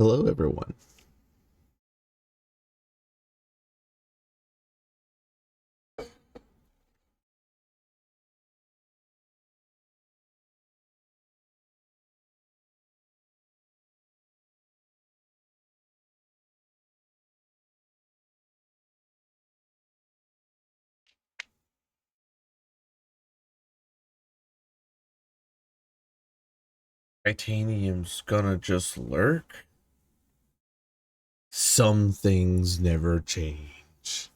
Hello, everyone. Titanium's gonna just lurk. Some things never change.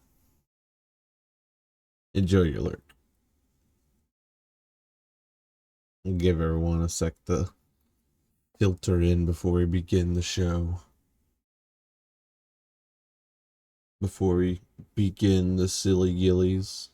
Enjoy your lurk. I'll give everyone a sec to filter in before we begin the show. Before we begin the silly gillies.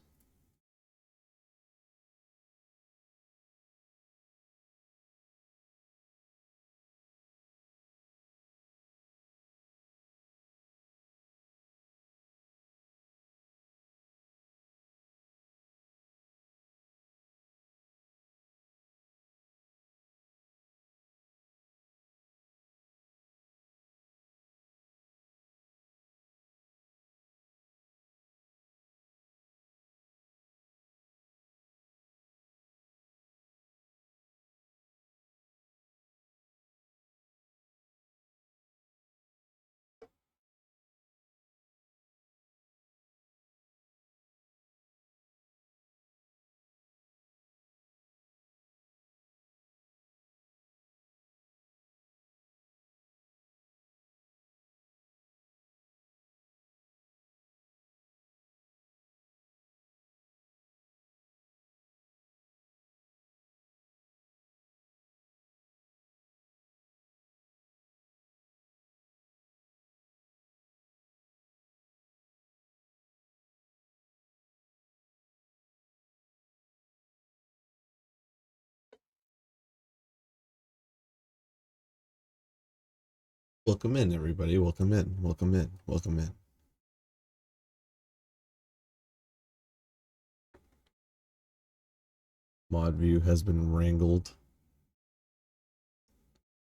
Welcome in, everybody. Welcome in. Welcome in. Welcome in. Mod view has been wrangled.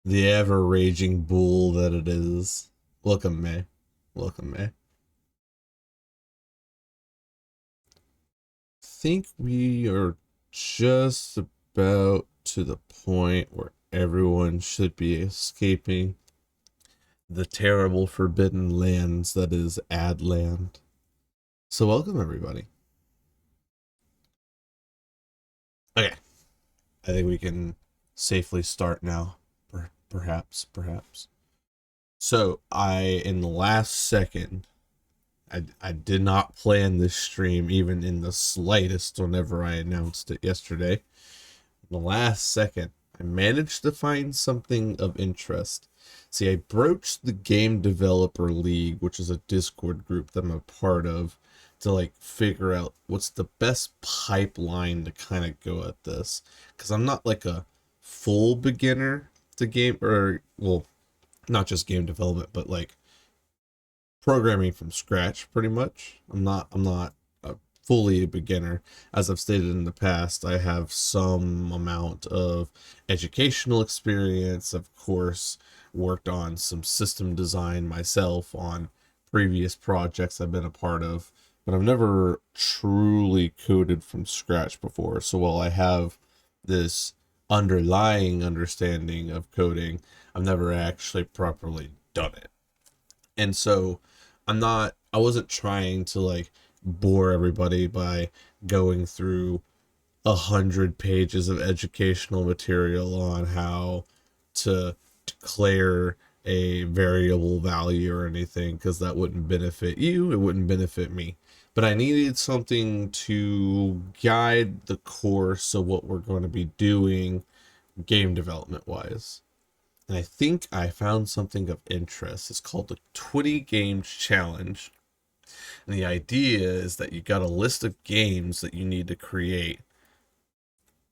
The ever raging bull that it is. Welcome, May. Welcome, May. Think we are just about to the point where everyone should be escaping the terrible forbidden lands that is Adland. So welcome, everybody. Okay, I think we can safely start now. Perhaps. So in the last second, I did not plan this stream even in the slightest whenever I announced it yesterday. In the last second, I managed to find something of interest. See, I broached the Game Developer League, which is a Discord group that I'm a part of, to like figure out what's the best pipeline to kind of go at this. Because I'm not like a full beginner to game, or well, not just game development, but like programming from scratch pretty much. I'm not fully a beginner. As I've stated in the past, I have some amount of educational experience. Of course, worked on some system design myself on previous projects I've been a part of, but I've never truly coded from scratch before. So while I have this underlying understanding of coding, I've never actually properly done it. And so I wasn't trying to like bore everybody by going through 100 pages of educational material on how to declare a variable value or anything, because that wouldn't benefit you, it wouldn't benefit me. But I needed something to guide the course of what we're going to be doing game development wise. And I think I found something of interest. It's called the 20 Games Challenge. And the idea is that you got a list of games that you need to create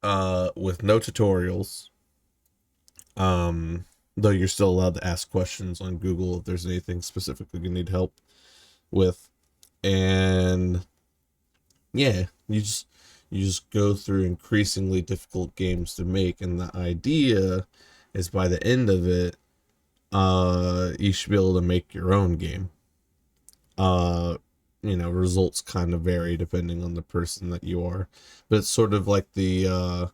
with no tutorials. Though you're still allowed to ask questions on Google if there's anything specifically you need help with. And yeah, you just go through increasingly difficult games to make, and the idea is by the end of it, you should be able to make your own game. uh Results kind of vary depending on the person that you are, but it's sort of like the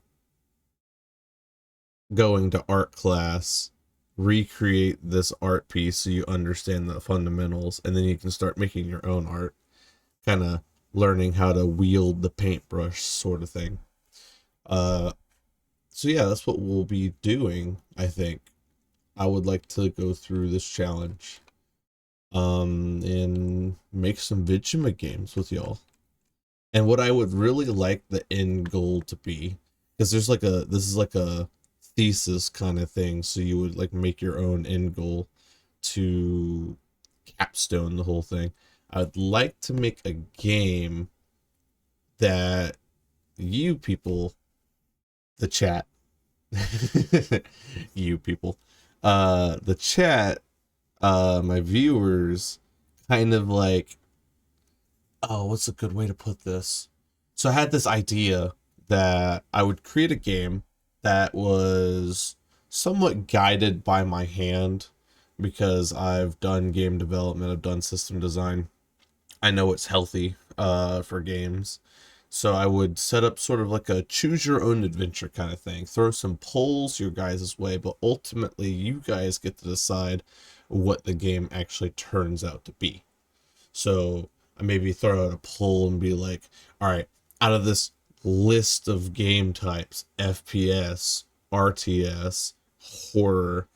going to art class, recreate this art piece so you understand the fundamentals, and then you can start making your own art, kind of learning how to wield the paintbrush sort of thing. uh so yeah, that's what we'll be doing. I think I would like to go through this challenge and make some Vidjima games with y'all. And what I would really like the end goal to be, because there's like this is like a thesis kind of thing, so you would like make your own end goal to capstone the whole thing. I'd like to make a game that you people, the chat, you people, the chat, my viewers, kind of like, oh, what's a good way to put this? So I had this idea that I would create a game that was somewhat guided by my hand, because I've done game development, I've done system design. I know it's healthy for games. So I would set up sort of like a choose your own adventure kind of thing. Throw some polls your guys' way, but ultimately you guys get to decide what the game actually turns out to be. So I maybe throw out a poll and be like, all right, out of this list of game types, FPS, RTS, horror,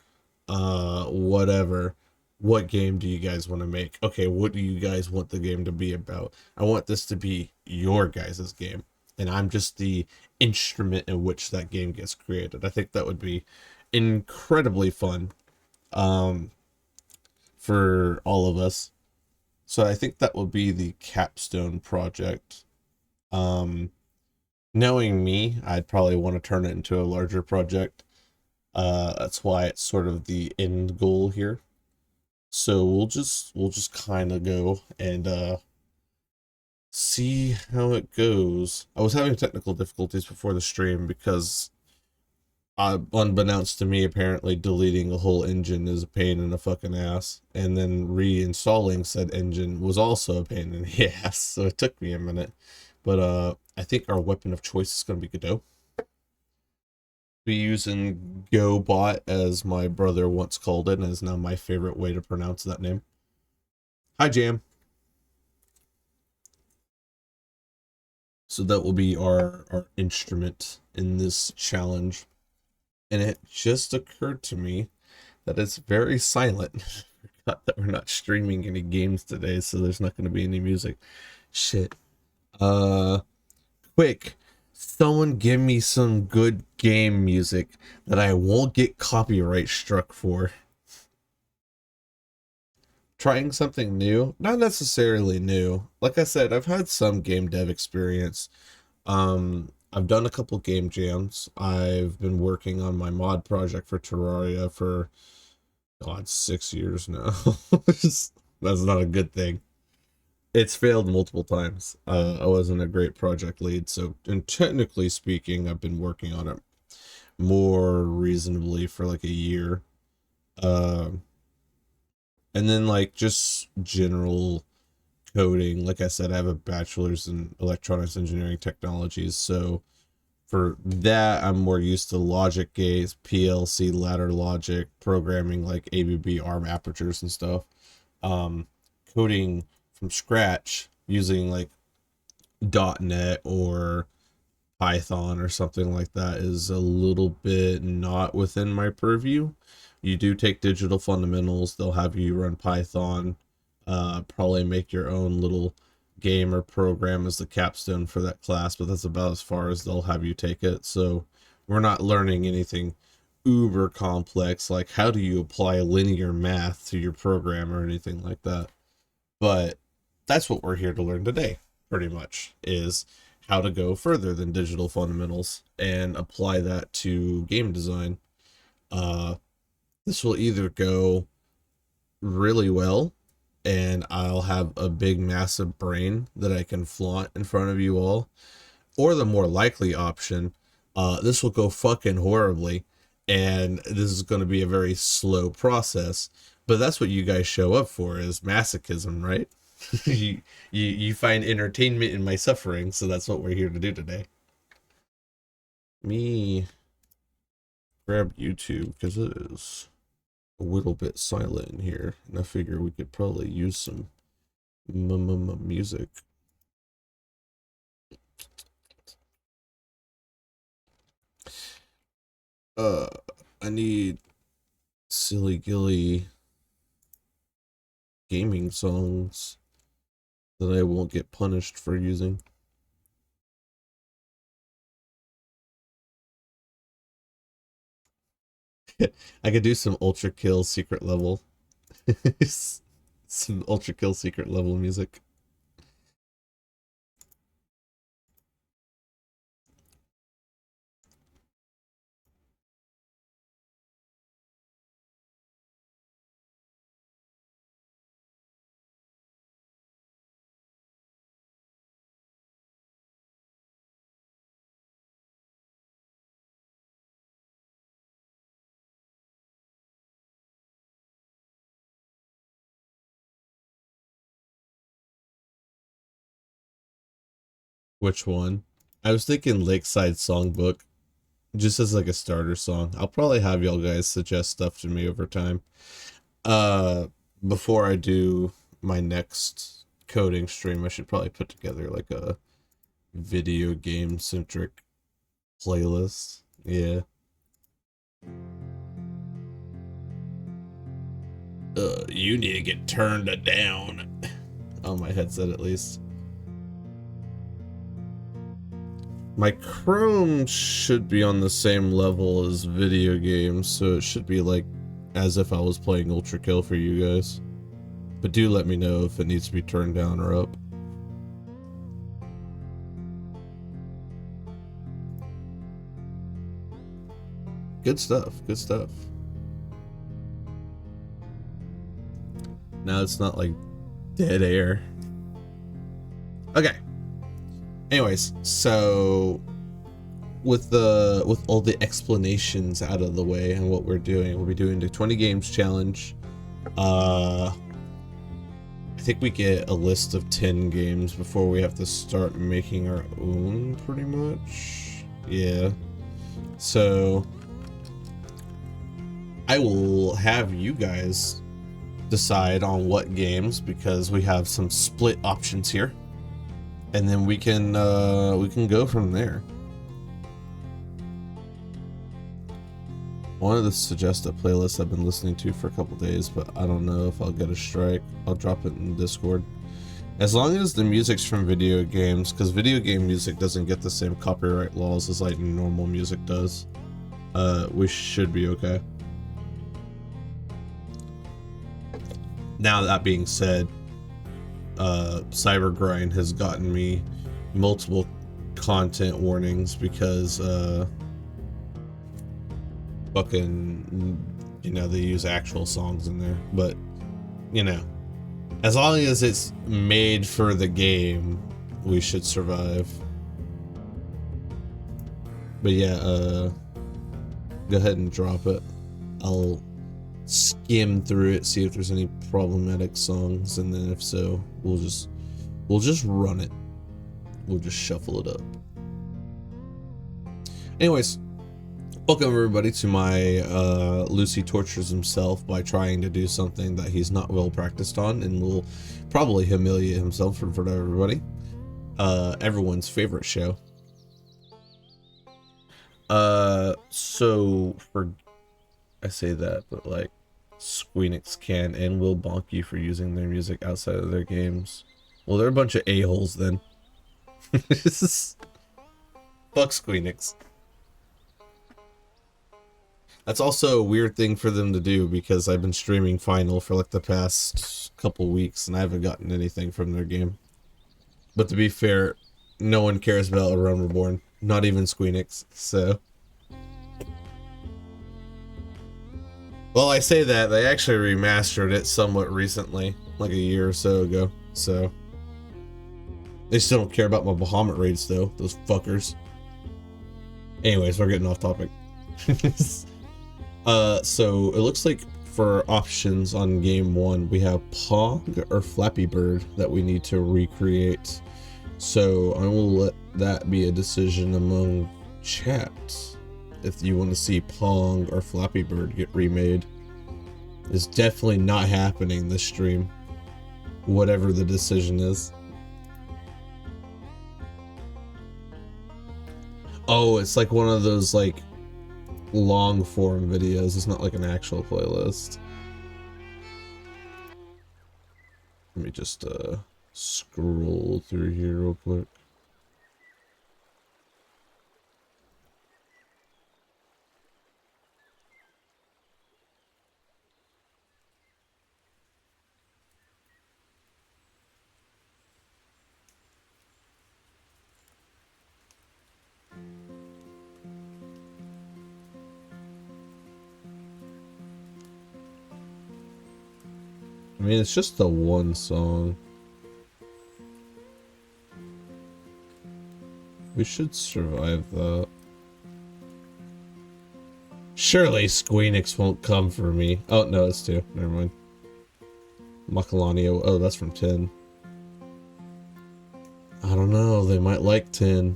whatever, what game do you guys want to make? Okay, what do you guys want the game to be about? I want this to be your guys' game, and I'm just the instrument in which that game gets created. I think that would be incredibly fun um, for all of us. So I think that would be the capstone project. Um, Knowing me, I'd probably want to turn it into a larger project. That's why it's sort of the end goal here. So we'll just kind of go and see how it goes. I was having technical difficulties before the stream because, unbeknownst to me, apparently deleting a whole engine is a pain in the fucking ass, and then reinstalling said engine was also a pain in the ass. So it took me a minute, but I think our weapon of choice is gonna be Godot. Be using GoBot, as my brother once called it, and is now my favorite way to pronounce that name. Hi, Jam. So that will be our instrument in this challenge. And it just occurred to me that it's very silent. I forgot that we're not streaming any games today, so there's not going to be any music. Shit. Uh, Quick. Someone give me some good game music that I won't get copyright struck for. Trying something new? Not necessarily new. Like I said, I've had some game dev experience. I've done a couple game jams. I've been working on my mod project for Terraria for, God, 6 years now. That's not a good thing. It's failed multiple times. I wasn't a great project lead, so, and technically speaking, I've been working on it more reasonably for like a year. And then like just general coding. Like I said, I have a bachelor's in electronics engineering technologies, so for that I'm more used to logic gates, PLC ladder logic, programming like ABB ARM apertures and stuff. Coding from scratch using like .NET or Python or something like that is a little bit not within my purview. You do take digital fundamentals, they'll have you run Python, probably make your own little game or program as the capstone for that class, but that's about as far as they'll have you take it. So we're not learning anything uber complex, like how do you apply linear math to your program or anything like that. But that's what we're here to learn today, pretty much, is how to go further than digital fundamentals and apply that to game design. Uh, this will either go really well and I'll have a big, massive brain that I can flaunt in front of you all, or the more likely option, this will go fucking horribly and this is going to be a very slow process. But that's what you guys show up for, is masochism, right? You find entertainment in my suffering, so that's what we're here to do today. Me grab YouTube because it is a little bit silent in here, and I figure we could probably use some music. I need silly gilly gaming songs that I won't get punished for using. I could do some ultra kill secret level. Some ultra kill secret level music. Which one? I was thinking Lakeside Songbook, just as like a starter song. I'll probably have y'all guys suggest stuff to me over time. Before I do my next coding stream, I should probably put together like a video game centric playlist. Yeah. You need to get turned down. On my headset, at least. My Chrome should be on the same level as video games, so it should be like as if I was playing Ultra Kill for you guys. But do let me know if it needs to be turned down or up. Good stuff, good stuff. Now it's not like dead air. Okay. Anyways, so with all the explanations out of the way and what we're doing, we'll be doing the 20 games challenge. I think we get a list of 10 games before we have to start making our own, pretty much. Yeah. So I will have you guys decide on what games, because we have some split options here, and then we can go from there. Wanted to suggest a playlist I've been listening to for a couple days, but I don't know if I'll get a strike. I'll drop it in Discord. As long as the music's from video games, because video game music doesn't get the same copyright laws as like normal music does, we should be okay. Now that being said, Cybergrind has gotten me multiple content warnings because fucking, you know, they use actual songs in there. But, you know, as long as it's made for the game, we should survive. But yeah, go ahead and drop it. I'll skim through it, see if there's any problematic songs, and then if so, we'll just run it. We'll just shuffle it up. Anyways, welcome everybody to my Lucy tortures himself by trying to do something that he's not well practiced on, and will probably humiliate himself in front of everybody. Everyone's favorite show. So for, I say that, but like, Squeenix can and will bonk you for using their music outside of their games. Well, they're a bunch of a-holes then. Fuck Squeenix. That's also a weird thing for them to do, because I've been streaming Final for like the past couple weeks and I haven't gotten anything from their game. But to be fair, no one cares about A Realm Reborn, not even Squeenix, so. Well, I say that, they actually remastered it somewhat recently, like a year or so ago, so. They still don't care about my Bahamut raids though, those fuckers. Anyways, we're getting off topic. So it looks like for options on game 1, we have Pong or Flappy Bird that we need to recreate. So I will let that be a decision among chat. If you want to see Pong or Flappy Bird get remade, it's definitely not happening this stream. Whatever the decision is. Oh, it's like one of those like long form videos. It's not like an actual playlist. Let me just scroll through here real quick. I mean, it's just the one song. We should survive that. Surely Squeenix won't come for me. Oh, no, it's 2. Never mind. Makalani. Oh, that's from 10. I don't know. They might like 10.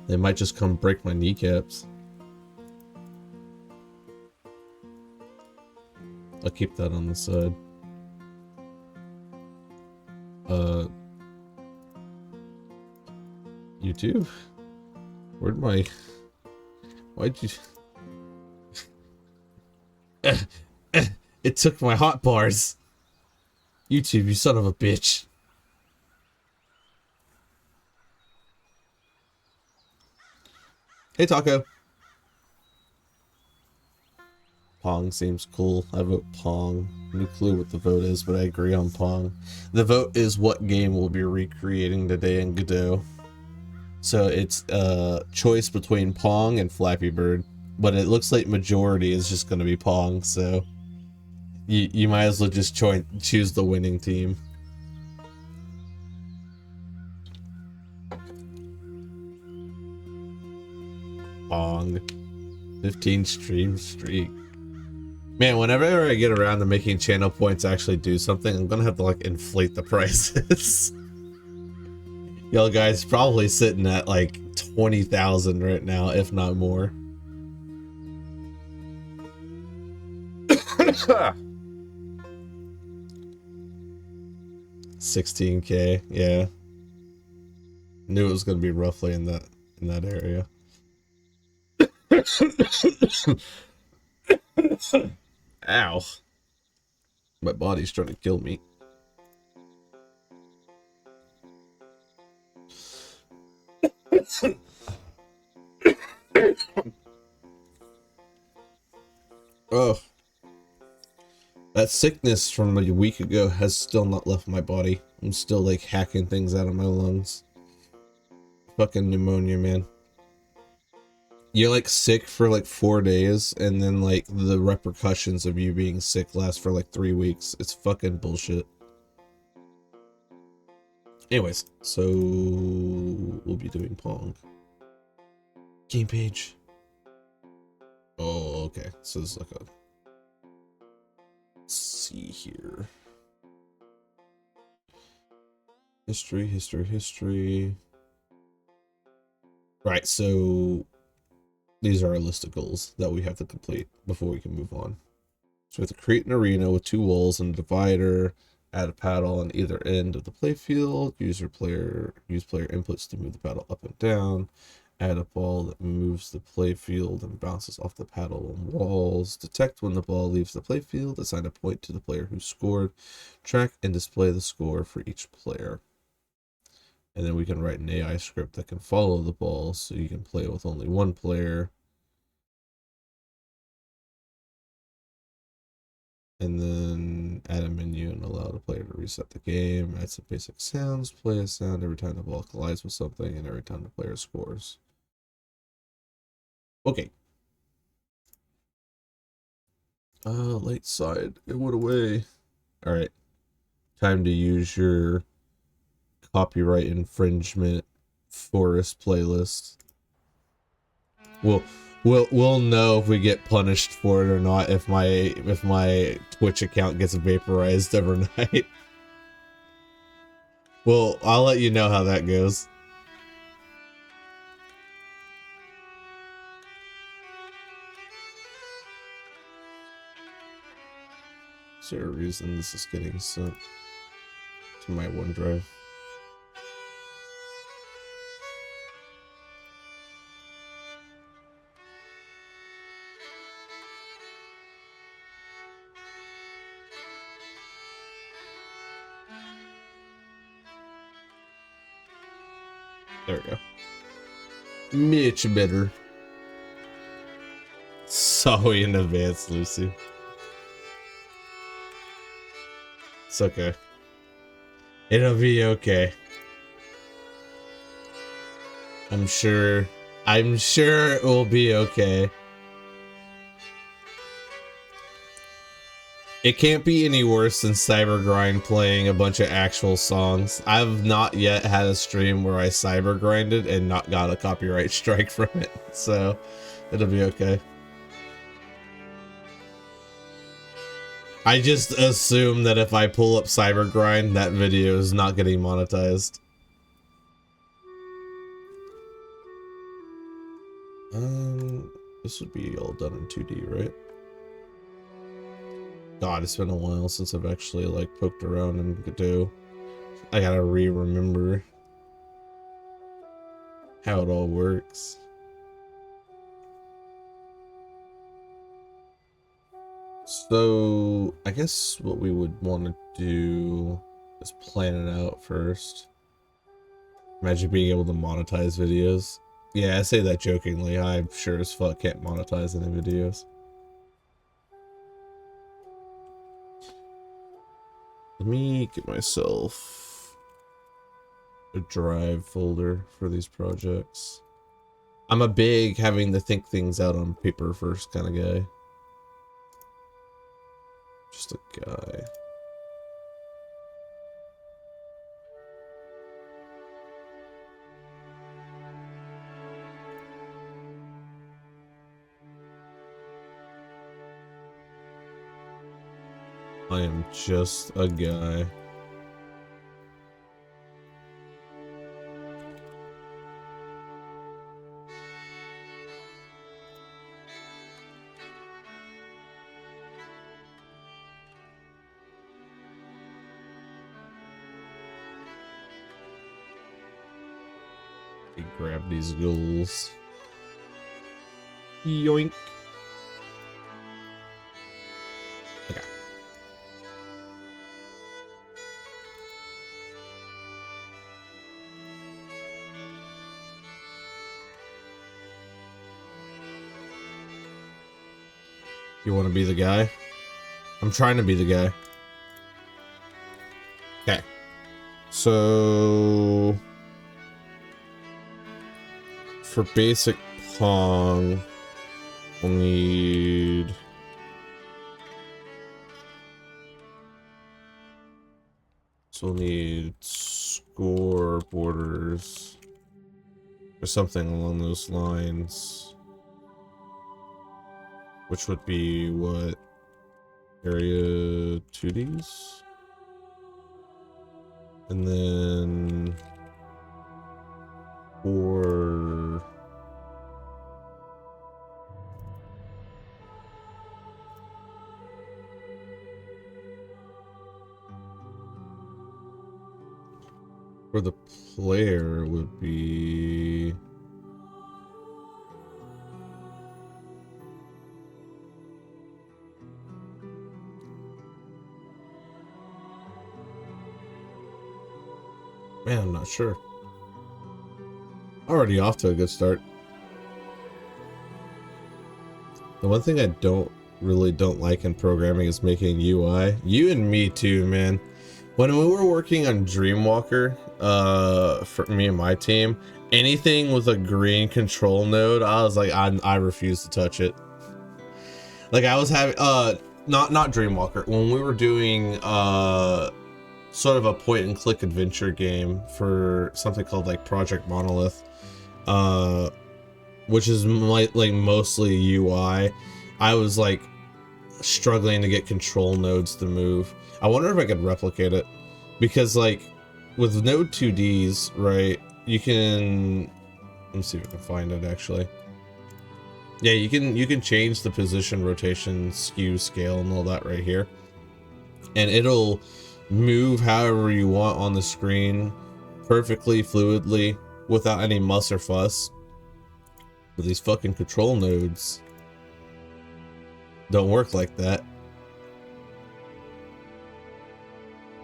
They might just come break my kneecaps. I'll keep that on the side. YouTube? Where'd my... Why'd you... It took my hot bars. YouTube, you son of a bitch. Hey, Taco. Pong seems cool. I vote Pong. No clue what the vote is, but I agree on Pong. The vote is what game we'll be recreating today in Godot. So it's a choice between Pong and Flappy Bird, but it looks like majority is just going to be Pong, so you might as well just choose the winning team. Pong. 15 stream streak. Man, whenever I get around to making channel points actually do something, I'm gonna have to like inflate the prices. Y'all guys probably sitting at like 20,000 right now, if not more. $16K, yeah. Knew it was gonna be roughly in that area. Ow. My body's trying to kill me. Oh. That sickness from a week ago has still not left my body. I'm still like hacking things out of my lungs. Fucking pneumonia, man. You're like sick for like 4 days, and then like the repercussions of you being sick last for like 3 weeks. It's fucking bullshit. Anyways, so we'll be doing Pong. Game page. Oh, okay. So it's like a... Let's see here. History. Right, so these are our list of goals that we have to complete before we can move on. So we have to create an arena with 2 walls and a divider, add a paddle on either end of the playfield, use player inputs to move the paddle up and down, add a ball that moves the playfield and bounces off the paddle on walls, detect when the ball leaves the playfield, assign a point to the player who scored, track and display the score for each player. And then we can write an AI script that can follow the ball so you can play with only one player. And then add a menu and allow the player to reset the game, add some basic sounds, play a sound every time the ball collides with something and every time the player scores. Okay. Light side, it went away. All right. Time to use your copyright infringement forest playlist. We'll We'll know if we get punished for it or not if my Twitch account gets vaporized overnight. Well, I'll let you know how that goes. Is there a reason this is getting sent to my OneDrive? There we go. Much better. Sorry in advance, Lucy. It's okay. It'll be okay. I'm sure it will be okay. It can't be any worse than Cybergrind playing a bunch of actual songs. I've not yet had a stream where I cybergrinded and not got a copyright strike from it, so it'll be okay. I just assume that if I pull up Cybergrind, that video is not getting monetized. This would be all done in 2D, right? God, it's been a while since I've actually like poked around in Godot. I gotta remember how it all works. So I guess what we would want to do is plan it out first. Imagine being able to monetize videos. Yeah, I say that jokingly. I'm sure as fuck can't monetize any videos. Let me get myself a drive folder for these projects. I'm a big having to think things out on paper first kind of guy. Just a guy. I am just a guy. Grab these ghouls. Yoink. Okay. You want to be the guy? I'm trying to be the guy. Okay. So for basic Pong, we'll need score borders or something along those lines, which would be what, area 2Ds, and then for the player would be man, I'm not sure. Already off to a good start. The one thing I don't like in programming is making UI. You and me too, man. When we were working on Dreamwalker, for me and my team, anything with a green control node, I was like, I refuse to touch it. Like I was having, not Dreamwalker, when we were doing, sort of a point and click adventure game for something called like Project Monolith, which is like mostly UI, I was like struggling to get control nodes to move. I wonder if I could replicate it, because like with node 2Ds, right, you can, let me see if I can find it actually. Yeah, you can change the position, rotation, skew, scale, and all that right here, and it'll move however you want on the screen perfectly fluidly without any muss or fuss. But these fucking control nodes don't work like that.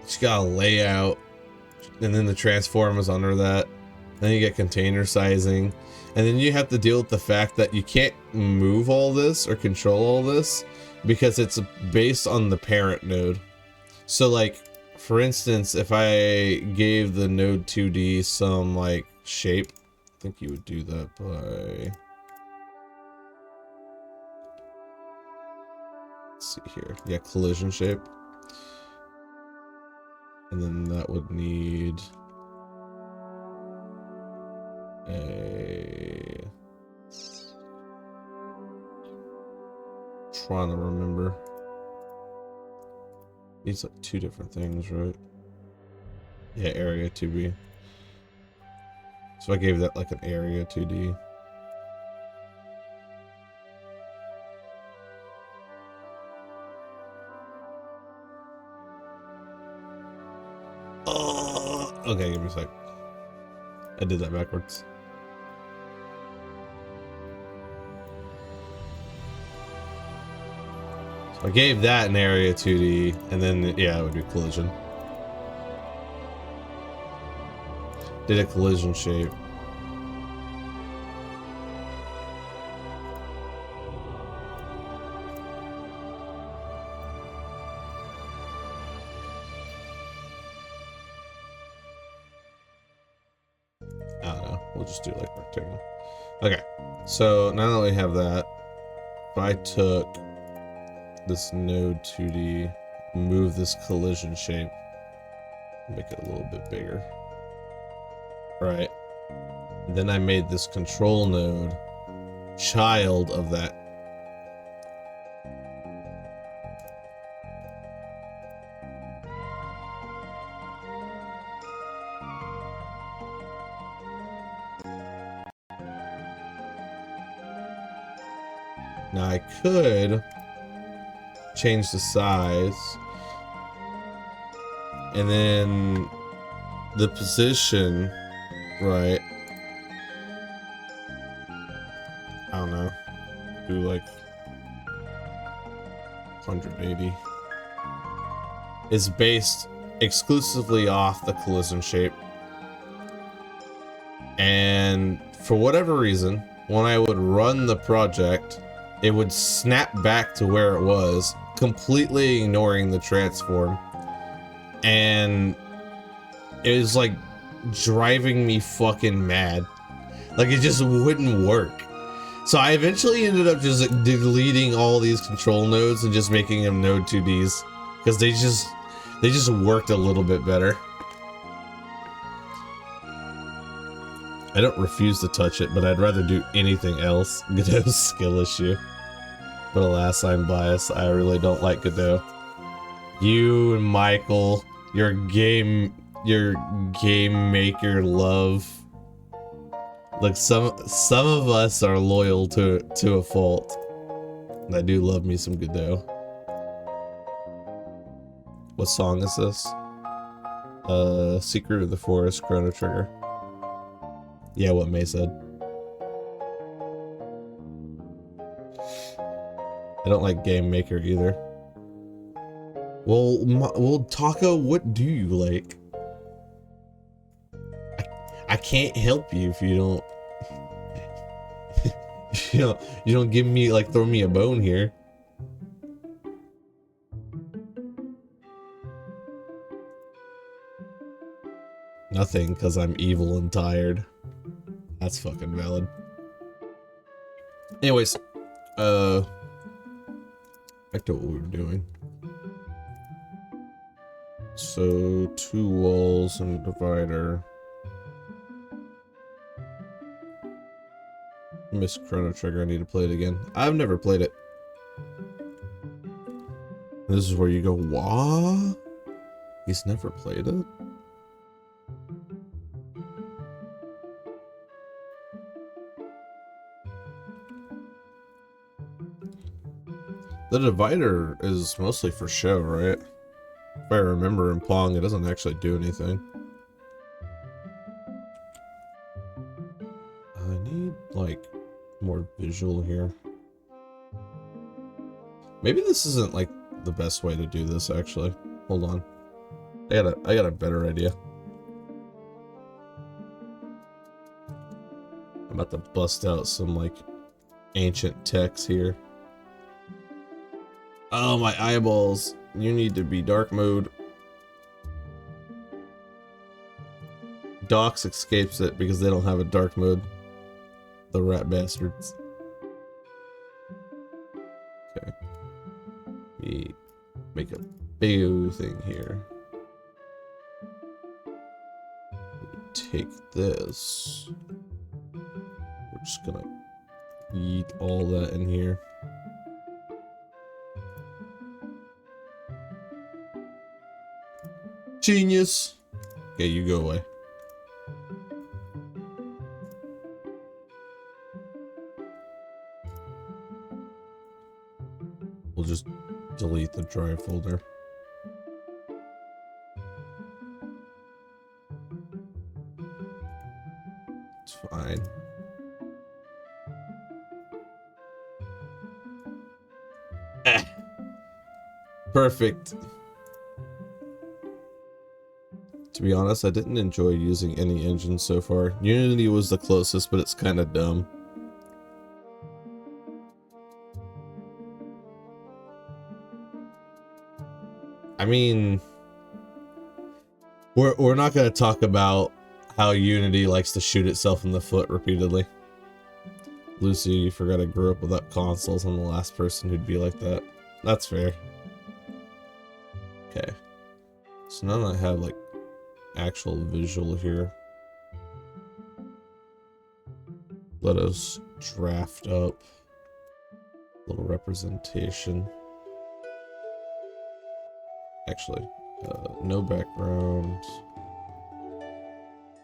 Just got a layout, and then the transform is under that. Then you get container sizing, and then you have to deal with the fact that you can't move all this or control all this because it's based on the parent node. So like, for instance, if I gave the node 2D some like shape, I think you would do that by, let's see here, yeah, collision shape. And then that would need a, trying to remember. Needs like two different things, right? Yeah, area 2B. So I gave that like an area 2D. Oh, okay, give me a sec. I did that backwards. So I gave that an area 2D, and then, yeah, it would be collision. Did a collision shape. I don't know. We'll just do like rectangle. Okay. So now that we have that, if I took this node 2D, move this collision shape, make it a little bit bigger. Right. Then I made this control node child of that. Now I could change the size, and then the position, right? I don't know, do like 180. It's based exclusively off the collision shape. And for whatever reason, when I would run the project, it would snap back to where it was, completely ignoring the transform. And it was like driving me fucking mad. Like it just wouldn't work. So I eventually ended up just deleting all these control nodes and just making them node 2Ds, because they just worked a little bit better. I don't refuse to touch it, but I'd rather do anything else. Godot's skill issue. But alas, I'm biased. I really don't like Godot. You and Michael, your game maker love. Look, some of us are loyal to a fault. And I do love me some Godot. What song is this? Secret of the Forest, Chrono Trigger. Yeah, what May said. I don't like Game Maker either. Well, Taco, what do you like? I can't help you if you don't. You don't give me, like, throw me a bone here. Nothing, because I'm evil and tired. That's fucking valid. Anyways, back to what we were doing. So 2 walls and a divider. Miss Chrono Trigger. I need to play it again. I've never played it. This is where you go, wah? He's never played it? The divider is mostly for show, right? If I remember in Pong, it doesn't actually do anything. I need, like, more visual here. Maybe this isn't, like, the best way to do this, actually. Hold on. I got a better idea. I'm about to bust out some, like, ancient text here. Oh, my eyeballs. You need to be dark mode. Docs escapes it because they don't have a dark mode. The rat bastards. Okay. We make a big thing here. Take this. We're just gonna eat all that in here. Genius. Okay, you go away. We'll just delete the drive folder. It's fine. Perfect. To be honest, I didn't enjoy using any engine so far. Unity was the closest, but it's kind of dumb. I mean, we're not going to talk about how Unity likes to shoot itself in the foot repeatedly. Lucy, you forgot I grew up without consoles. I'm the last person who'd be like that. That's fair. Okay. So now that I have, like, actual visual here, let us draft up a little representation. Actually, no background.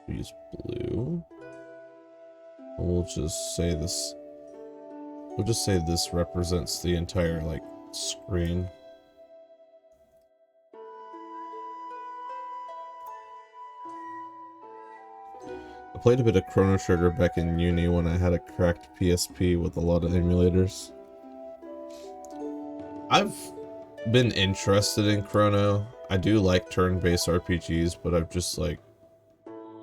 Use blue. We'll just say this. We'll just say this represents the entire, like, screen. I played a bit of Chrono Trigger back in uni when I had a cracked PSP with a lot of emulators. I've been interested in Chrono. I do like turn-based RPGs, but I've just, like,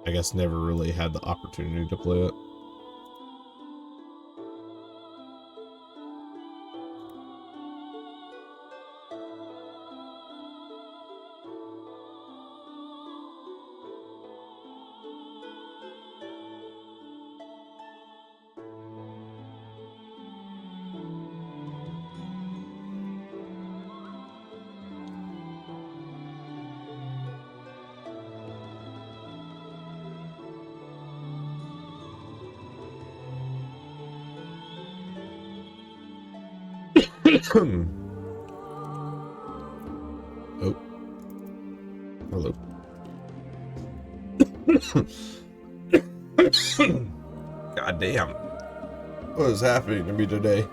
I guess never really had the opportunity to play it. Oh. Hello. God damn. What is happening to me today?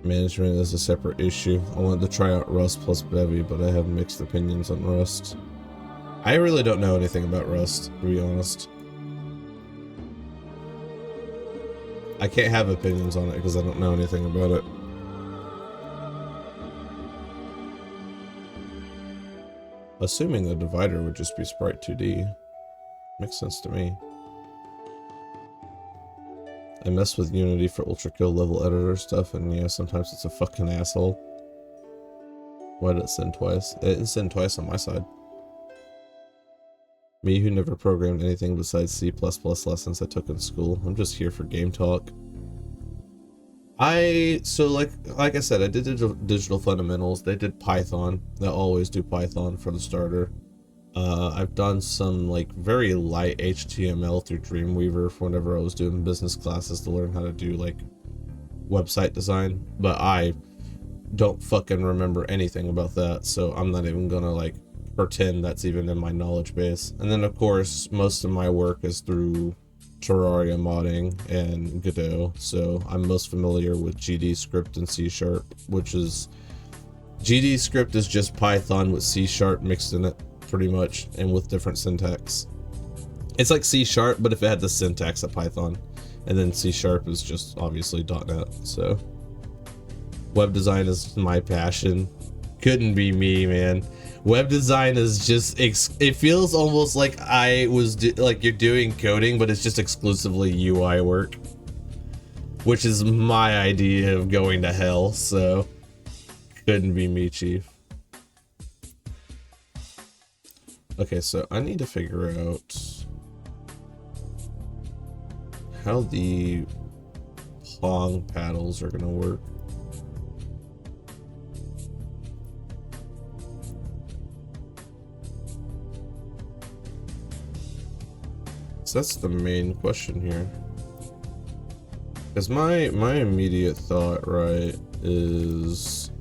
Management is a separate issue. I wanted to try out Rust plus Bevy, but I have mixed opinions on Rust. I really don't know anything about Rust, to be honest. I can't have opinions on it because I don't know anything about it. Assuming the divider would just be Sprite 2D. Makes sense to me. I mess with Unity for Ultra Kill level editor stuff, and yeah, sometimes it's a fucking asshole. Why did it send twice? It didn't send twice on my side. Me who never programmed anything besides C++ lessons I took in school. I'm just here for game talk. So like I said, I did digital fundamentals. They did Python. They always do Python for the starter. I've done some like very light HTML through Dreamweaver for whenever I was doing business classes to learn how to do like website design, but I don't fucking remember anything about that, so I'm not even gonna like pretend that's even in my knowledge base. And then of course most of my work is through Terraria modding and Godot, so I'm most familiar with GD script and C sharp, which is GD script is just Python with C sharp mixed in it pretty much, and with different syntax. It's like C sharp, but if it had the syntax of Python, and then C sharp is just obviously .NET. So web design is my passion. Couldn't be me, man. Web design is just it feels almost like I was like you're doing coding, but it's just exclusively UI work, which is my idea of going to hell. So couldn't be me, chief. Okay, so I need to figure out how the Pong paddles are gonna work. So that's the main question here. Because my immediate thought, right, is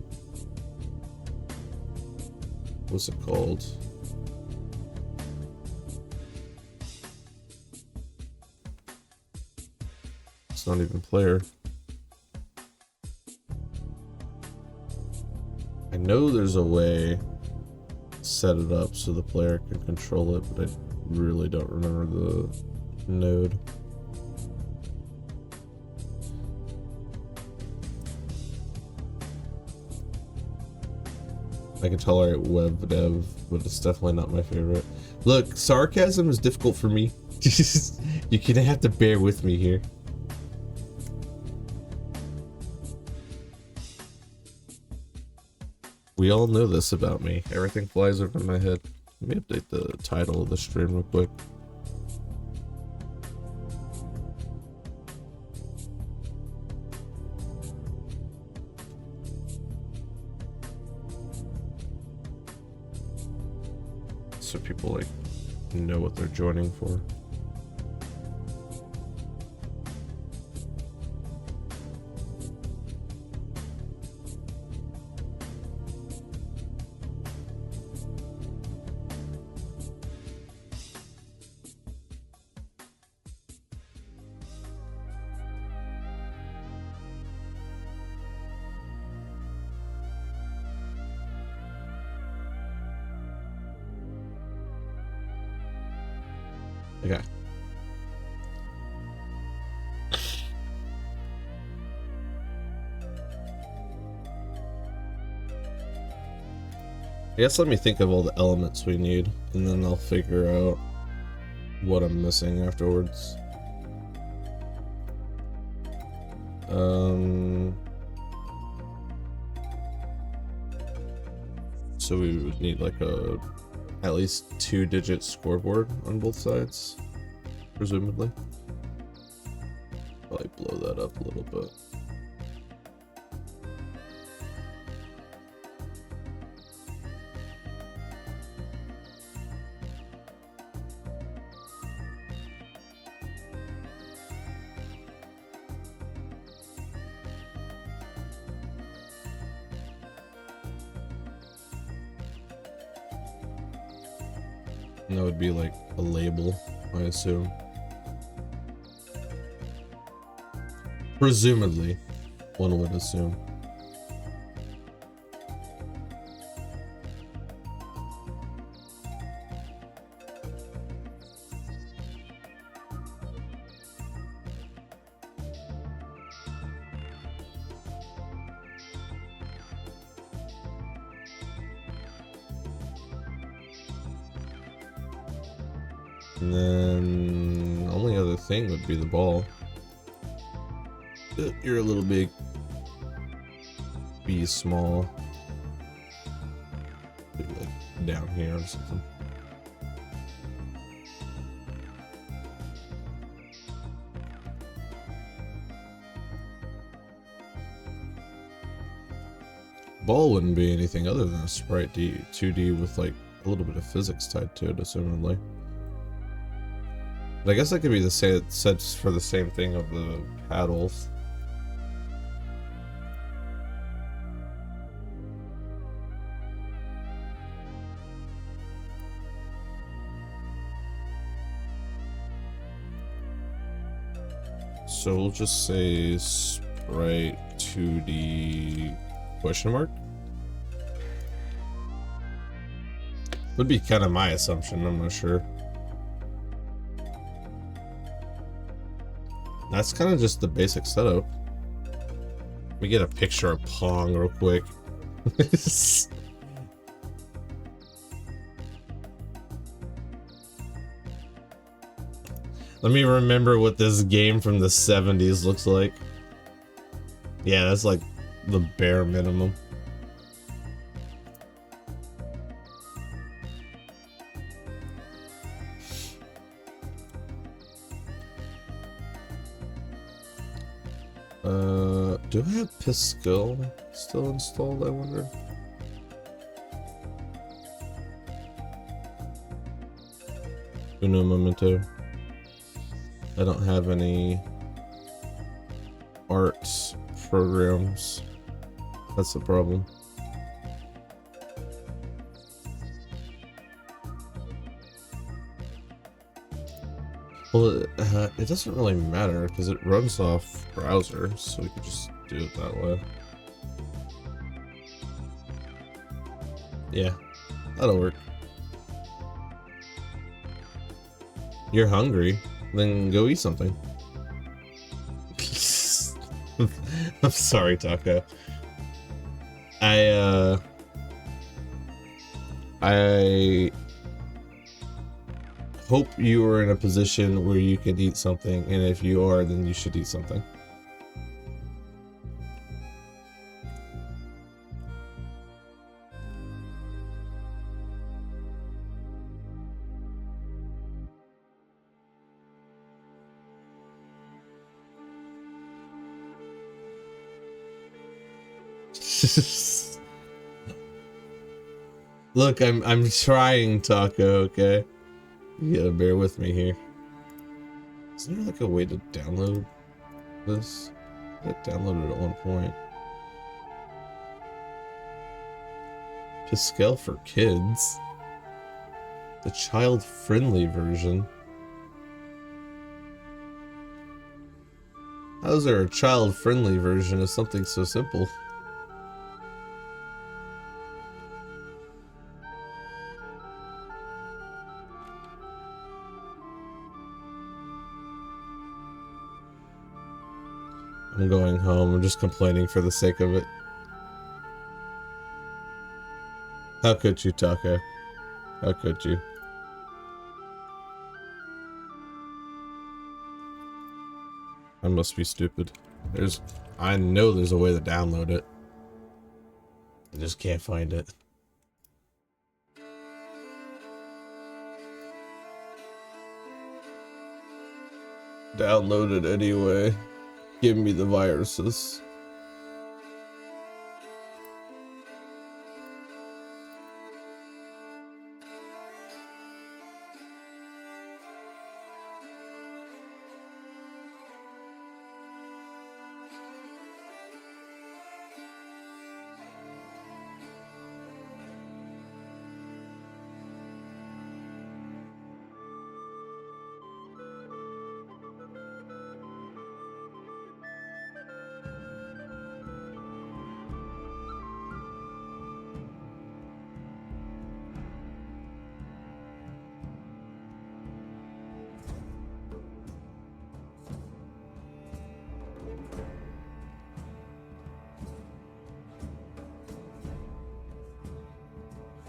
what's it called? It's not even player. I know there's a way to set it up so the player can control it, but I really don't remember the node. I can tolerate web dev, but it's definitely not my favorite. Look, sarcasm is difficult for me. You're gonna have to bear with me here. We all know this about me. Everything flies over my head. Let me update the title of the stream real quick. So people like know what they're joining for. Okay. I guess let me think of all the elements we need, and then I'll figure out what I'm missing afterwards. So we would need like at least 2-digit scoreboard on both sides, presumably. Probably blow that up a little bit. And that would be like a label, I assume. Presumably, one would assume. And then the only other thing would be the ball. You're a little big. Be small. Maybe like down here or something. Ball wouldn't be anything other than a sprite 2D with like a little bit of physics tied to it, assumedly. But I guess that could be the same, said for the same thing of the paddles. So we'll just say sprite 2D question mark. Would be kind of my assumption, I'm not sure. That's kind of just the basic setup. Let me get a picture of Pong real quick. Let me remember what this game from the 70s looks like. Yeah, that's like the bare minimum. Do I have Pascal still installed, I wonder? Uno momento. I don't have any art programs. That's the problem. Well, it doesn't really matter because it runs off browser, so we could just do it that way. Yeah, that'll work. You're hungry? Then go eat something. I'm sorry, Taco. I hope you are in a position where you can eat something, and if you are, then you should eat something. Look, I'm trying, Taco, okay? You gotta bear with me here. Isn't there like a way to download this? I downloaded it at one point. Pascal for kids. The child-friendly version. How is there a child-friendly version of something so simple? I'm going home. I'm just complaining for the sake of it. How could you, Taco? How could you? I must be stupid. I know there's a way to download it. I just can't find it. Download it anyway. Give me the viruses.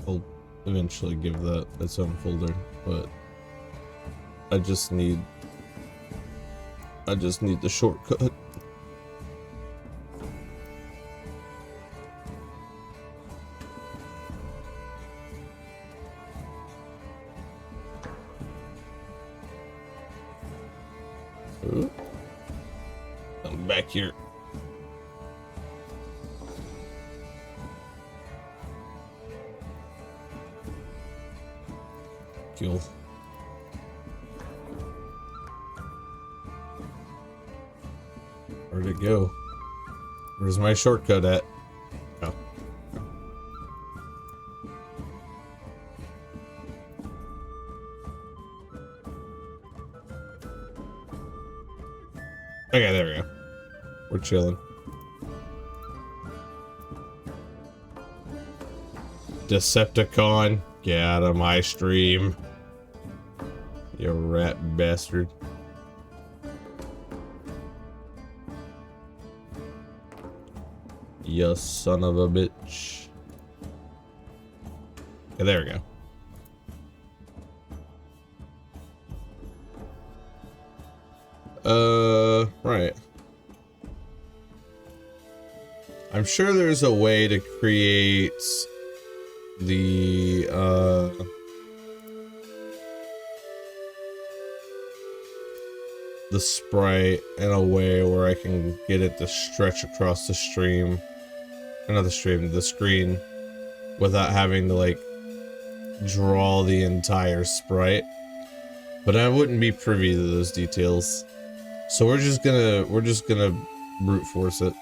I'll eventually give that its own folder, but I just need the shortcut. Ooh. I'm back here. molecule. Where'd it go? Where's my shortcut at? Oh. Okay, there we go. We're chilling. Decepticon, get out of my stream. You rat bastard. You son of a bitch. Okay, there we go. Right. I'm sure there's a way to create the sprite in a way where I can get it to stretch across the stream, or not the stream, the screen, without having to like draw the entire sprite. But I wouldn't be privy to those details, so we're just gonna brute force it.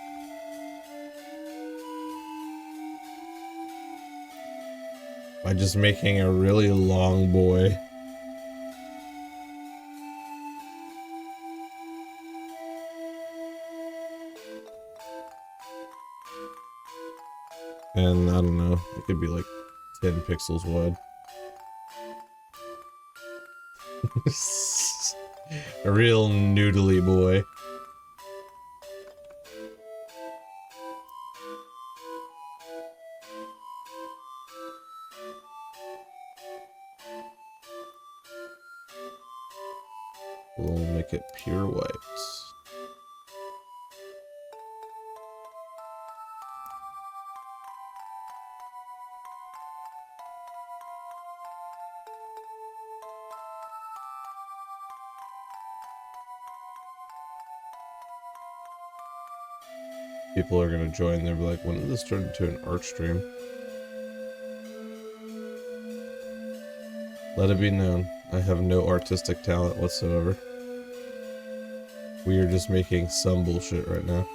By just making a really long boy. And I don't know, it could be like 10 pixels wide. A real noodly boy. We'll make it pure white. People are gonna join, they'll be like, when did this turn into an art stream? Let it be known, I have no artistic talent whatsoever. We are just making some bullshit right now.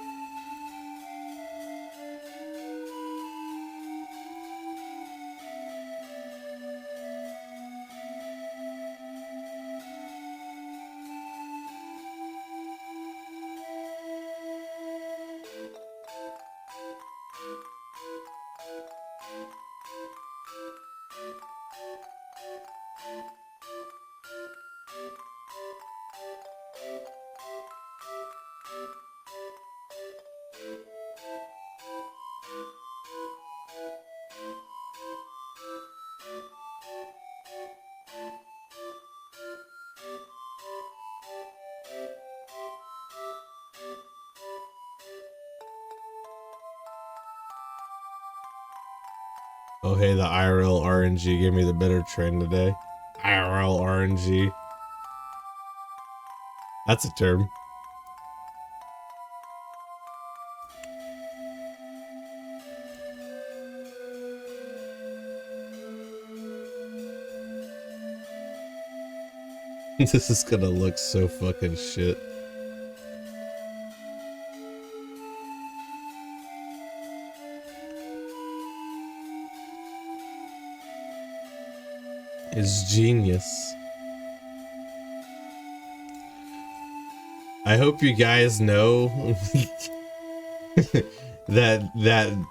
Oh hey, the IRL RNG gave me the better trend today. IRL RNG. That's a term. This is gonna look so fucking shit. It's genius. I hope you guys know that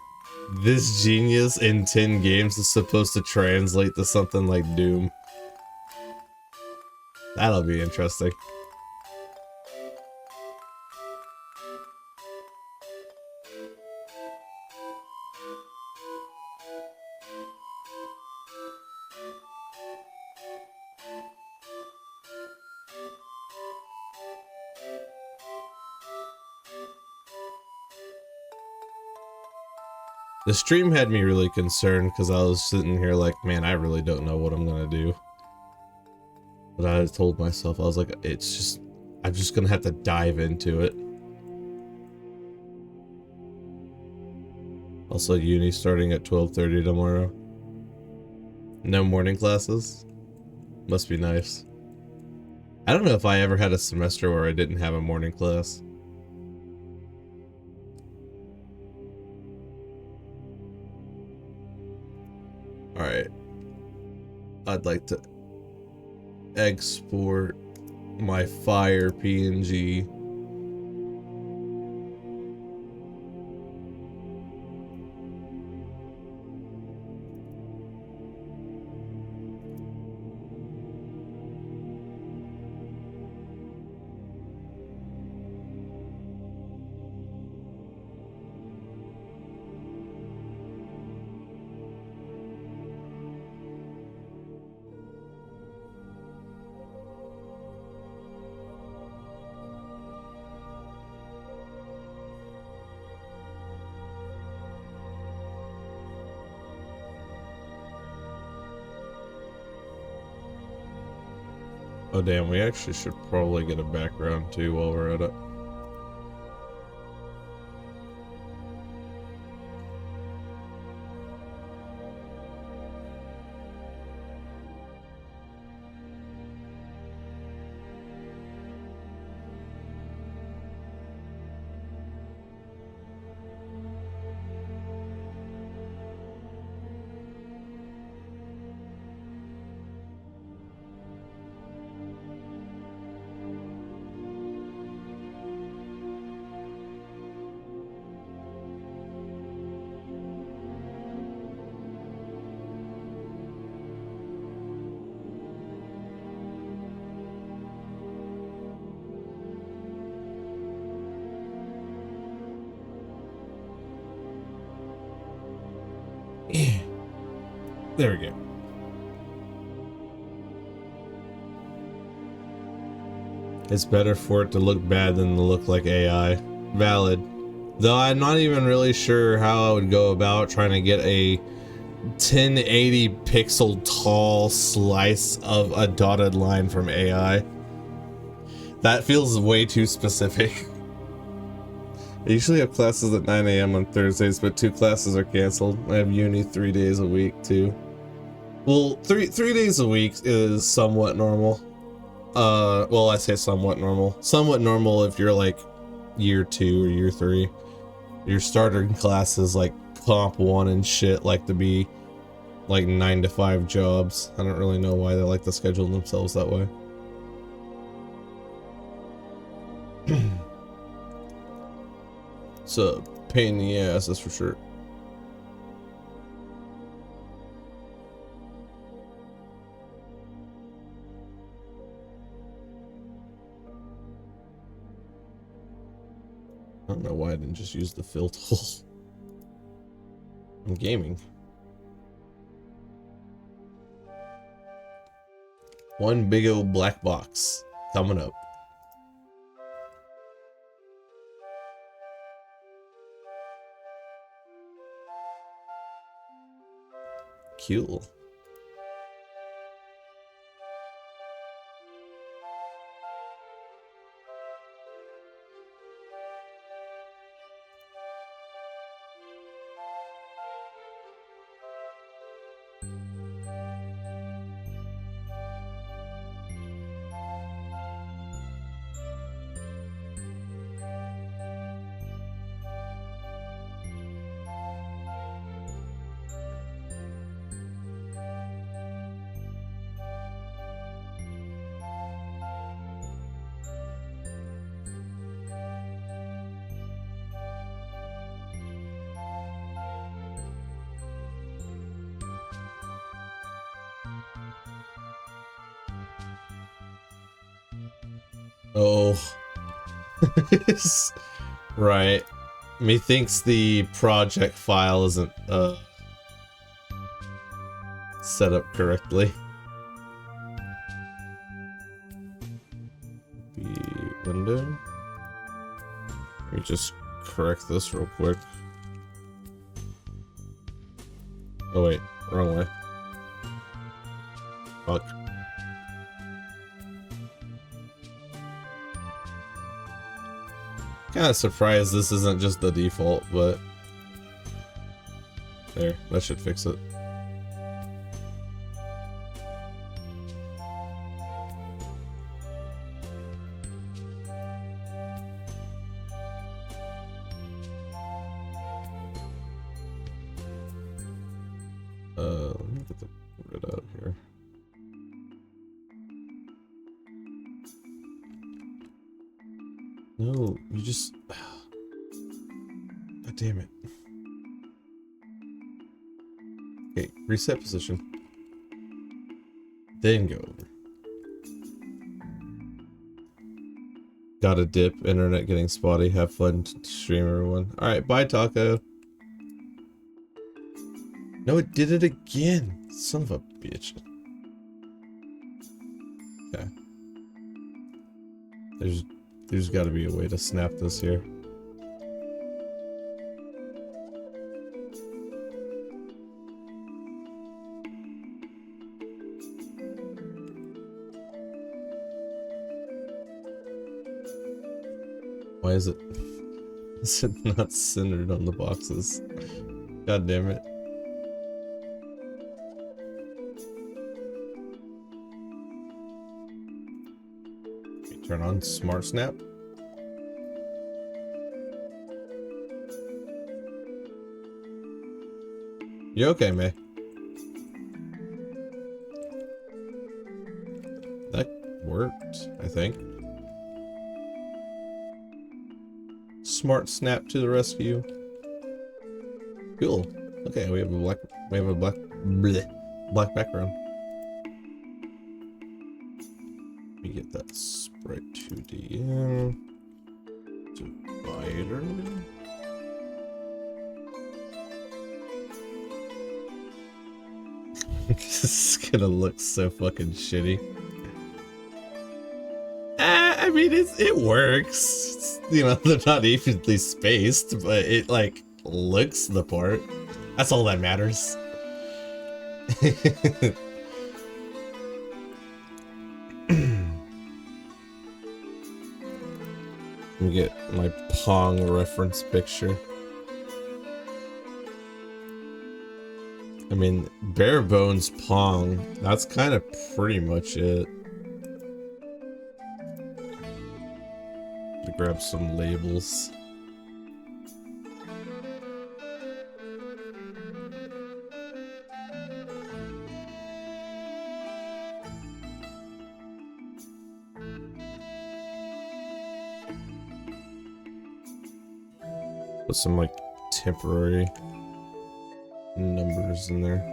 this genius in 10 games is supposed to translate to something like Doom. That'll be interesting. The stream had me really concerned because I was sitting here like, man, I really don't know what I'm gonna do. But I told myself, I was like, I'm just gonna have to dive into it. Also, uni starting at 12:30 tomorrow. No morning classes. Must be nice. I don't know if I ever had a semester where I didn't have a morning class. Alright. I'd like to export my Fire PNG. Oh damn, we actually should probably get a background too while we're at it. There we go. It's better for it to look bad than to look like AI. Valid. Though I'm not even really sure how I would go about trying to get a 1080 pixel tall slice of a dotted line from AI. That feels way too specific. I usually have classes at 9 a.m. on Thursdays, but 2 classes are canceled. I have uni 3 days a week too. Well, three days a week is somewhat normal. Well, I say somewhat normal. Somewhat normal if you're like year 2 or year 3. Your starter classes like Comp 1 and shit like to be like 9 to 5 jobs. I don't really know why they like to schedule themselves that way. It's a pain in the ass, that's for sure. I don't know why I didn't just use the fill tool. I'm gaming. One big old black box coming up. Cool. Oh. Right. Methinks the project file isn't set up correctly. The window. Let me just correct this real quick. Oh wait, wrong way. Fuck. Kind of surprised this isn't just the default, but there, that should fix it. Let me get the grid out here. No, you just... God damn it. Okay, reset position. Then go over. Got a dip, internet getting spotty. Have fun stream, everyone. Alright, bye, Taco. No, it did it again. Son of a bitch. Okay. There's gotta be a way to snap this here. Why is it not centered on the boxes? God damn it. Okay, turn on Smart Snap. You okay, May? That worked, I think. Smart Snap to the rescue. Cool. Okay, we have a black background. Let me get that sprite 2D in. Divider. This is gonna look so fucking shitty. I mean, it works. It's, you know, they're not evenly spaced, but it like looks the part. That's all that matters. Let me get my Pong reference picture. I mean, bare bones Pong. That's kind of pretty much it. Grab some labels. Put some like temporary numbers in there.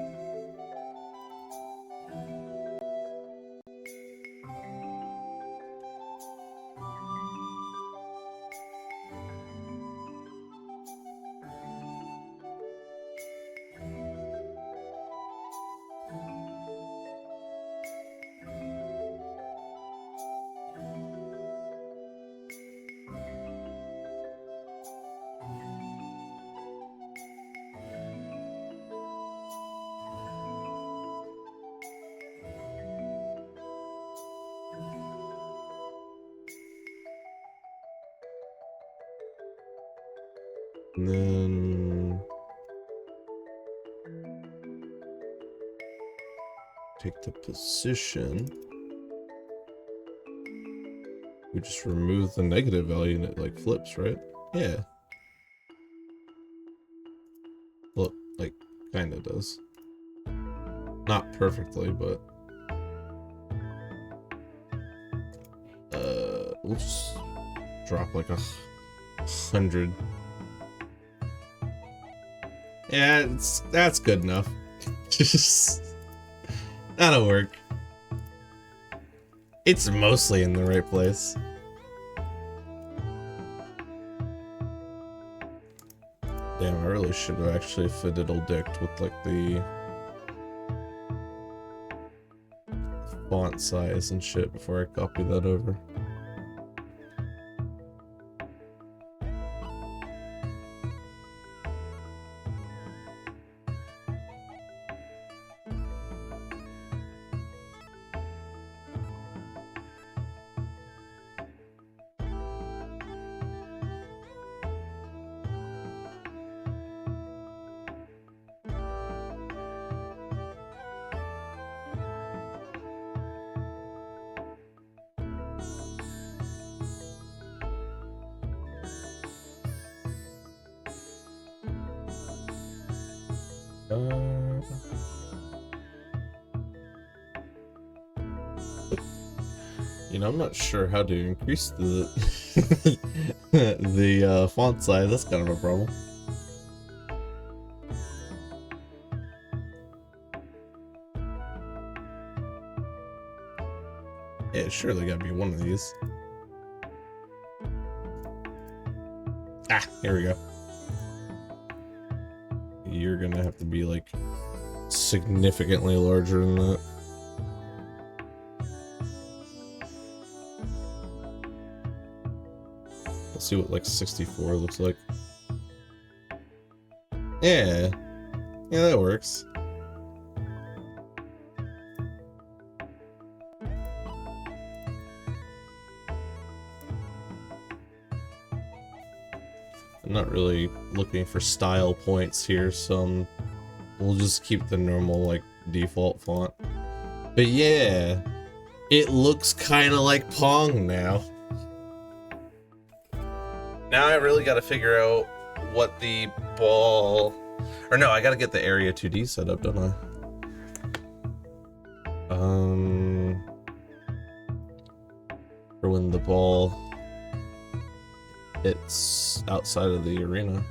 And then take the position. We just remove the negative value and it like flips, right? Yeah. Well, like kind of does. Not perfectly, but we'll just drop like 100. Yeah, that's good enough. That'll work. It's mostly in the right place. Damn, I really should have actually fiddle-dicked with like the font size and shit before I copy that over. You know, I'm not sure how to increase the the font size. That's kind of a problem. Yeah, surely gotta be one of these. Ah, here we go. You're gonna have to be like significantly larger than that. Let's see what like 64 looks like. Yeah, yeah, that works. I'm not really looking for style points here, so we'll just keep the normal like default font. But yeah, it looks kind of like Pong now. Now I really got to figure out what the ball... Or no, I got to get the Area 2D set up, don't I? For when the ball hits outside of the arena.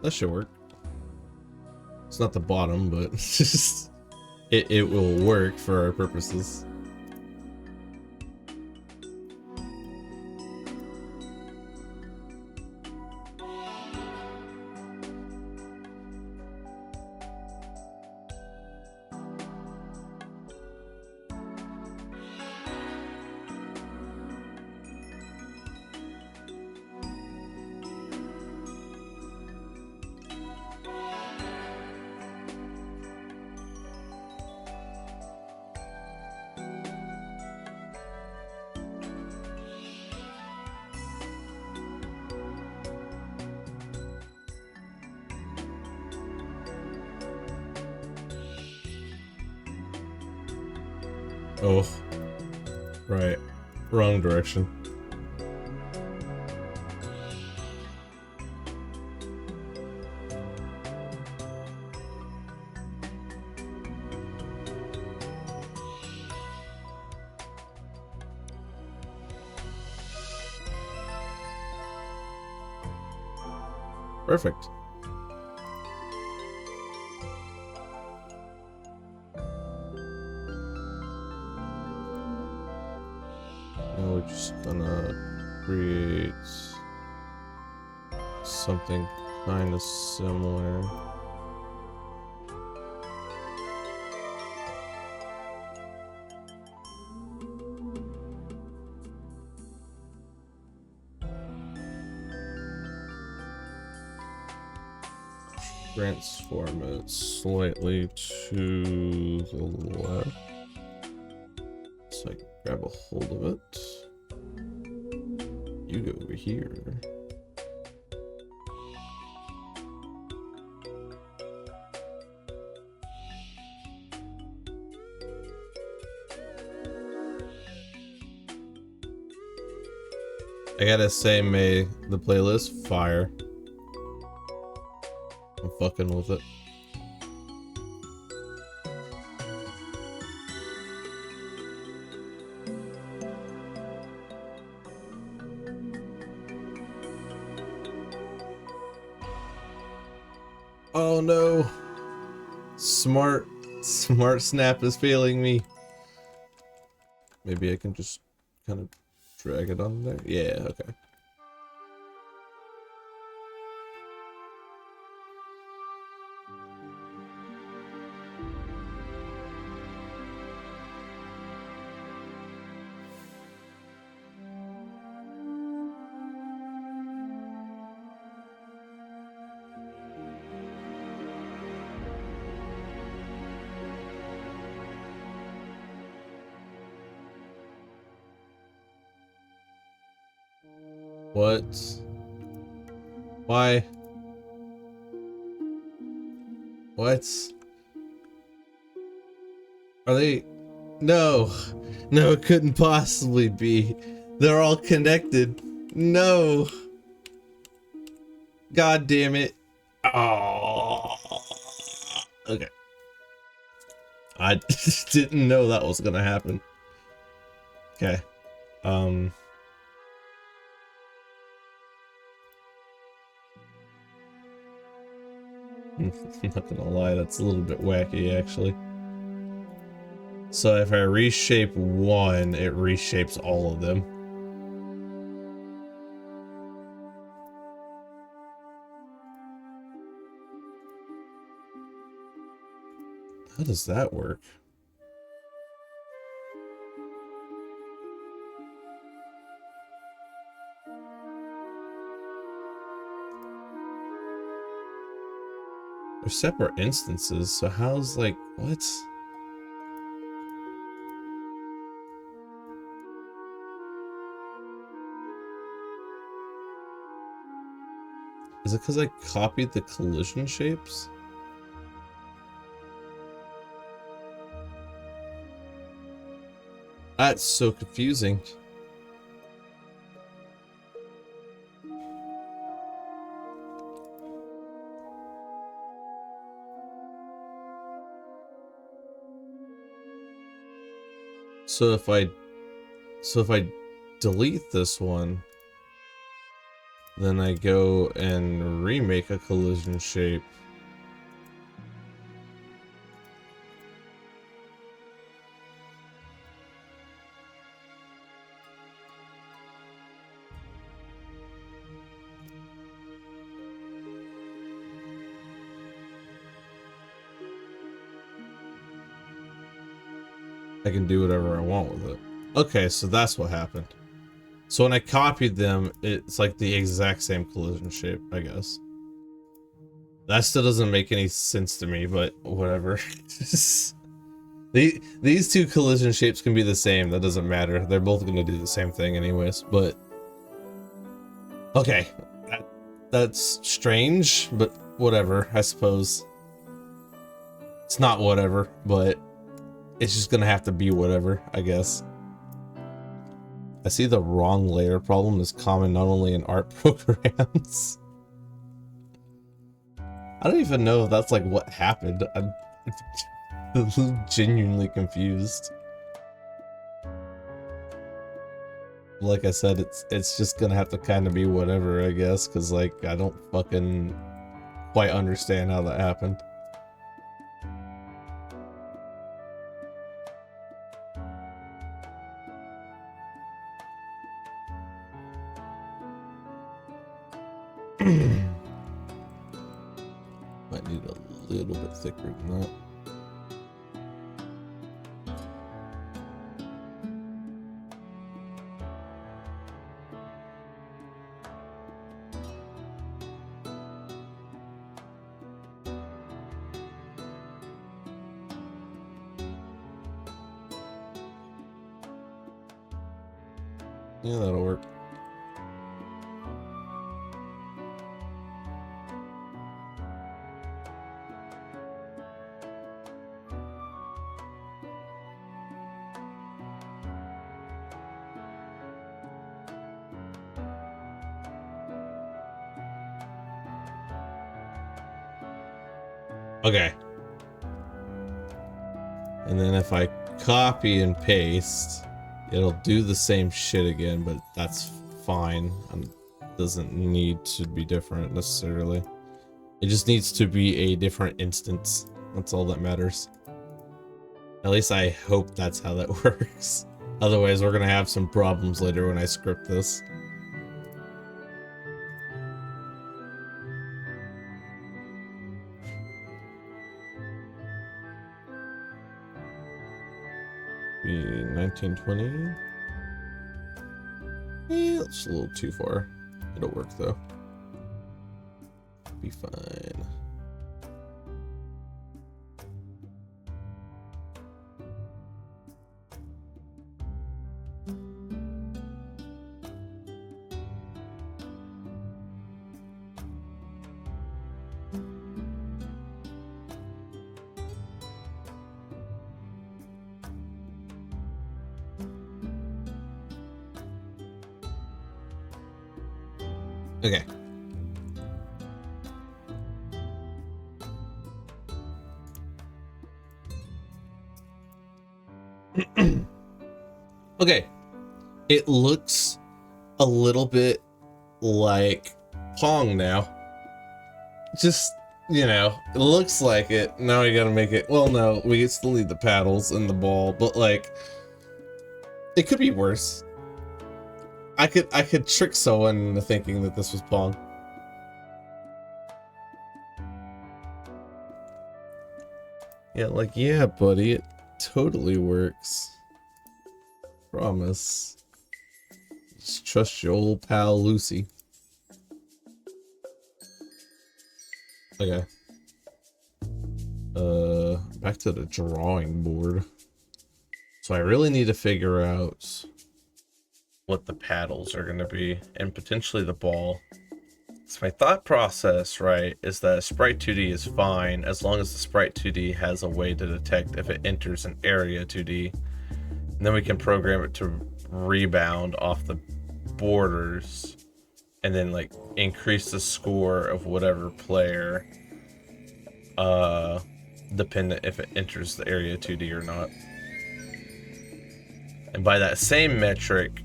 That should work. It's not the bottom, but it will work for our purposes. Oh, right. Wrong direction. Perfect. Now we're just gonna create something kind of similar. Transform it slightly to the left so I can grab a hold of it. You go over here. I gotta say, May, the playlist, fire. I'm fucking with it. Oh no! Smart snap is failing me. Maybe I can just kind of drag it on there? Yeah, okay. What? Why? What? Are they? No. No, it couldn't possibly be. They're all connected. No. God damn it. Oh. Okay. I didn't know that was gonna happen. Okay. I'm not gonna lie, that's a little bit wacky actually. So if I reshape one, it reshapes all of them. How does that work? They're separate instances, so how's like, what? Is it because I copied the collision shapes? That's so confusing. So if I delete this one, then I go and remake a collision shape. I can do whatever I want with it. Okay, so that's what happened. So when I copied them, it's like the exact same collision shape, I guess. That still doesn't make any sense to me, but whatever. These two collision shapes can be the same, that doesn't matter. They're both gonna do the same thing anyways, but... Okay, that's strange, but whatever, I suppose. It's not whatever, but it's just gonna have to be whatever, I guess. I see the wrong layer problem is common not only in art programs. I don't even know if that's like what happened. I'm genuinely confused. Like I said, it's just gonna have to kind of be whatever, I guess, because like I don't fucking quite understand how that happened. Might need a little bit thicker than that. Yeah, that'll work. Okay. And then if I copy and paste, it'll do the same shit again, but that's fine. It doesn't need to be different necessarily. It just needs to be a different instance. That's all that matters. At least I hope that's how that works. Otherwise, we're gonna have some problems later when I script this. Be 1920. Yeah, that's a little too far. It'll work though. Be fine. Okay. Okay. It looks a little bit like Pong now. Just, you know, it looks like it. Now we gotta make it. Well, no, we still need the paddles and the ball, but like, it could be worse. I could trick someone into thinking that this was Pong. Yeah, like, yeah, buddy, it totally works. Promise. Just trust your old pal Lucy. Okay. Back to the drawing board. So I really need to figure out what the paddles are gonna be, and potentially the ball. So my thought process, right, is that Sprite 2D is fine as long as the Sprite 2D has a way to detect if it enters an area 2D. And then we can program it to rebound off the borders and then like increase the score of whatever player dependent if it enters the area 2D or not. And by that same metric,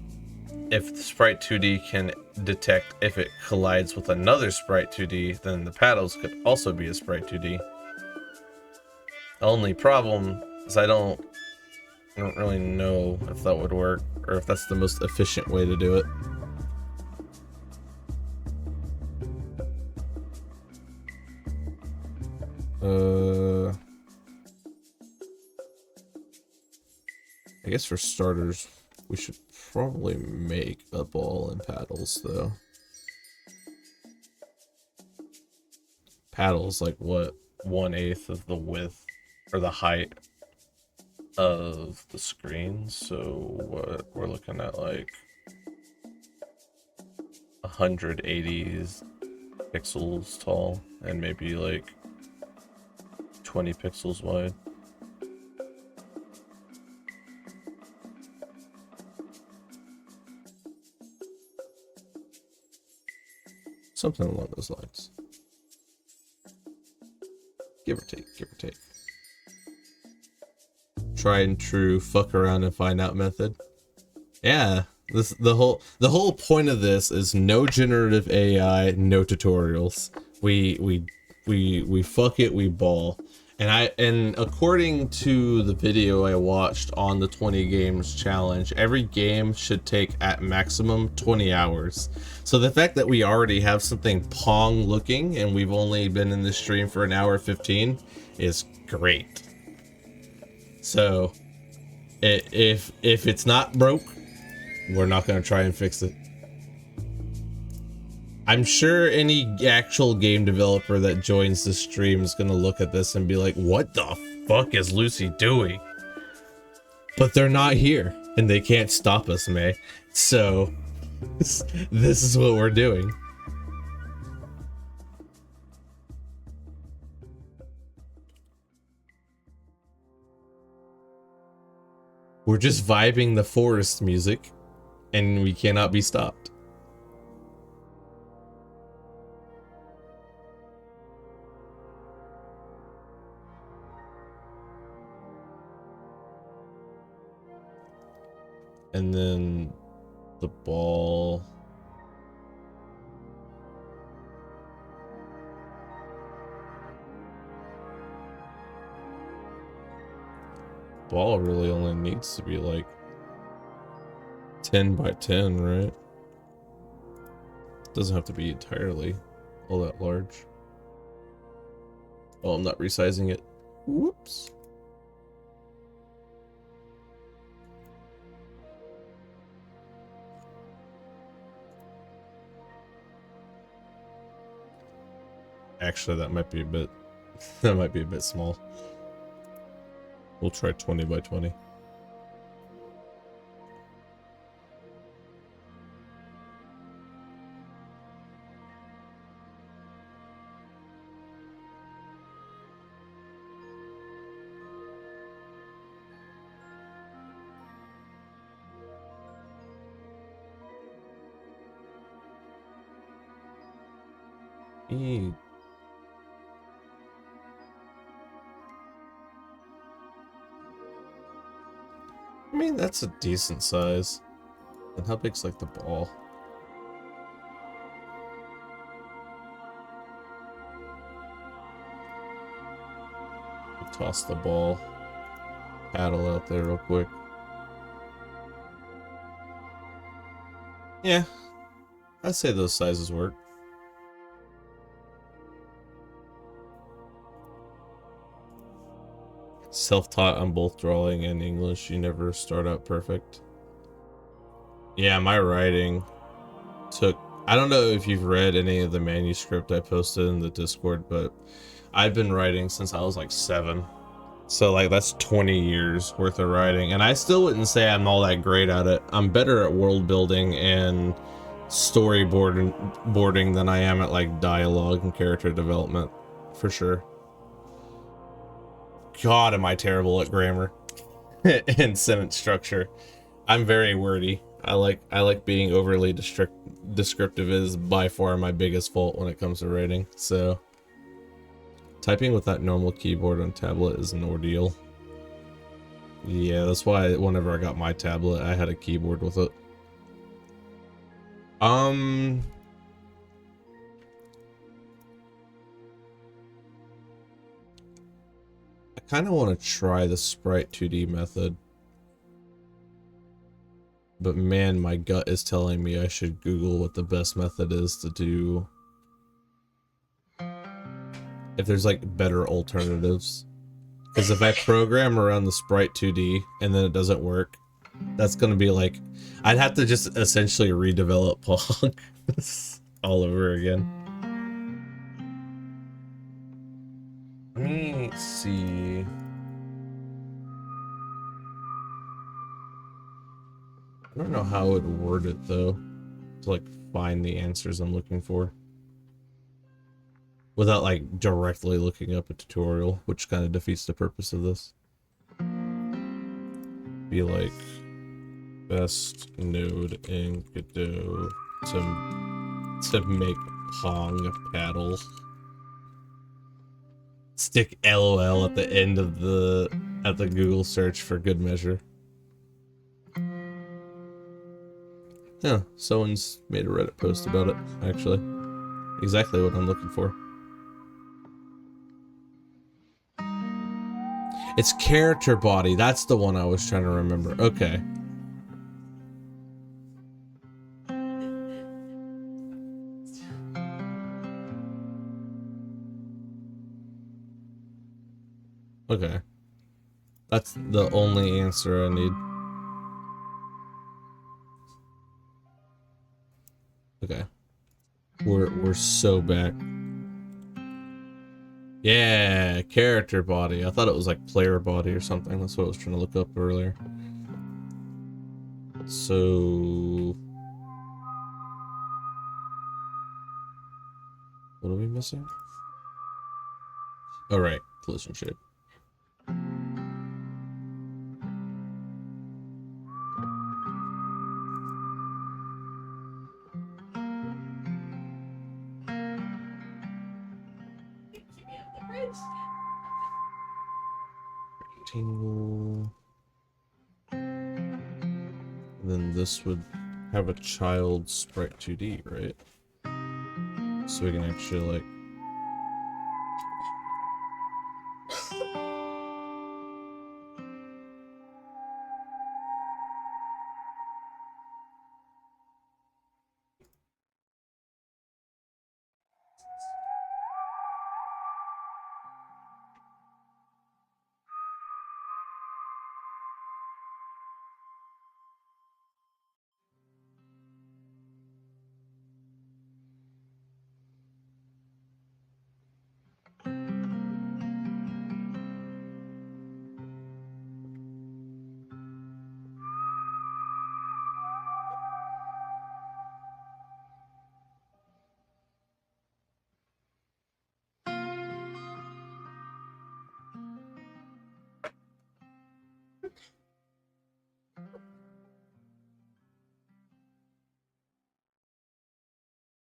if the Sprite 2D can detect if it collides with another Sprite 2D, then the paddles could also be a Sprite 2D. The only problem is I don't really know if that would work or if that's the most efficient way to do it. I guess for starters, we should probably make a ball and paddles though. Paddles like what, 1/8 of the width or the height of the screen, so what we're looking at like 180 pixels tall and maybe like 20 pixels wide. Something along those lines. Give or take, give or take. Tried and true fuck around and find out method. Yeah, the whole point of this is no generative AI, no tutorials. We fuck it, we ball. And according to the video I watched on the 20 games challenge, every game should take at maximum 20 hours. So the fact that we already have something Pong looking and we've only been in this stream for an hour 15 is great. So if it's not broke, we're not gonna try and fix it. I'm sure any actual game developer that joins the stream is gonna look at this and be like, what the fuck is Lucy doing? But they're not here and they can't stop us, May. So this is what we're doing. We're just vibing the forest music and we cannot be stopped. And then the ball. Ball really only needs to be like 10 by 10, right? Doesn't have to be entirely all that large. Oh, I'm not resizing it. Whoops. Actually, that might be a bit that might be a bit small. We'll try 20 by 20. I mean, that's a decent size. And how big's like the ball? Toss the ball. Paddle out there real quick. Yeah, I'd say those sizes work. Self-taught on both drawing and English. You never start out perfect. Yeah, my writing took... I don't know if you've read any of the manuscript I posted in the Discord, but I've been writing since I was like 7. So like that's 20 years worth of writing, and I still wouldn't say I'm all that great at it. I'm better at world building and storyboarding than I am at like dialogue and character development, for sure. God, am I terrible at grammar and sentence structure. I'm very wordy. I like being overly descriptive is by far my biggest fault when it comes to writing. So typing with that normal keyboard on tablet is an ordeal. Yeah, that's why whenever I got my tablet, I had a keyboard with it. I kind of want to try the Sprite 2D method. But man, my gut is telling me I should Google what the best method is to do. If there's like better alternatives. Because if I program around the Sprite 2D and then it doesn't work, that's gonna be like... I'd have to just essentially redevelop Pong all over again. Let me see... I don't know how I would word it though, to like find the answers I'm looking for. Without like directly looking up a tutorial, which kind of defeats the purpose of this. Be like, best node in Godot to make Pong paddle. Stick LOL at the end of the Google search for good measure. Yeah, someone's made a Reddit post about it, actually. Exactly what I'm looking for. It's character body. That's the one I was trying to remember. Okay. Okay. That's the only answer I need. Okay. We're so back. Yeah, character body. I thought it was like player body or something. That's what I was trying to look up earlier. So... what are we missing? All right, collision shape. Rectangle. And then this would have a child sprite 2D, right? So we can actually like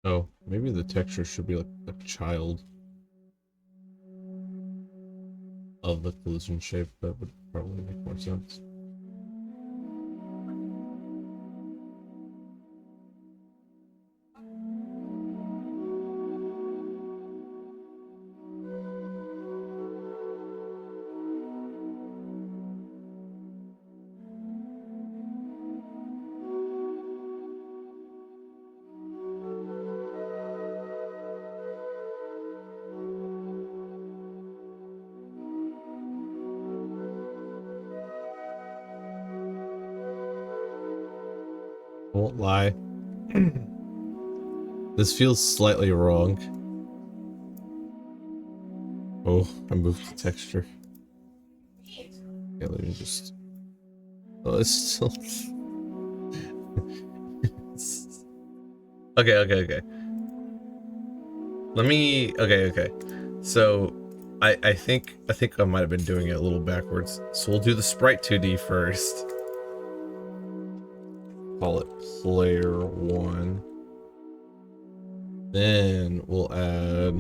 oh, maybe the texture should be like a child of the collision shape. That would probably make more sense. I won't lie. This feels slightly wrong. Oh, I moved the texture. Okay, let me just... Oh, it's still... Okay. Let me... Okay. So, I think I might have been doing it a little backwards. So we'll do the sprite 2D first. Call it player 1. Then we'll add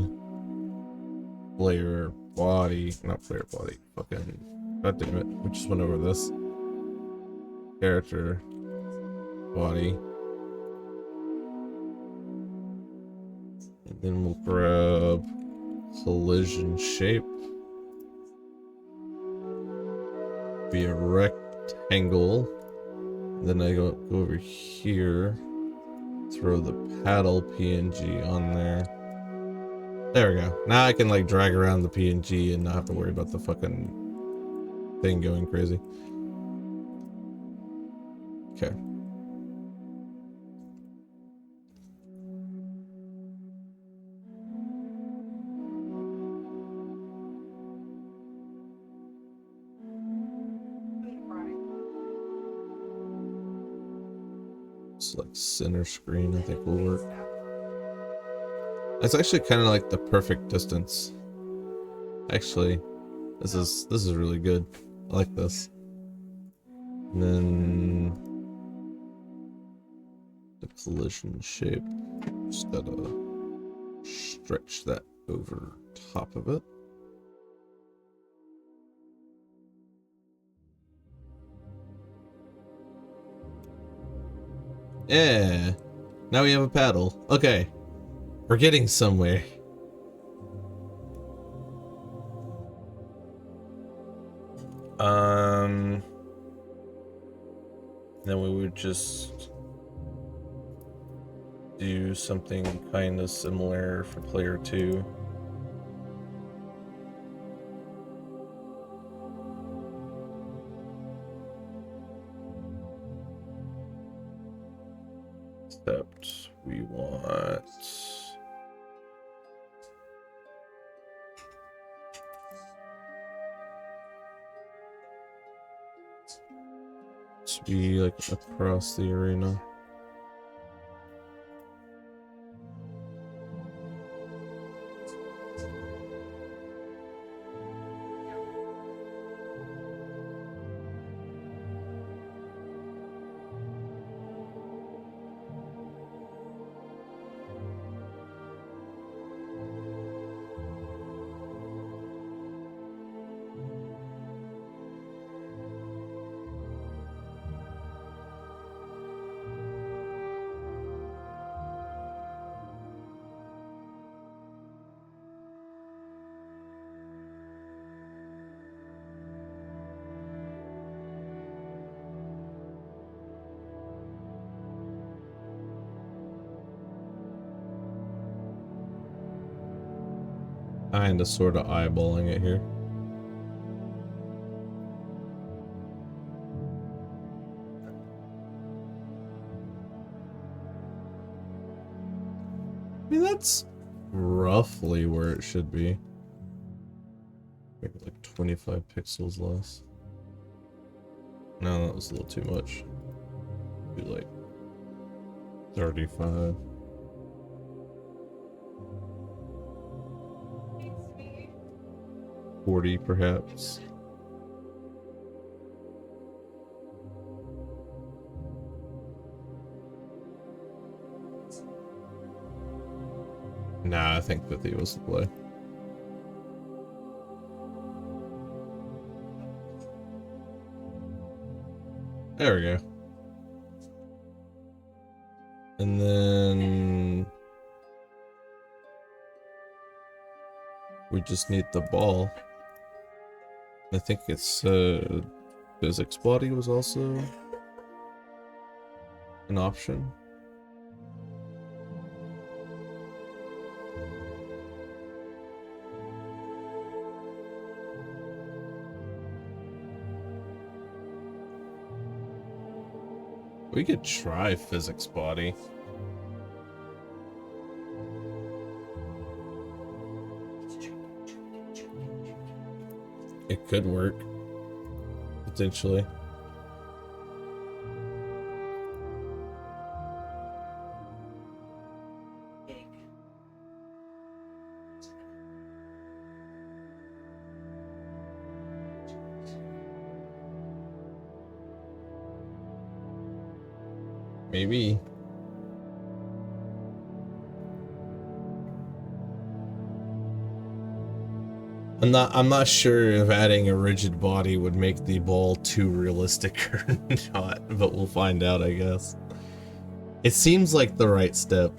player body, not player body, fucking, god damn it, we just went over this. Character body. And then we'll grab collision shape. Be a rectangle. Then I go over here, throw the paddle PNG on there. There we go. Now I can like drag around the PNG and not have to worry about the fucking thing going crazy. Okay. It's like center screen, I think will work. That's actually kind of like the perfect distance. Actually, this is really good. I like this. And then the collision shape. Just gotta stretch that over top of it. Yeah. Now we have a paddle. Okay. We're getting somewhere. Then we would just do something kind of similar for player 2. Except we want to be like across the arena. Kinda sorta eyeballing it here. I mean, that's roughly where it should be. Maybe like 25 pixels less. No, that was a little too much. Be like 35. $40 perhaps. Nah, I think 50 was the play. There we go. And then we just need the ball. I think it's physics body was also an option. We could try physics body. It could work. Potentially. Maybe. I'm not sure if adding a rigid body would make the ball too realistic or not, but we'll find out, I guess. It seems like the right step.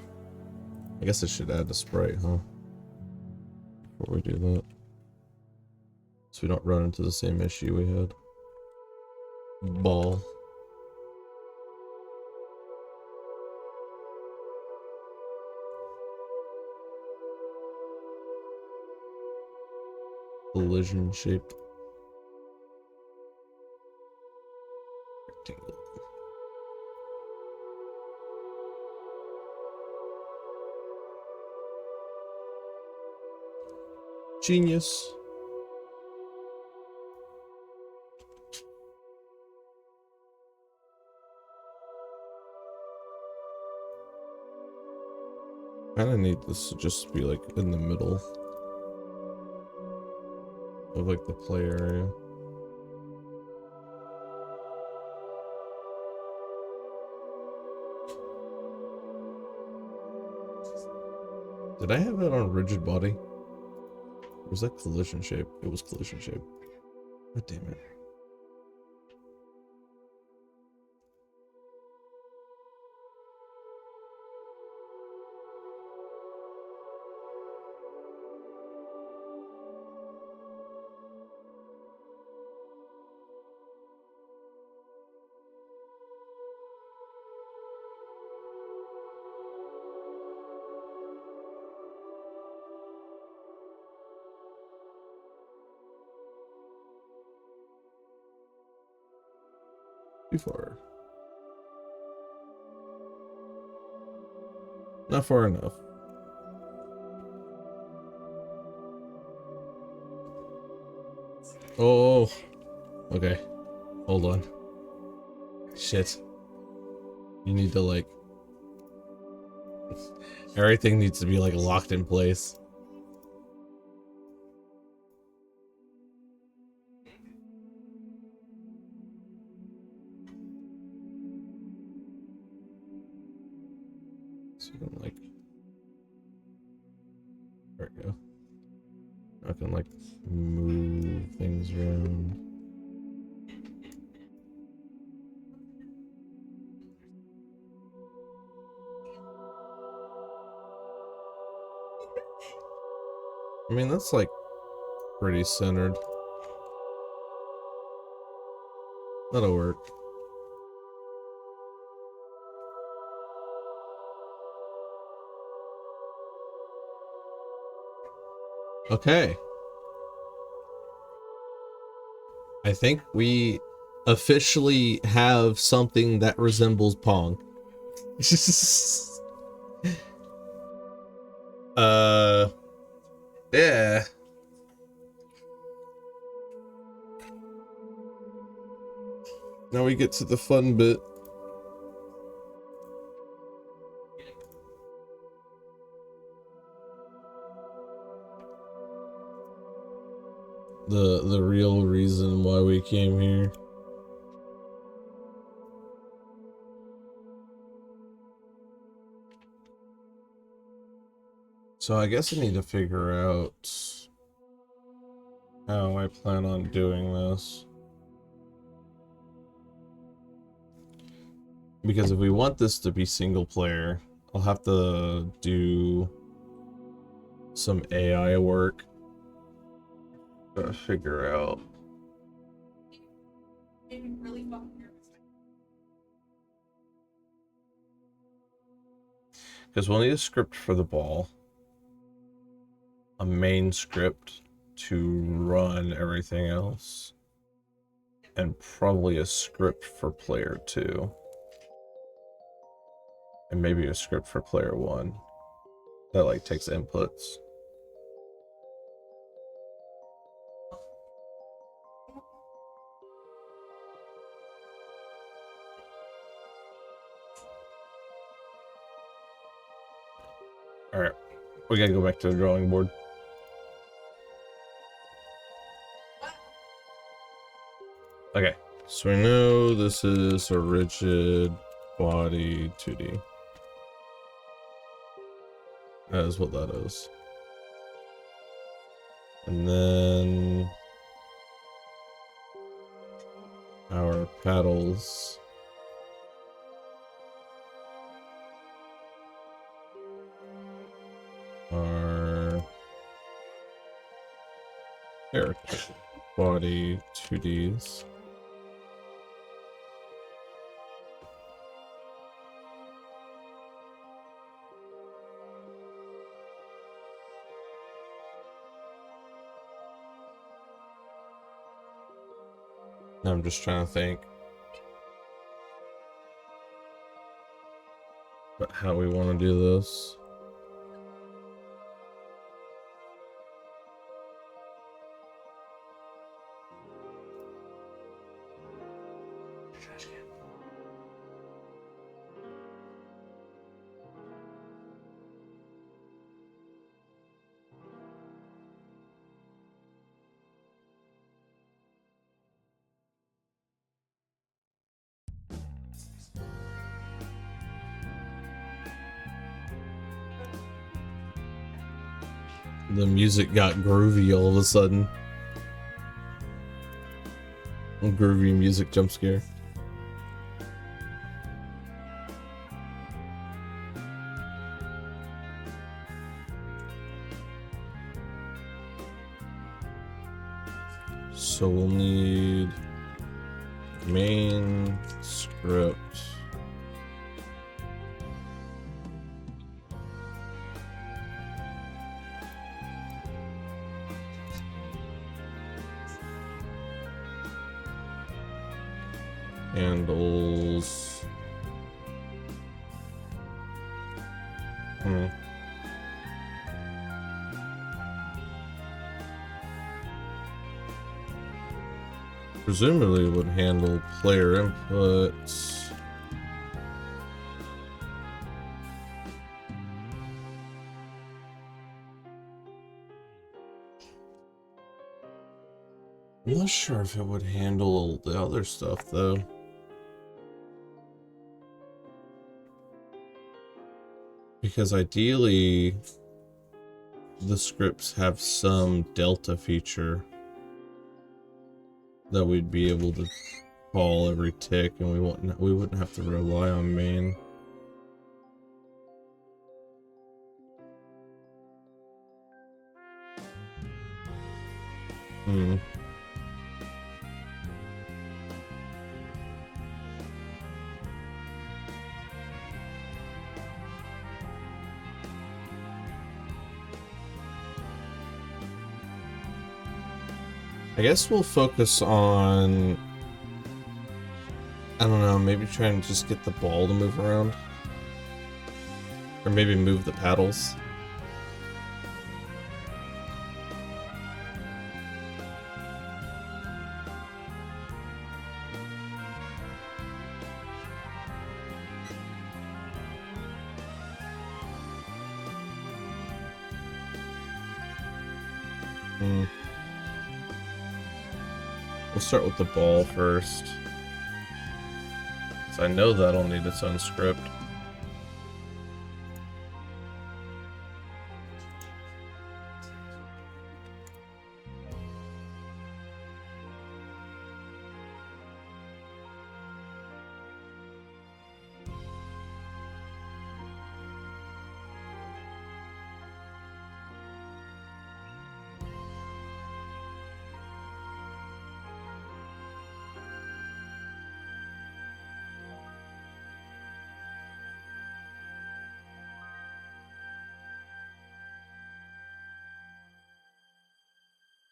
I guess I should add the sprite, huh? Before we do that. So we don't run into the same issue we had. Ball. Collision shape. Rectangle. Genius. Kinda need this to just be like in the middle of like the play area. Did I have it on rigid body? Or was that collision shape? It was collision shape. God damn it. Too far. Not far enough. Oh, okay. Hold on. Shit. You need to like... Everything needs to be like locked in place. So you can like... There we go. I can like move things around. I mean, that's like pretty centered. That'll work. Okay. I think we officially have something that resembles Pong. uh, yeah. Now we get to the fun bit. The real reason why we came here. So I guess I need to figure out how I plan on doing this. Because if we want this to be single player, I'll have to do some AI work to figure out. Because we'll need a script for the ball, a main script to run everything else, and probably a script for player 2. And maybe a script for player 1 that like takes inputs. Alright, we gotta go back to the drawing board. Okay, so we know this is a rigid body 2D. That is what that is. And then our paddles are character body 2Ds. I'm just trying to think about how we want to do this. The music got groovy all of a sudden. A groovy music jump scare. So we'll need main script. Handles. Presumably would handle player inputs. I'm not sure if it would handle the other stuff though. Because ideally the scripts have some delta feature that we'd be able to call every tick, and we wouldn't have to rely on main. I guess we'll focus on, I don't know, maybe try and just get the ball to move around. Or maybe move the paddles. We'll start with the ball first. So I know that'll need its own script.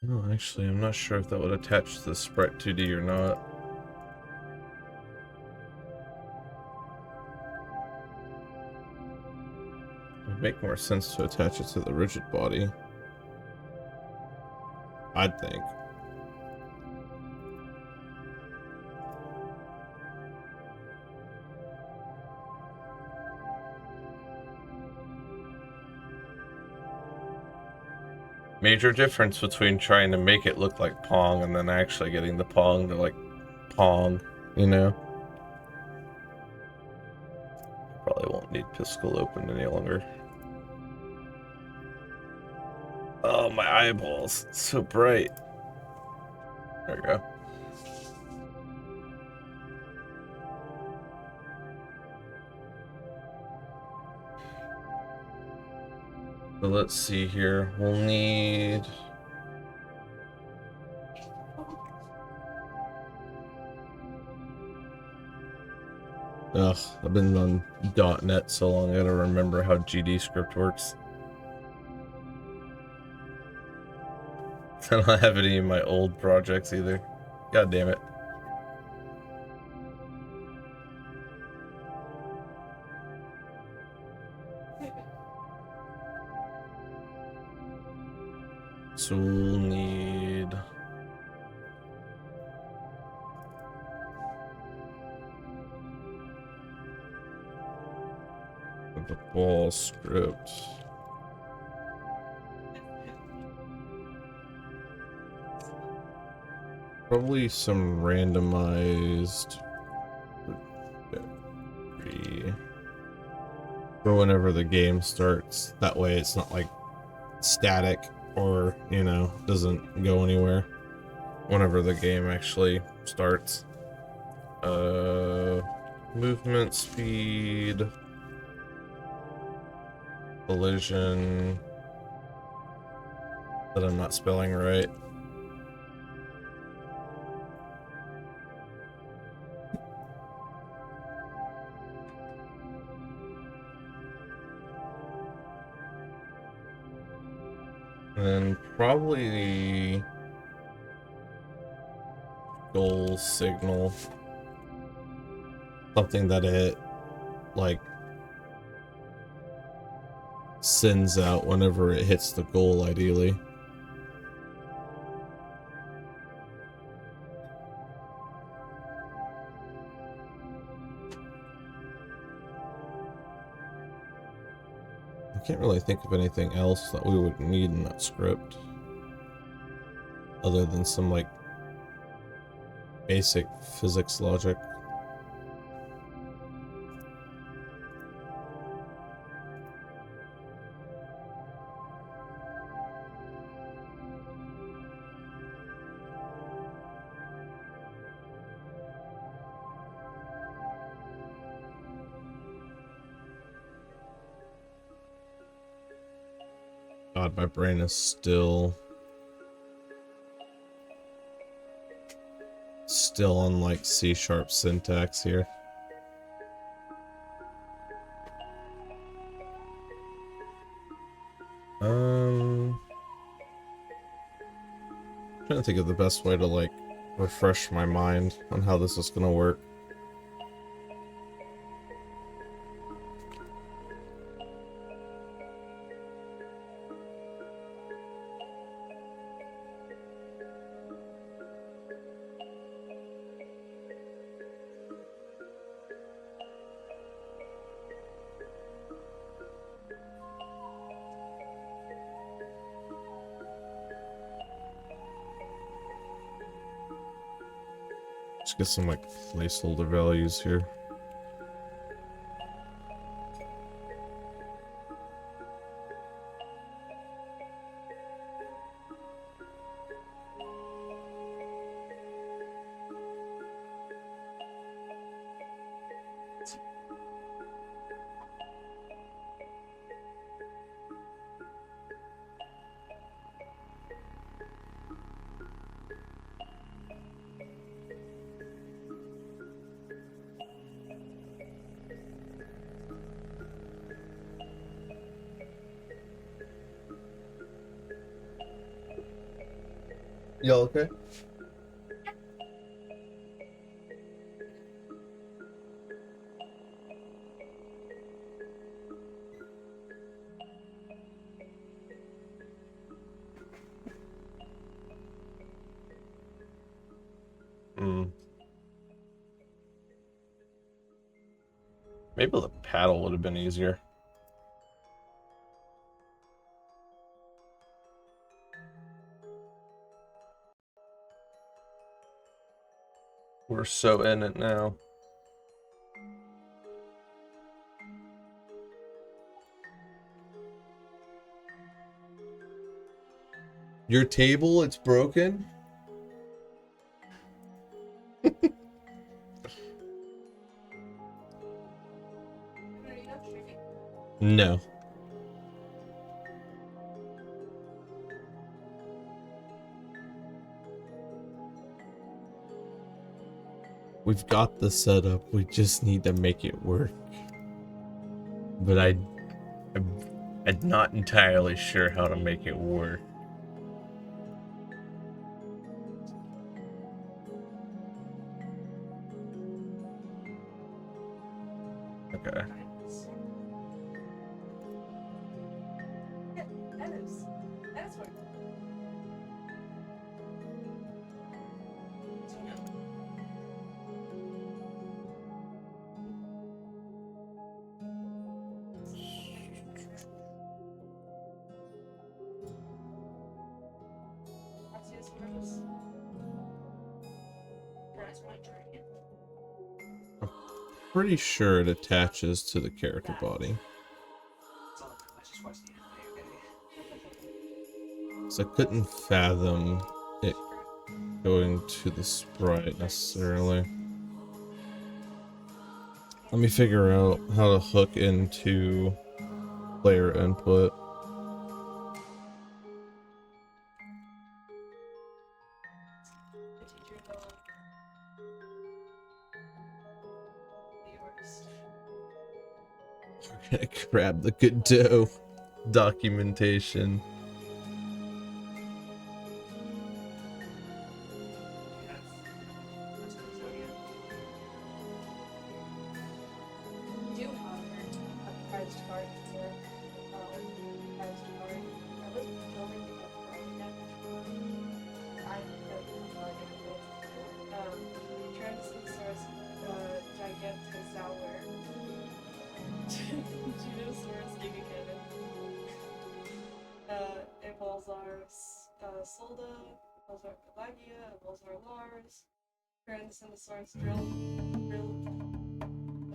No, actually, I'm not sure if that would attach to the Sprite 2D or not. It would make more sense to attach it to the rigid body, I'd think. Major difference between trying to make it look like Pong and then actually getting the Pong to like Pong, you know? Probably won't need Piscal open any longer. Oh, my eyeballs. It's so bright. There we go. So let's see here. We'll need... Ugh, I've been on .NET so long, I gotta remember how GD script works. I don't have any of my old projects either. God damn it. So we'll need... the ball script. Probably some randomized for whenever the game starts. That way it's not like static or, you know, doesn't go anywhere whenever the game actually starts. Movement speed, collision, that I'm not spelling right. And then probably the goal signal, something that it like sends out whenever it hits the goal, ideally. I can't really think of anything else that we would need in that script other than some like basic physics logic. God, my brain is still on like C# syntax here. trying to think of the best way to like refresh my mind on how this is gonna work. Let's get some like placeholder values here. Y'all okay? Maybe the paddle would have been easier. We're so in it now. Your table, it's broken? No. We've got the setup, we just need to make it work. But I'm not entirely sure how to make it work. Okay. Pretty sure it attaches to the character body. So I couldn't fathom it going to the sprite necessarily. Let me figure out how to hook into player input. We're gonna grab the Godot documentation.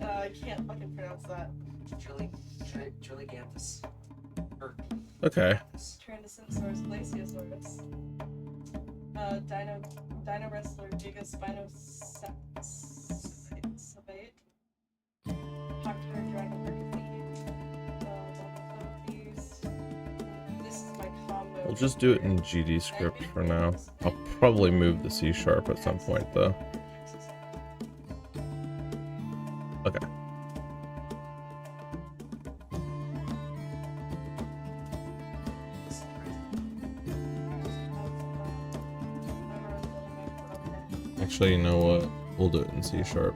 I can't fucking pronounce that. Okay. Tyrannosaurus Glasiosaurus. Dino Wrestler Gigaspinosabate. Popular Dragon This is my combo. We'll just do it in GD script for now. I'll probably move the C# at some point though. Okay. Actually, you know what? We'll do it in C sharp.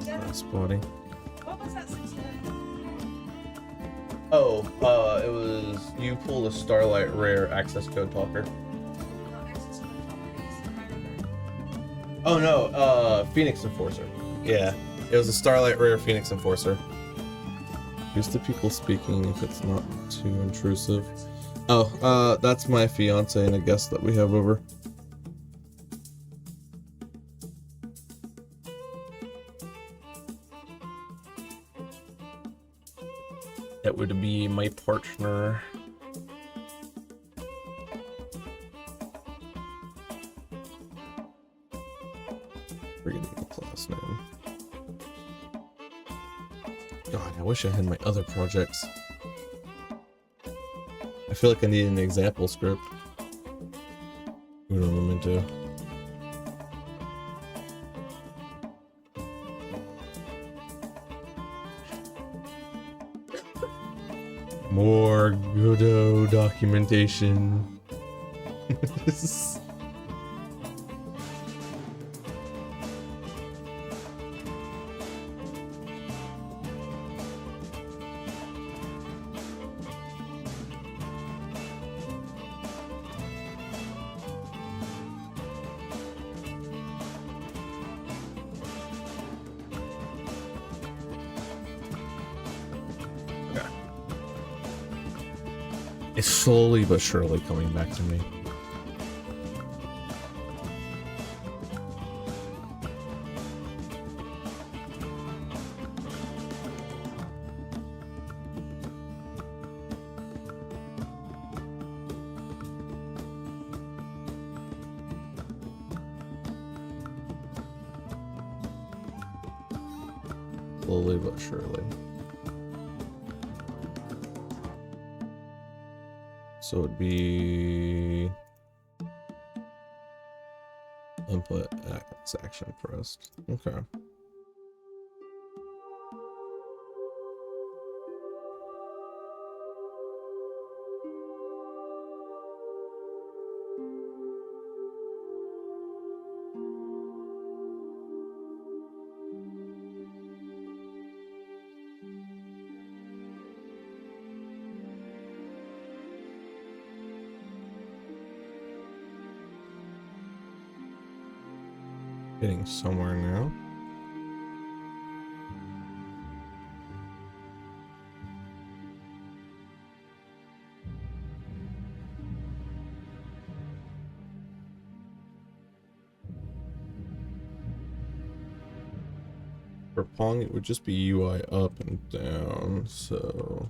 That's funny. What was that 69? Oh, it was you pull the Starlight Rare access code talker. Not access code properties. Oh no, Phoenix Enforcer. Yeah, it was a Starlight Rare Phoenix Enforcer. Used to people speaking if it's not too intrusive. Oh, that's my fiance and a guest that we have over. That would be my partner. Forgetting the class name. God, I wish I had my other projects. I feel like I need an example script. What am I into? More Godot documentation. It's slowly but surely coming back to me. Slowly but surely. So it'd be input X action pressed. Okay. Getting somewhere now. For Pong, it would just be UI up and down, so...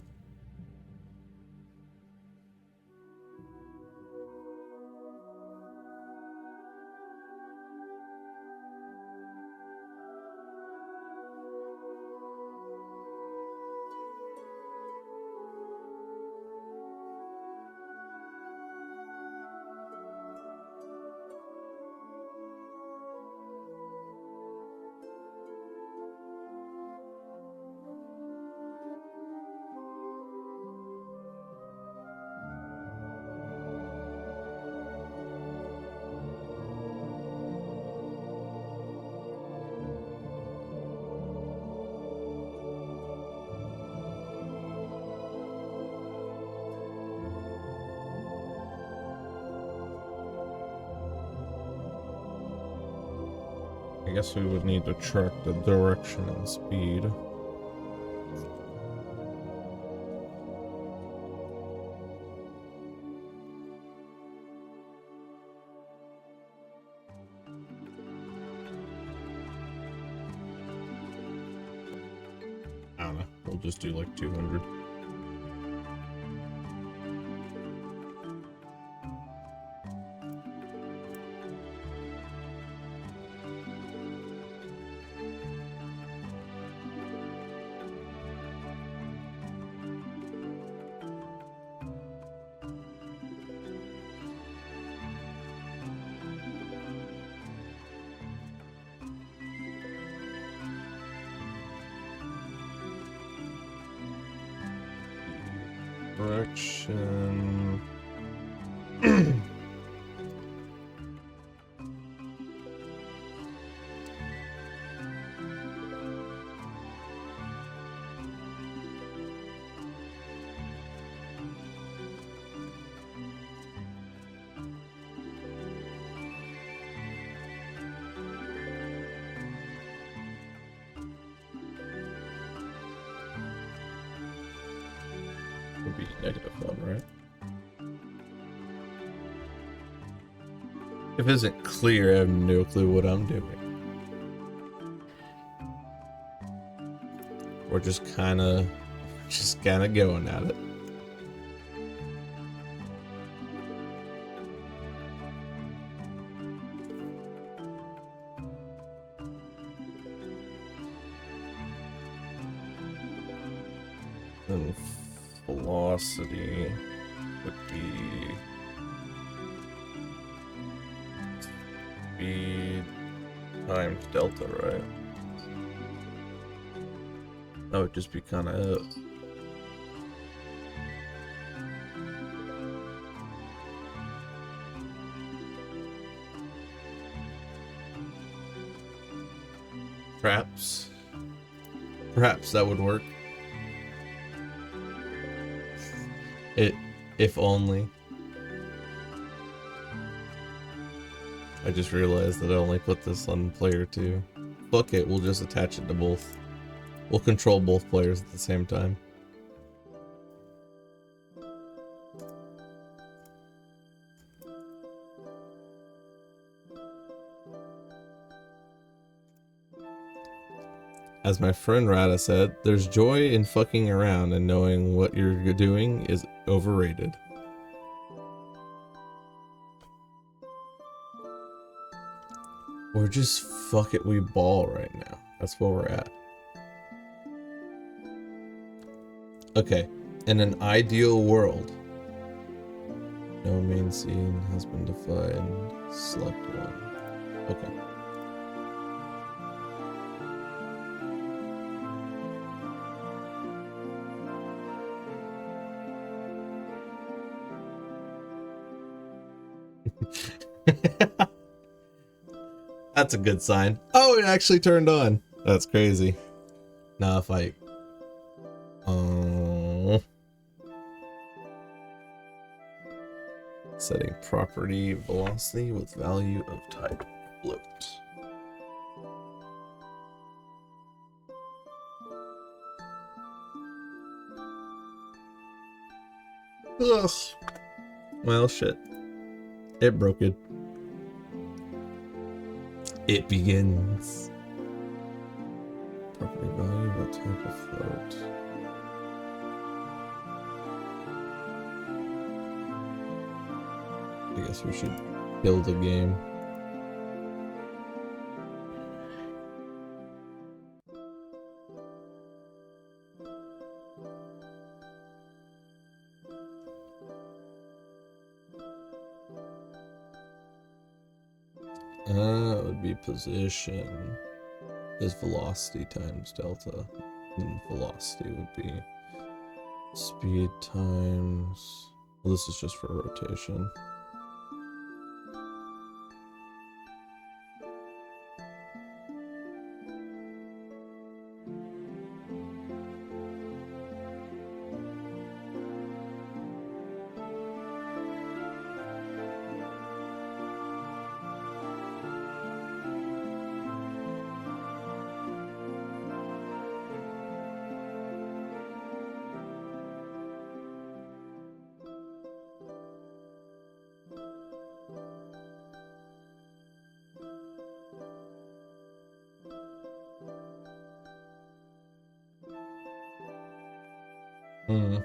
I guess we would need to track the direction and speed. I don't know. We'll just do like 200. correction. Would be -1, right? If it isn't clear, I have no clue what I'm doing. We're just kind of going at it. And velocity would be speed times delta, right? That would just be kind of it. Perhaps that would work. If only. I just realized that I only put this on player 2. Fuck it, we'll just attach it to both. We'll control both players at the same time. As my friend Rada said, there's joy in fucking around, and knowing what you're doing is overrated. We're just fuck it, we ball right now. That's where we're at. Okay, in an ideal world, no main scene has been defined. Select one. Okay. That's a good sign. Oh, it actually turned on. That's crazy. Now if I... setting property velocity with value of type float. Ugh. Well, shit. It broke it. It begins. Property value, what type of float? I guess we should build a game. It would be position is velocity times delta. And velocity would be speed times... Well, this is just for rotation. Hmm.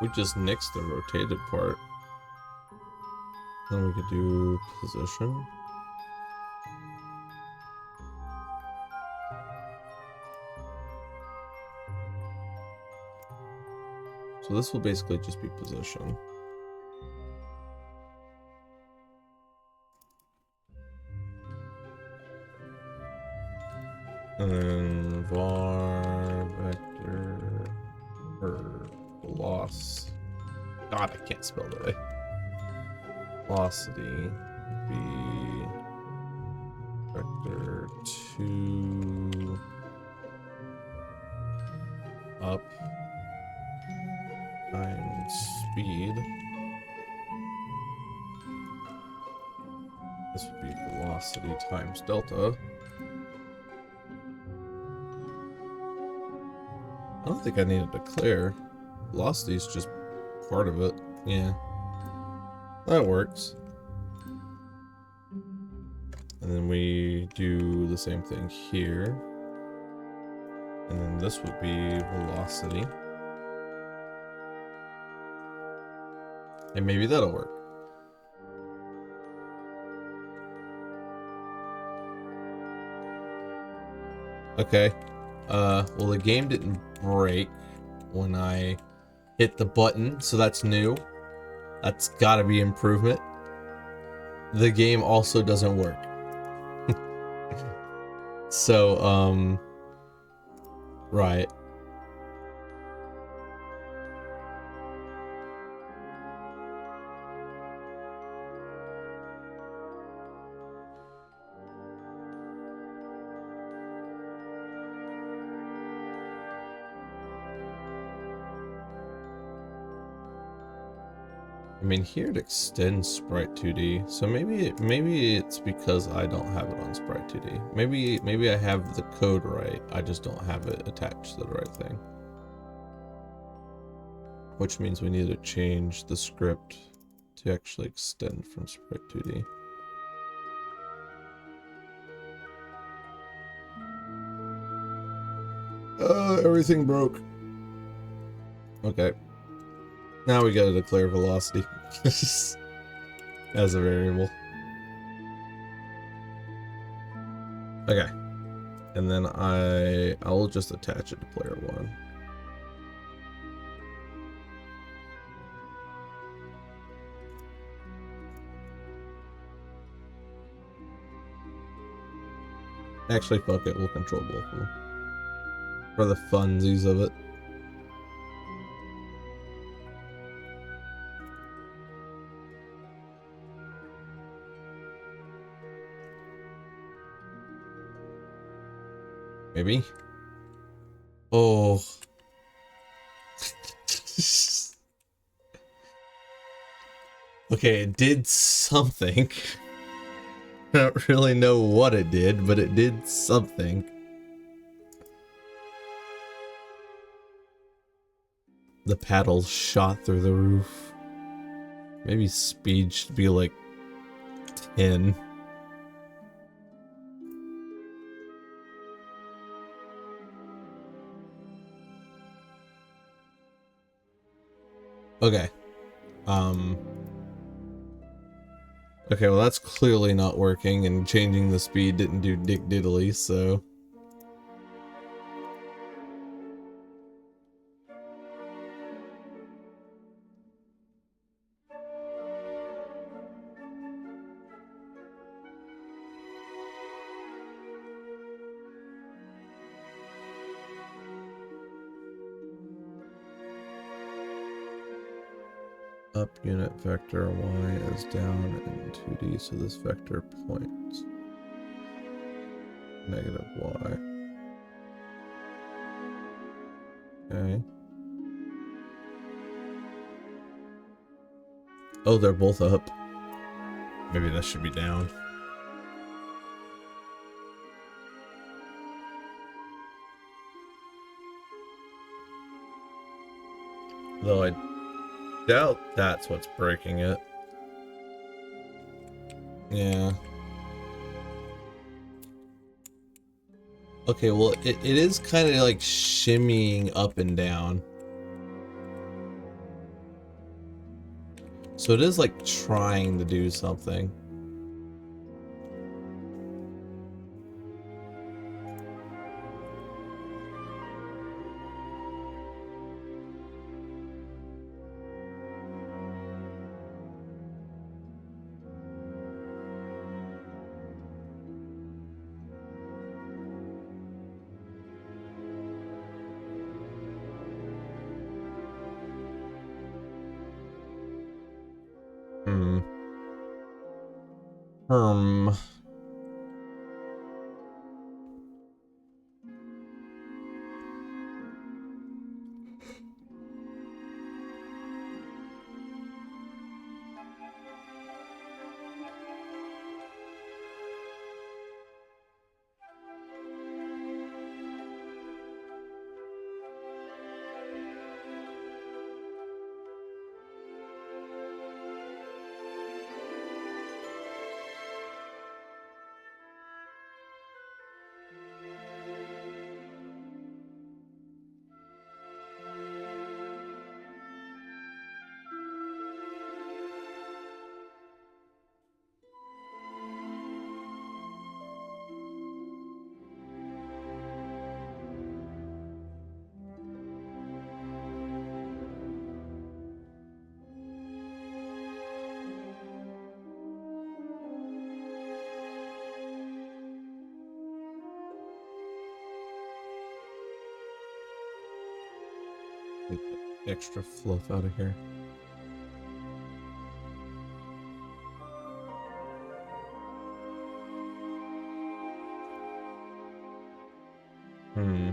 We just nixed the rotated part. Then we could do position. So this will basically just be position. And then var vector or veloc. God, I can't spell that. Velocity b vector 2 up times speed. This would be velocity times delta. I don't think I need to declare. Velocity is just part of it. Yeah. That works. And then we do the same thing here. And then this would be velocity. And maybe that'll work. Okay. Well, the game didn't break when I hit the button, so that's new. That's gotta be improvement. The game also doesn't work. So, right. I mean, here it extends Sprite 2D, so maybe it's because I don't have it on Sprite 2D. Maybe I have the code right, I just don't have it attached to the right thing. Which means we need to change the script to actually extend from Sprite 2D. Everything broke. Okay. Now we gotta declare velocity as a variable. Okay. And then I'll just attach it to player 1. Actually, fuck it, we'll control both of them. For the funsies of it. Maybe. Oh. Okay, it did something. I don't really know what it did, but it did something. The paddles shot through the roof. Maybe speed should be like 10. Okay. Okay, well that's clearly not working, and changing the speed didn't do dick diddly, so... Up unit vector, y is down in 2D, so this vector points negative y. Okay. Oh, they're both up. Maybe that should be down. Though I doubt that's what's breaking it. Yeah. Okay, well, it is kind of like shimmying up and down. So it is like trying to do something. Hmm. Um. Get the extra fluff out of here. Hmm.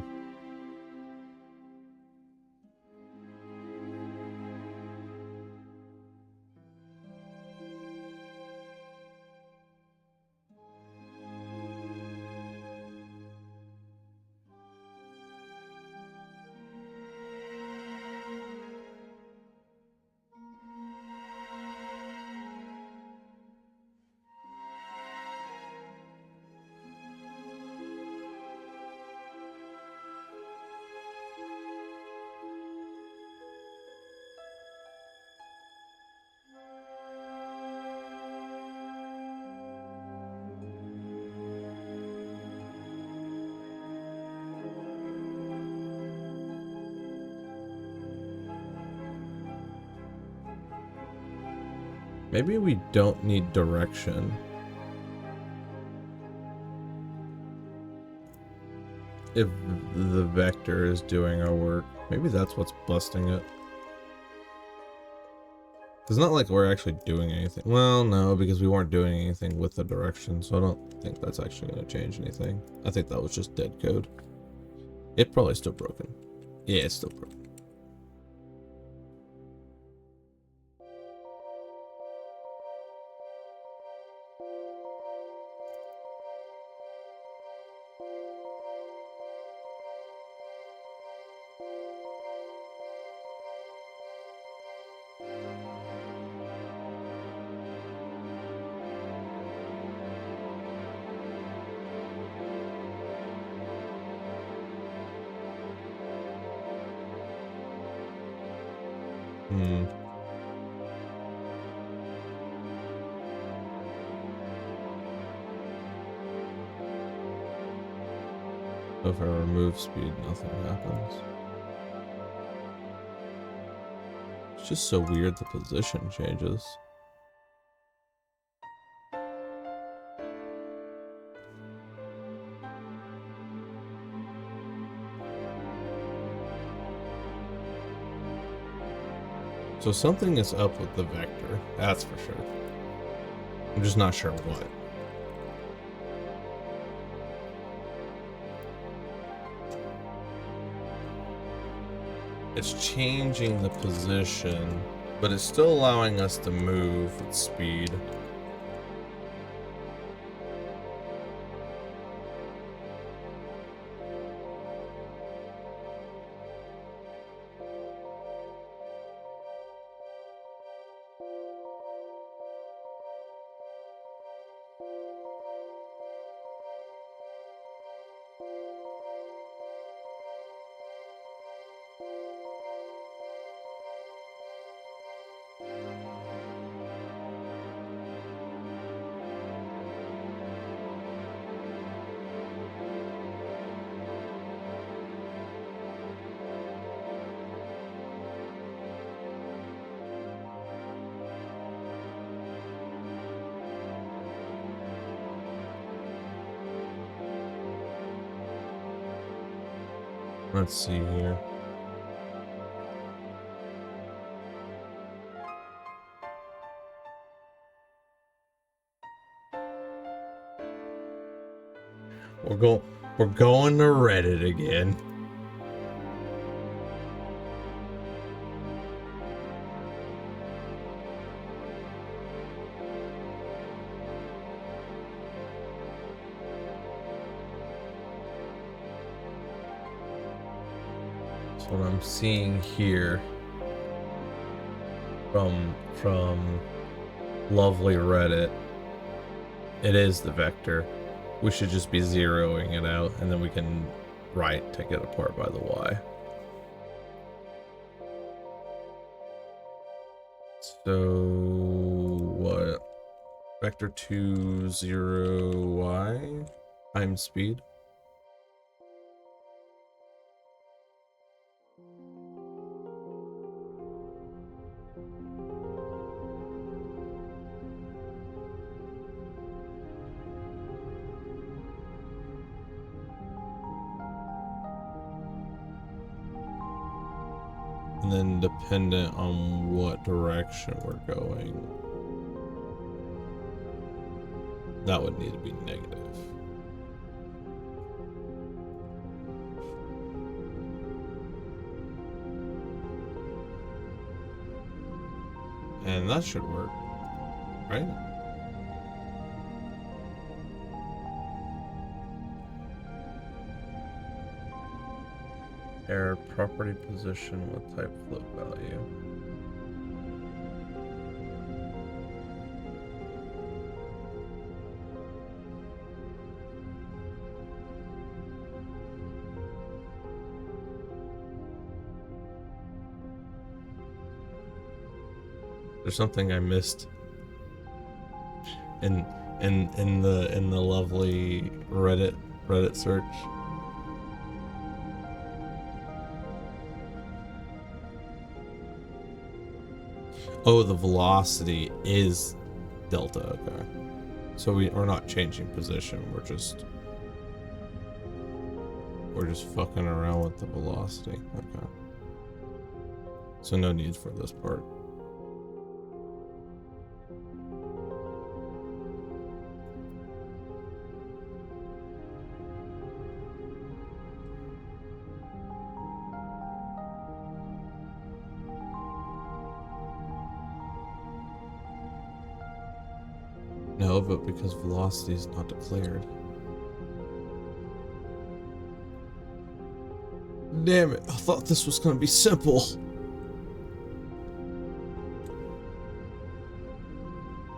Maybe we don't need direction. If the vector is doing our work, maybe that's what's busting it. It's not like we're actually doing anything. Well, no, because we weren't doing anything with the direction, so I don't think that's actually going to change anything. I think that was just dead code. It's probably still broken. Yeah, it's still broken. Hmm. So if I remove speed, nothing happens. It's just so weird the position changes. So something is up with the vector, that's for sure. I'm just not sure what. It's changing the position, but it's still allowing us to move with speed. Let's see here. We're going to Reddit again. So what I'm seeing here from lovely Reddit, it is the vector. We should just be zeroing it out, and then we can take it apart by the y. So what? Vector 2, 0, y times speed. And then dependent on what direction we're going, that would need to be negative. And that should work, right? Error property position with type float value. There's something I missed in the lovely Reddit search. Oh, the velocity is delta. Okay, so we're not changing position. We're just fucking around with the velocity. Okay, so no need for this part. No, but because velocity is not declared. Damn it, I thought this was gonna be simple.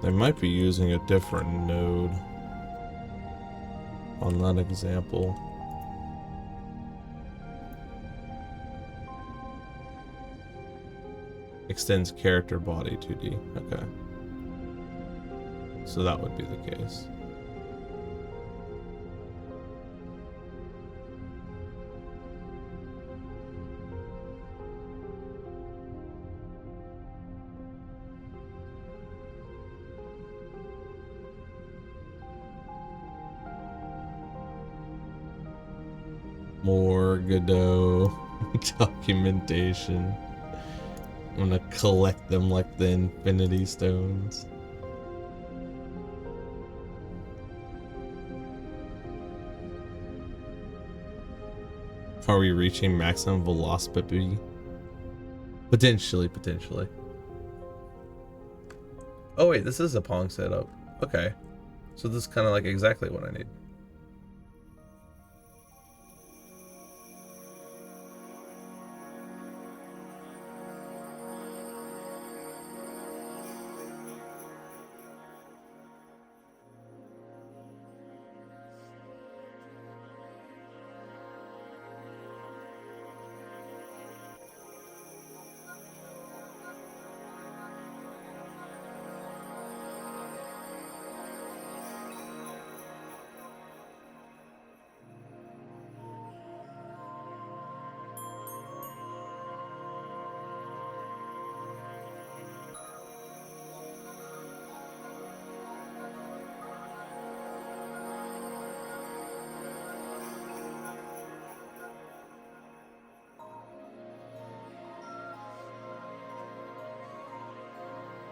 They might be using a different node on that example. Extends character body 2D. Okay. So that would be the case. More Godot documentation. I'm gonna collect them like the Infinity Stones. Are we reaching maximum velocity? Potentially. Oh wait, this is a Pong setup. Okay. So this is kind of like exactly what I need.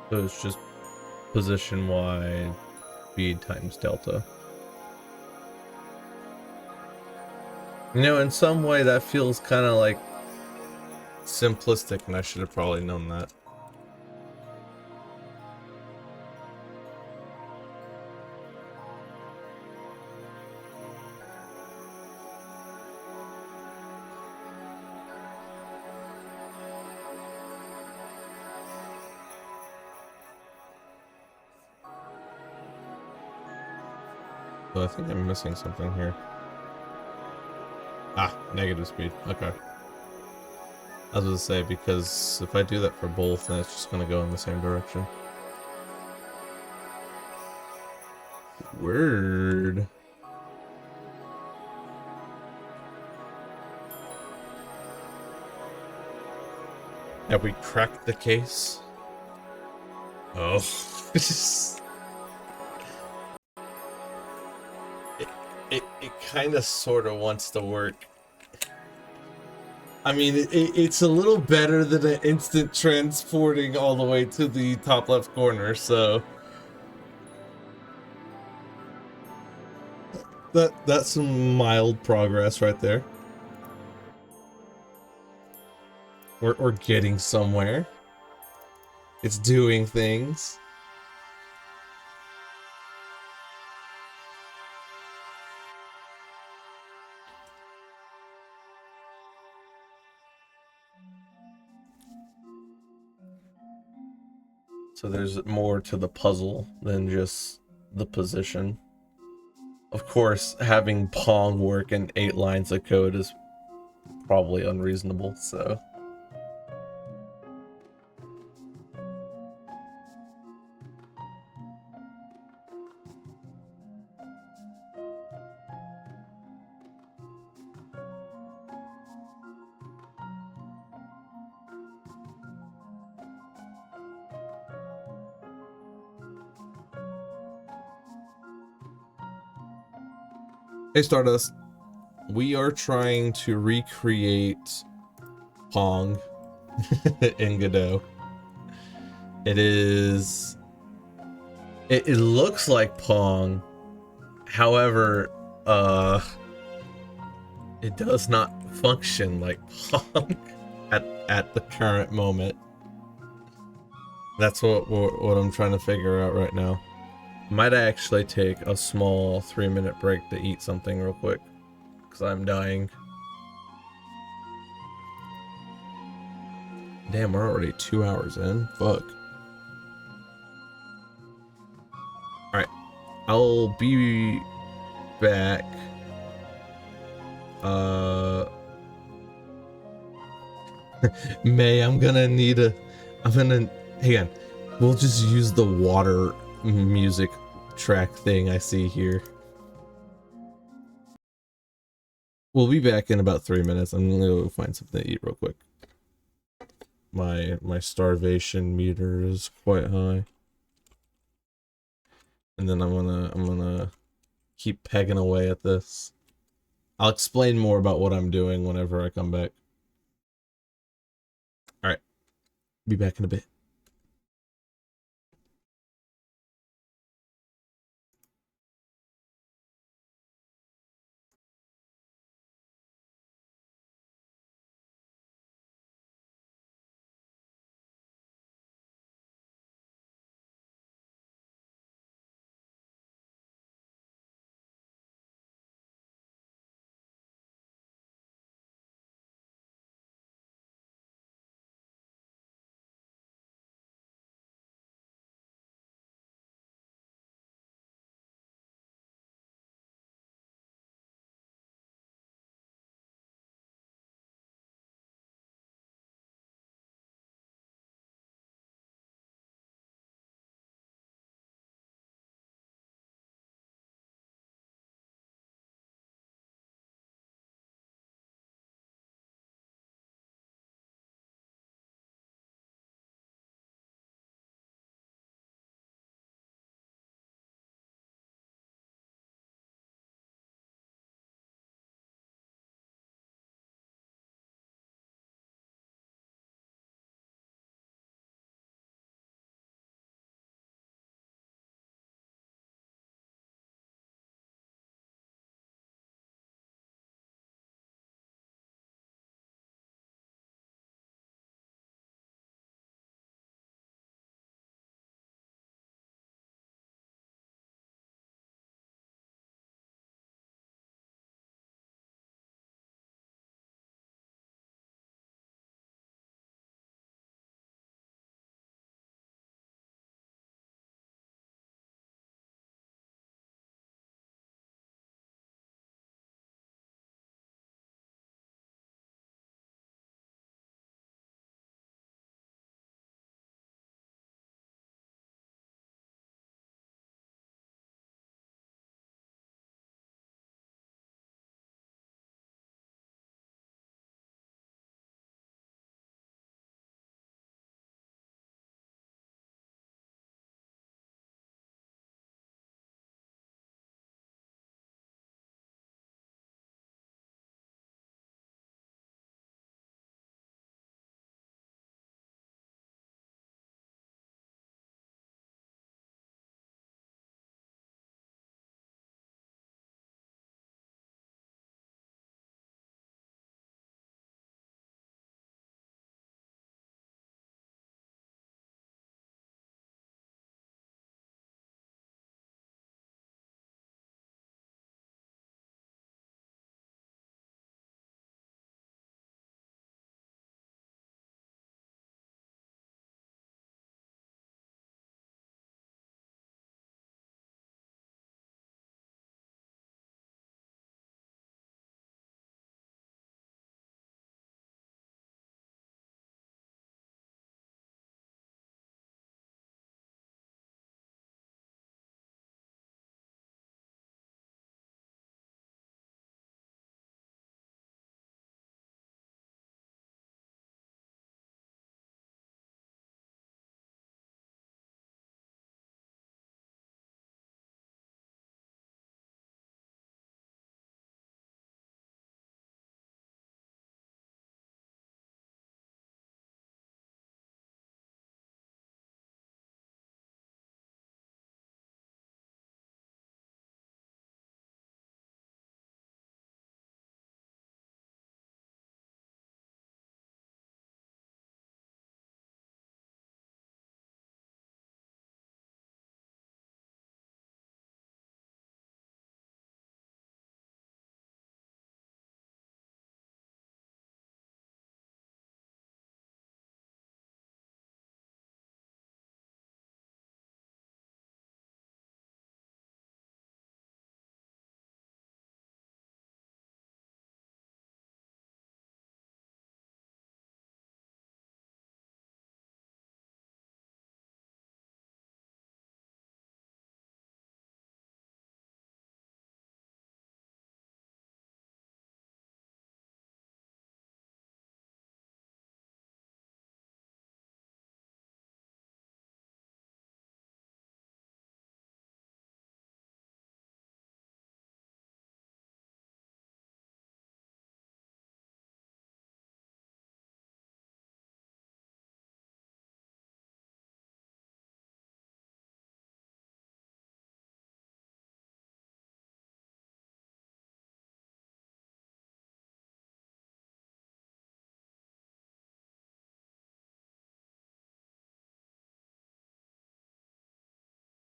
So it's just position y speed times delta. You know, in some way that feels kind of like simplistic, and I should have probably known that. So I think I'm missing something here. Ah, negative speed. Okay. I was going to say, because if I do that for both, then it's just going to go in the same direction. Word. Have we cracked the case? Oh. it it kind of sort of wants to work. I mean, it's a little better than an instant transporting all the way to the top left corner, so that's some mild progress right there. We're getting somewhere. It's doing things. So there's more to the puzzle than just the position. Of course, having Pong work in 8 lines of code is probably unreasonable, so. Hey Stardust, we are trying to recreate Pong in Godot. It is... It looks like Pong, however, it does not function like Pong at the current moment. That's what I'm trying to figure out right now. Might I actually take a small 3-minute break to eat something real quick, because I'm dying. Damn, we're already 2 hours in. Fuck. Alright, I'll be back. May, I'm gonna need a... I'm gonna... Hang on. We'll just use the water music track thing I see here. We'll be back in about 3 minutes. I'm gonna go find something to eat real quick. My starvation meter is quite high. And then I'm gonna keep pegging away at this. I'll explain more about what I'm doing whenever I come back. Alright. Be back in a bit.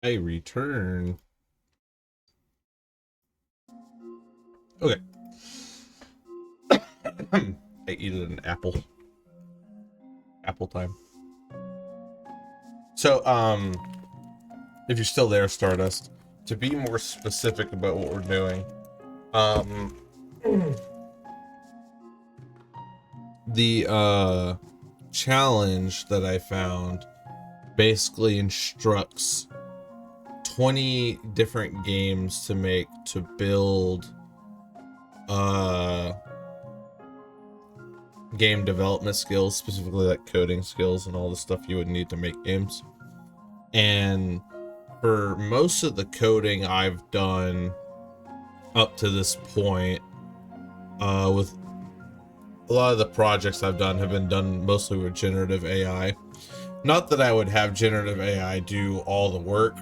I return. Okay. I eat an apple. Apple time. So, if you're still there, Stardust, to be more specific about what we're doing, um, the challenge that I found basically instructs 20 different games to make to build game development skills, specifically like coding skills and all the stuff you would need to make games. And for most of the coding I've done up to this point, with a lot of the projects I've done have been done mostly with generative AI. Not that I would have generative AI do all the work,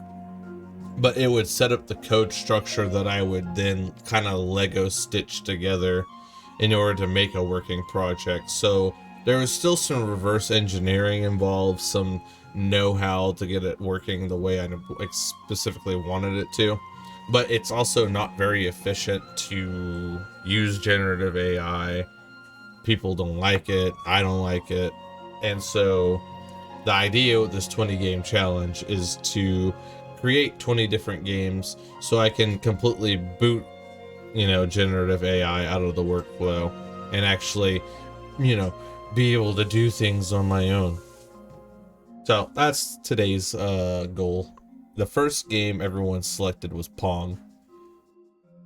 but it would set up the code structure that I would then kind of Lego stitch together in order to make a working project. So there was still some reverse engineering involved, some know-how to get it working the way I specifically wanted it to. But it's also not very efficient to use generative AI. People don't like it. I don't like it. And so the idea with this 20 game challenge is to create 20 different games so I can completely boot, generative AI out of the workflow and actually, be able to do things on my own. So that's today's goal. The first game everyone selected was Pong,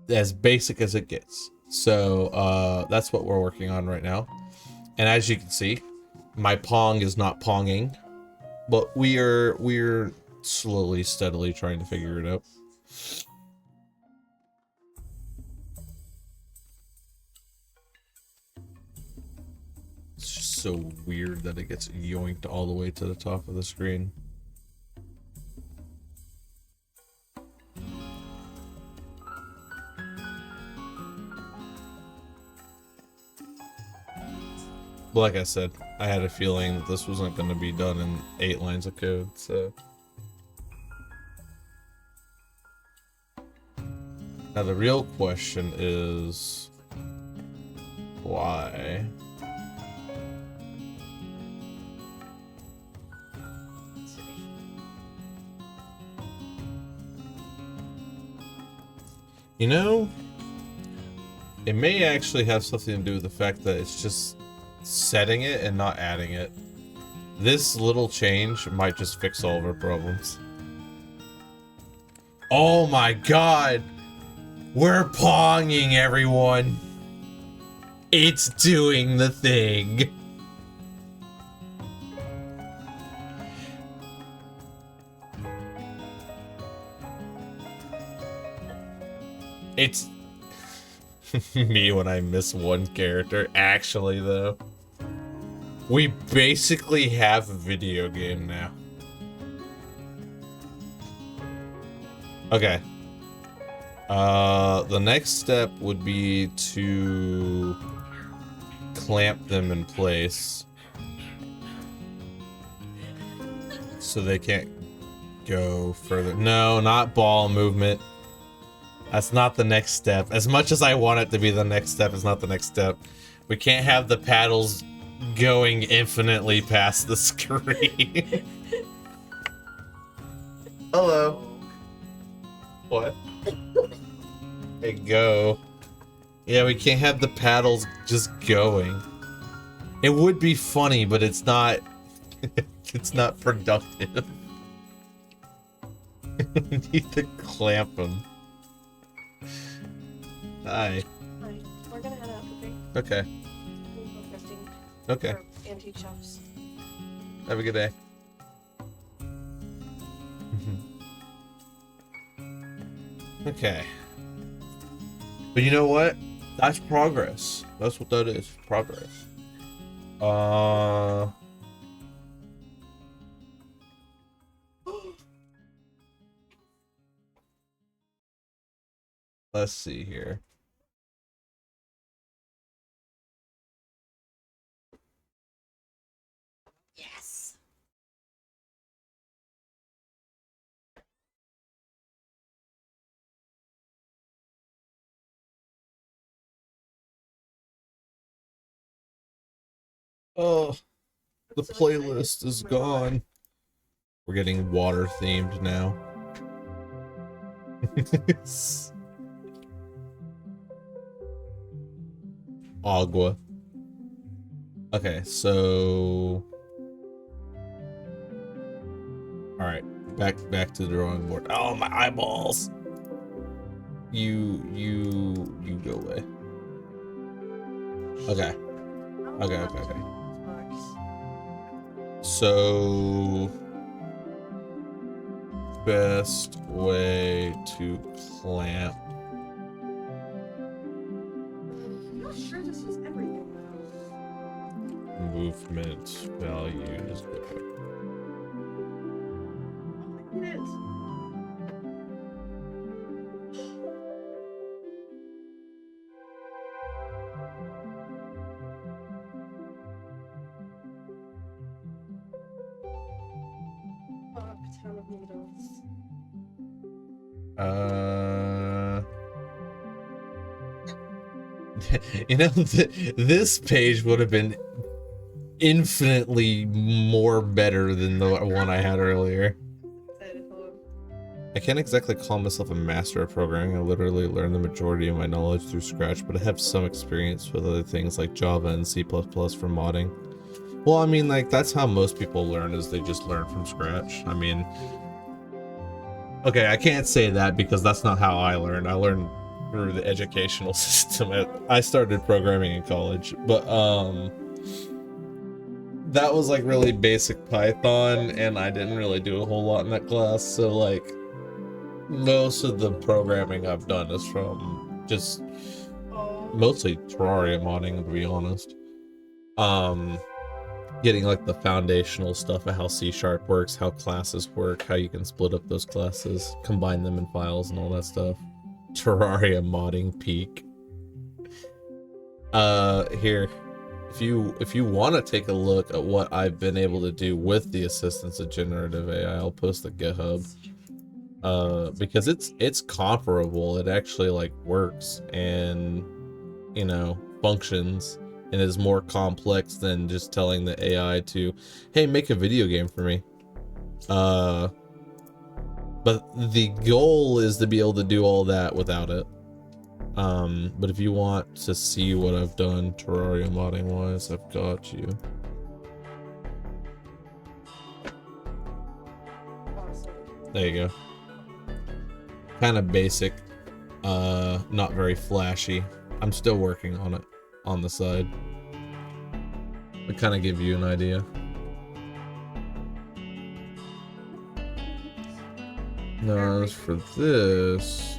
as basic as it gets. So that's what we're working on right now. And as you can see, my Pong is not ponging, but we're slowly, steadily trying to figure it out. It's just so weird that it gets yoinked all the way to the top of the screen. Like I said, I had a feeling that this wasn't going to be done in 8 lines of code, so. Now the real question is, why? You know, it may actually have something to do with the fact that it's just setting it and not adding it. This little change might just fix all of our problems. Oh my god! We're ponging, everyone! It's doing the thing! It's me when I miss one character. Actually, though, we basically have a video game now. Okay. The next step would be to clamp them in place so they can't go further. No, not ball movement. That's not the next step. As much as I want it to be the next step, it's not the next step. We can't have the paddles going infinitely past the screen. Hello. What? Hey, go. Yeah, we can't have the paddles just going. It would be funny, but it's not... it's not productive. Need to clamp them. Hi. Hi. We're gonna head out, Okay. okay? We'll go thrifting Okay. for antique shops. Have a good day. Okay. But you know what? That's progress. That's what that is. Progress. Let's see here. Yes. Oh, the I'm so excited. playlist is Oh my God. gone. We're getting water themed now. Agua. Okay, so all right, back to the drawing board. Oh, my eyeballs. You go away. Okay. Okay. So best way to clamp. I'm not sure this is everything though. Movement values. Oh, it is. Fuck ton of needles. You know, this page would have been infinitely more better than the one I had earlier. I can't exactly call myself a master of programming. I literally learned the majority of my knowledge through Scratch, but I have some experience with other things like Java and C++ for modding. Well, I mean, like, that's how most people learn, is they just learn from scratch. I mean, okay, I can't say that because that's not how I learned. I learned through the educational system. I started programming in college, but, that was like really basic Python, and I didn't really do a whole lot in that class, so like, most of the programming I've done is from just mostly Terraria modding, to be honest. Getting like the foundational stuff of how C# works, how classes work, how you can split up those classes, combine them in files and all that stuff. Terraria modding peak. Here, if you want to take a look at what I've been able to do with the assistance of generative AI, I'll post the GitHub. Because it's comparable. It actually like works and, you know, functions and is more complex than just telling the AI to, hey, make a video game for me. But the goal is to be able to do all that without it. But if you want to see what I've done Terraria modding wise, I've got you. There you go. Kind of basic, not very flashy. I'm still working on it on the side. But kind of give you an idea. Now, as for this,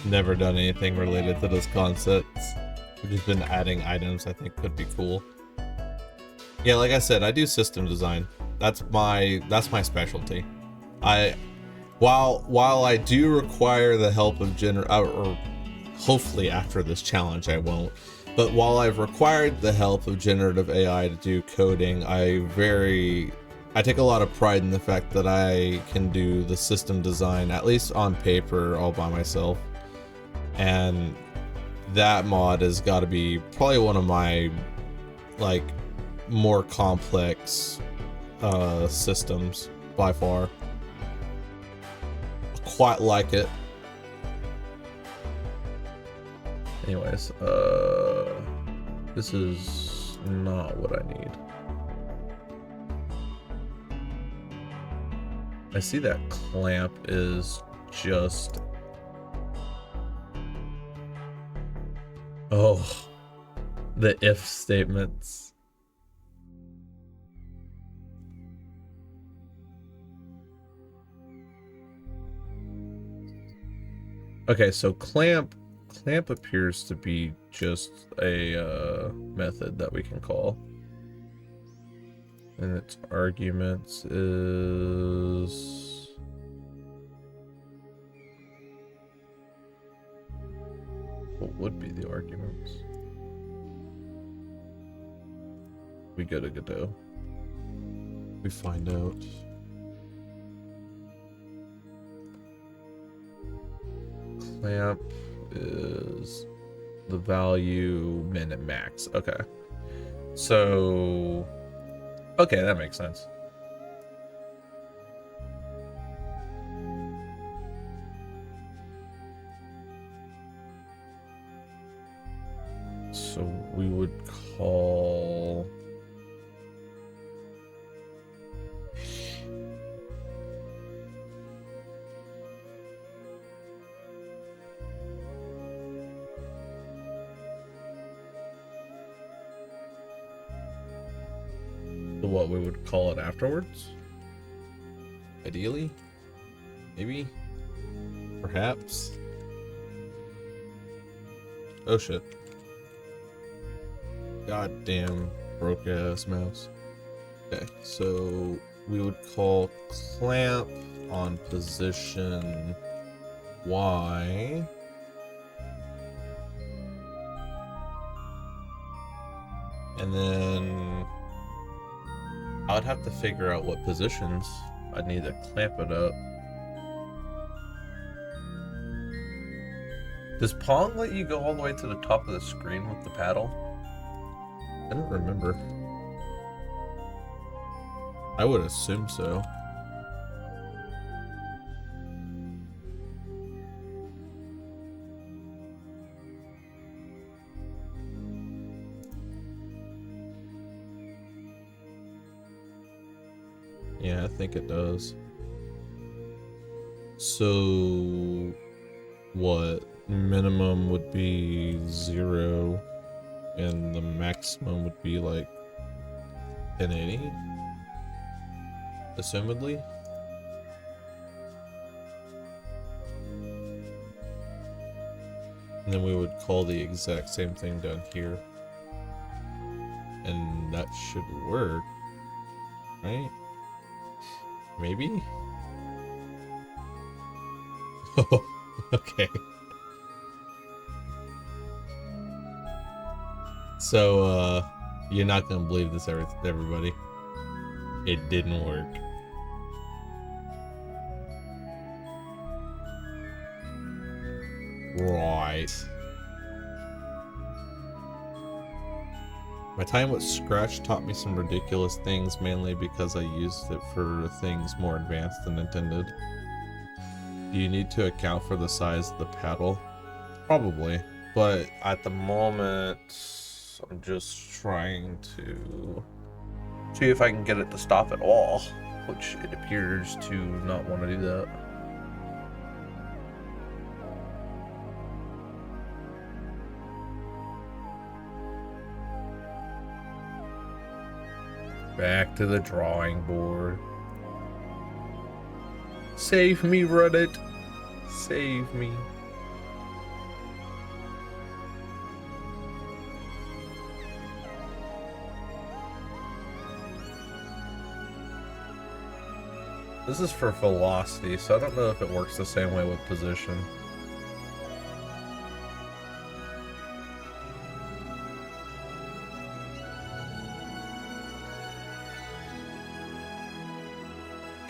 never done anything related to those concepts. We've just been adding items I think could be cool. Yeah, like I said, I do system design. That's my specialty. While I do require the help of or hopefully after this challenge I won't, but while I've required the help of generative AI to do coding, I take a lot of pride in the fact that I can do the system design, at least on paper, all by myself. And that mod has got to be probably one of my like more complex systems by far. Quite like it. Anyways, this is not what I need. I see that clamp is just... Oh, the if statements. Okay, so clamp appears to be just a method that we can call. And its arguments is what would be the arguments? We go to Godot. We find out. Clamp is the value min and max. Okay. So, okay, that makes sense. So we would call what we would call it afterwards. Ideally, maybe, perhaps. Oh shit. Goddamn broke ass mouse. Okay, so we would call clamp on position Y. And then I would have to figure out what positions I'd need to clamp it up. Does Pong let you go all the way to the top of the screen with the paddle? I don't remember. I would assume so. Yeah, I think it does. So what minimum would be 0 and the maximum would be like 1080, assumedly. And then we would call the exact same thing down here, and that should work, right? Maybe. Oh, okay. So, you're not gonna believe this, everybody. It didn't work. Right. My time with Scratch taught me some ridiculous things, mainly because I used it for things more advanced than intended. Do you need to account for the size of the paddle? Probably, but at the moment, I'm just trying to see if I can get it to stop at all, which it appears to not want to do that. Back to the drawing board. Save me, Reddit. Save me. This is for velocity, so I don't know if it works the same way with position.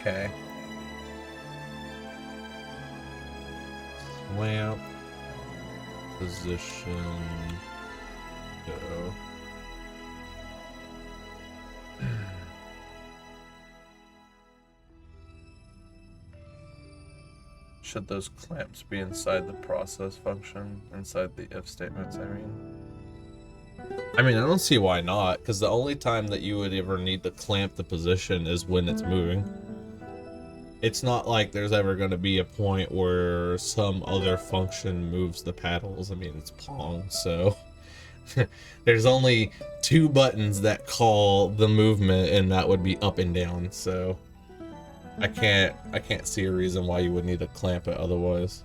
Okay. Lamp. Position. Go. Should those clamps be inside the process function? Inside the if statements, I mean, I don't see why not, because the only time that you would ever need to clamp the position is when it's moving. It's not like there's ever going to be a point where some other function moves the paddles. I mean, it's Pong, so there's only 2 buttons that call the movement, and that would be up and down, so I can't see a reason why you would need to clamp it otherwise.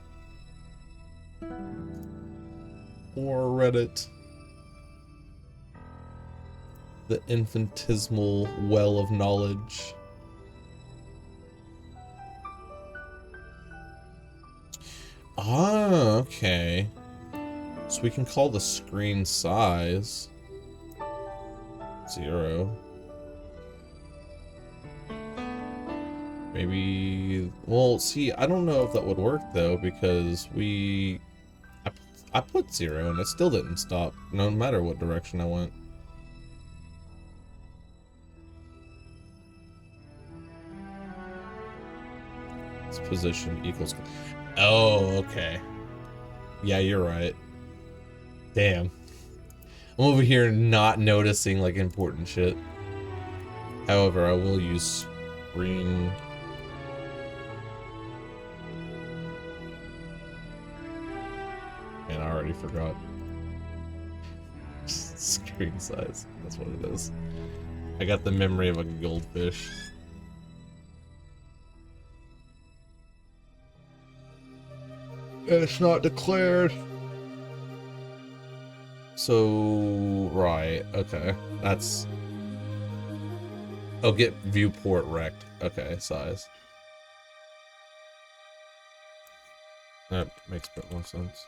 or Reddit. The infinitesimal well of knowledge. Ah, okay. So we can call the screen size 0. Maybe, well, see, I don't know if that would work though, because I put 0 and it still didn't stop, no matter what direction I went. Its position equals, oh, okay. Yeah, you're right. Damn. I'm over here not noticing like important shit. However, I will use screen. Man, I already forgot. Screen size. That's what it is. I got the memory of a goldfish. And it's not declared. So, right, okay. That's... Oh, get viewport rect. Okay, size. That makes a bit more sense.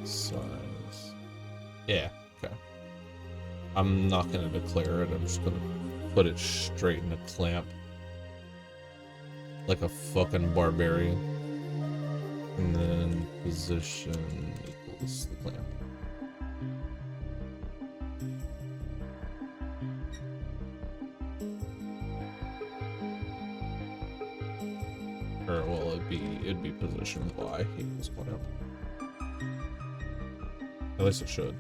Size. Yeah, okay. I'm not gonna declare it, I'm just gonna put it straight in a clamp. Like a fucking barbarian. And then position equals the clamp. Or well, it'd be position y equals clamp. At least it should.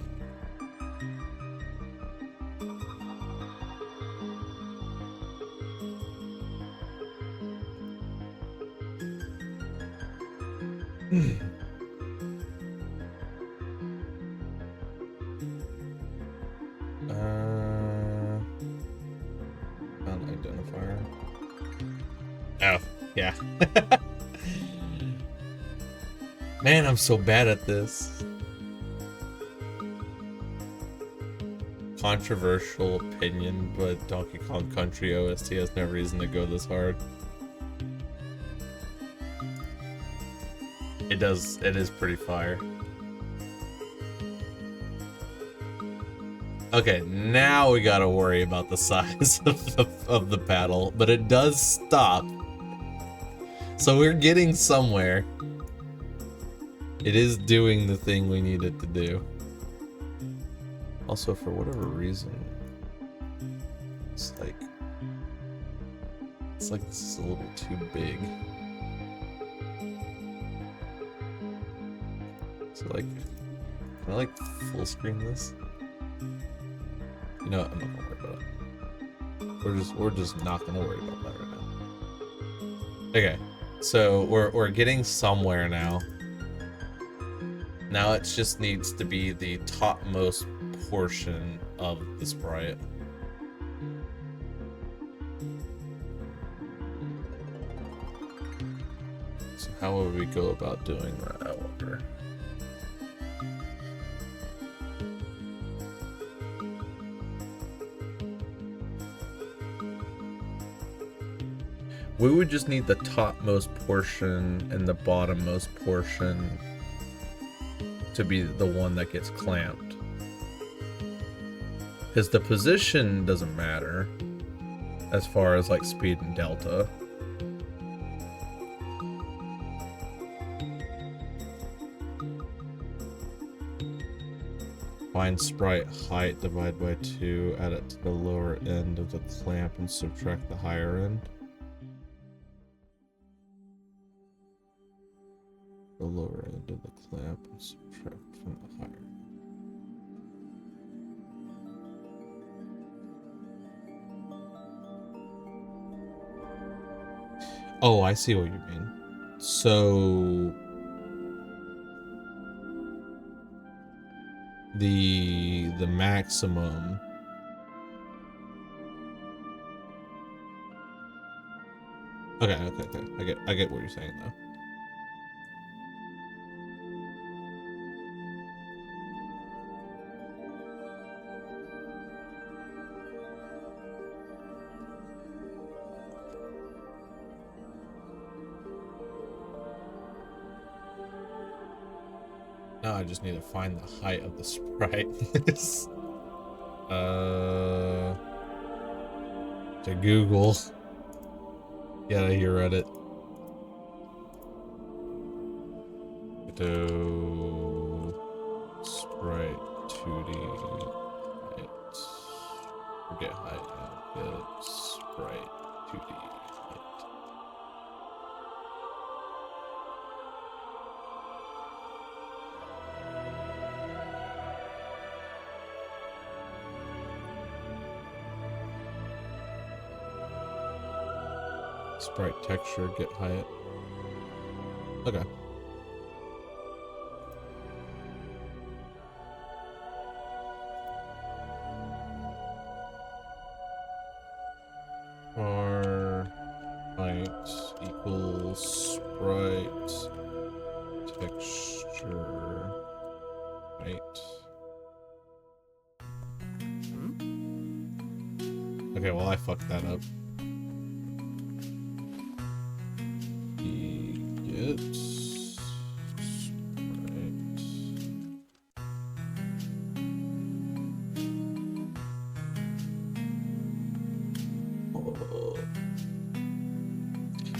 Identifier. Oh, yeah. Man, I'm so bad at this. Controversial opinion, but Donkey Kong Country OST has no reason to go this hard. It is pretty fire. Okay, now we gotta worry about the size of the paddle, but it does stop. So we're getting somewhere. It is doing the thing we need it to do. Also, for whatever reason, it's like this is a little too big. So like, can I like full screen this? You know what? I'm not gonna worry about it. We're just not gonna worry about that right now. Okay, so we're getting somewhere now. Now it just needs to be the topmost portion of the sprite. So how would we go about doing that, I wonder? We would just need the topmost portion and the bottommost portion to be the one that gets clamped. Because the position doesn't matter as far as like speed and delta. Find sprite height, divide by 2, add it to the lower end of the clamp and subtract the higher end. The lower end of the clamp and subtract from the higher. Oh, I see what you mean. So the maximum Okay. I get what you're saying though. Now I just need to find the height of the sprite. To Google. Yeah, here Reddit. To sprite 2D height. Forget height now. Get sprite 2D height. Sprite texture, get height. Okay. For height equals sprite texture height. Okay, well I fucked that up. Get sprite.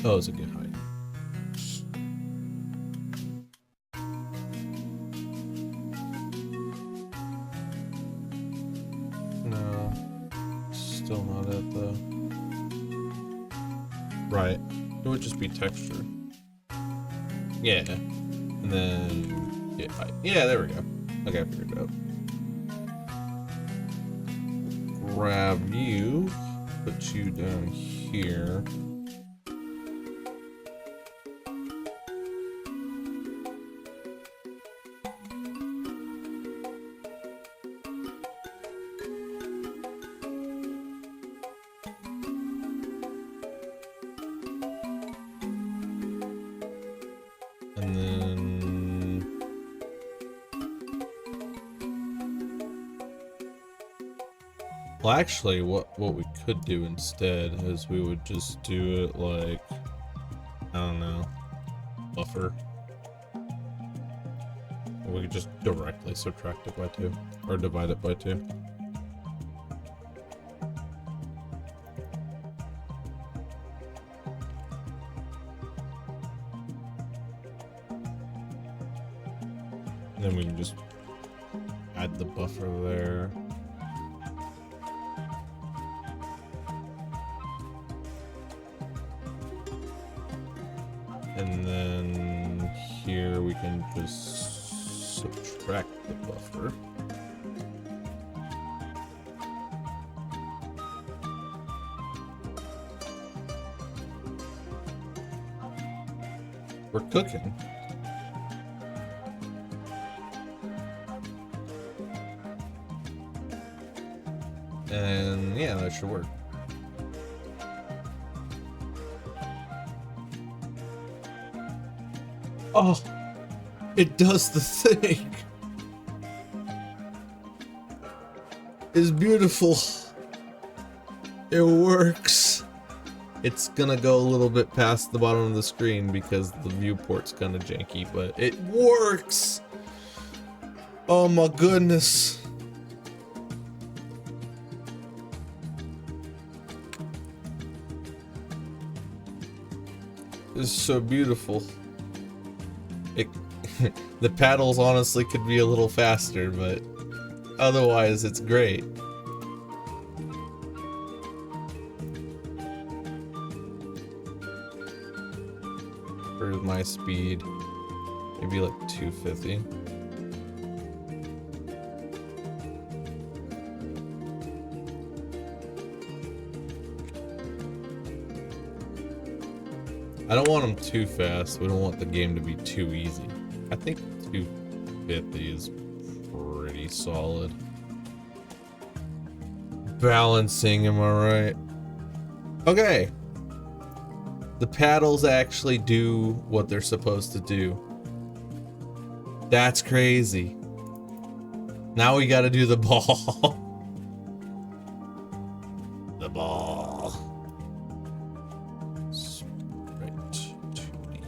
Oh, it's a good height. No, still not it though. Right, it would just be texture. Yeah, and then get height. Yeah, there we go. Okay, I figured it out. Grab you, put you down here. And then well, actually, what we could do instead is we would just do it like, I don't know, buffer. Or we could just directly subtract it by 2 or divide it by 2. And then we can just add the buffer there. And then here we can just subtract the buffer. We're cooking. And yeah, that should work. Oh, it does the thing. It's beautiful. It works. It's gonna go a little bit past the bottom of the screen because the viewport's kind of janky, but it works. Oh my goodness. This is so beautiful. It, the paddles honestly could be a little faster, but otherwise it's great. For my speed, maybe like 250. I don't want them too fast. We don't want the game to be too easy. I think 250 is pretty solid. Balancing, am I right? Okay. The paddles actually do what they're supposed to do. That's crazy. Now we gotta do the ball. The ball. Right. 2D.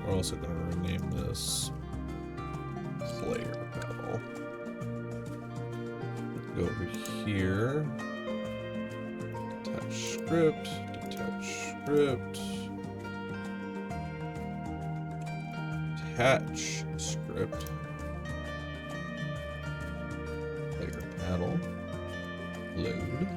We're also gonna rename this player pedal. Go over here. Detach script. Detach script. Attach script. Player paddle. Load.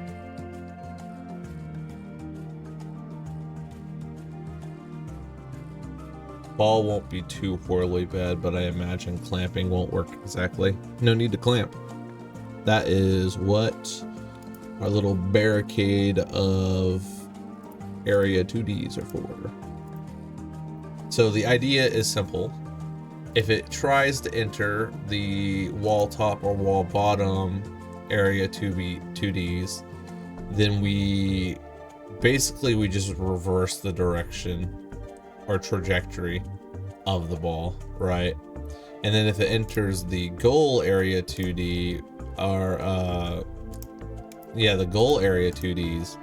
Ball won't be too horribly bad, but I imagine clamping won't work exactly. No need to clamp. That is what our little barricade of area 2Ds are for. So the idea is simple. If it tries to enter the wall top or wall bottom area 2Ds, then we just reverse the direction or trajectory of the ball, right? And then if it enters the goal area 2D, or the goal area 2Ds,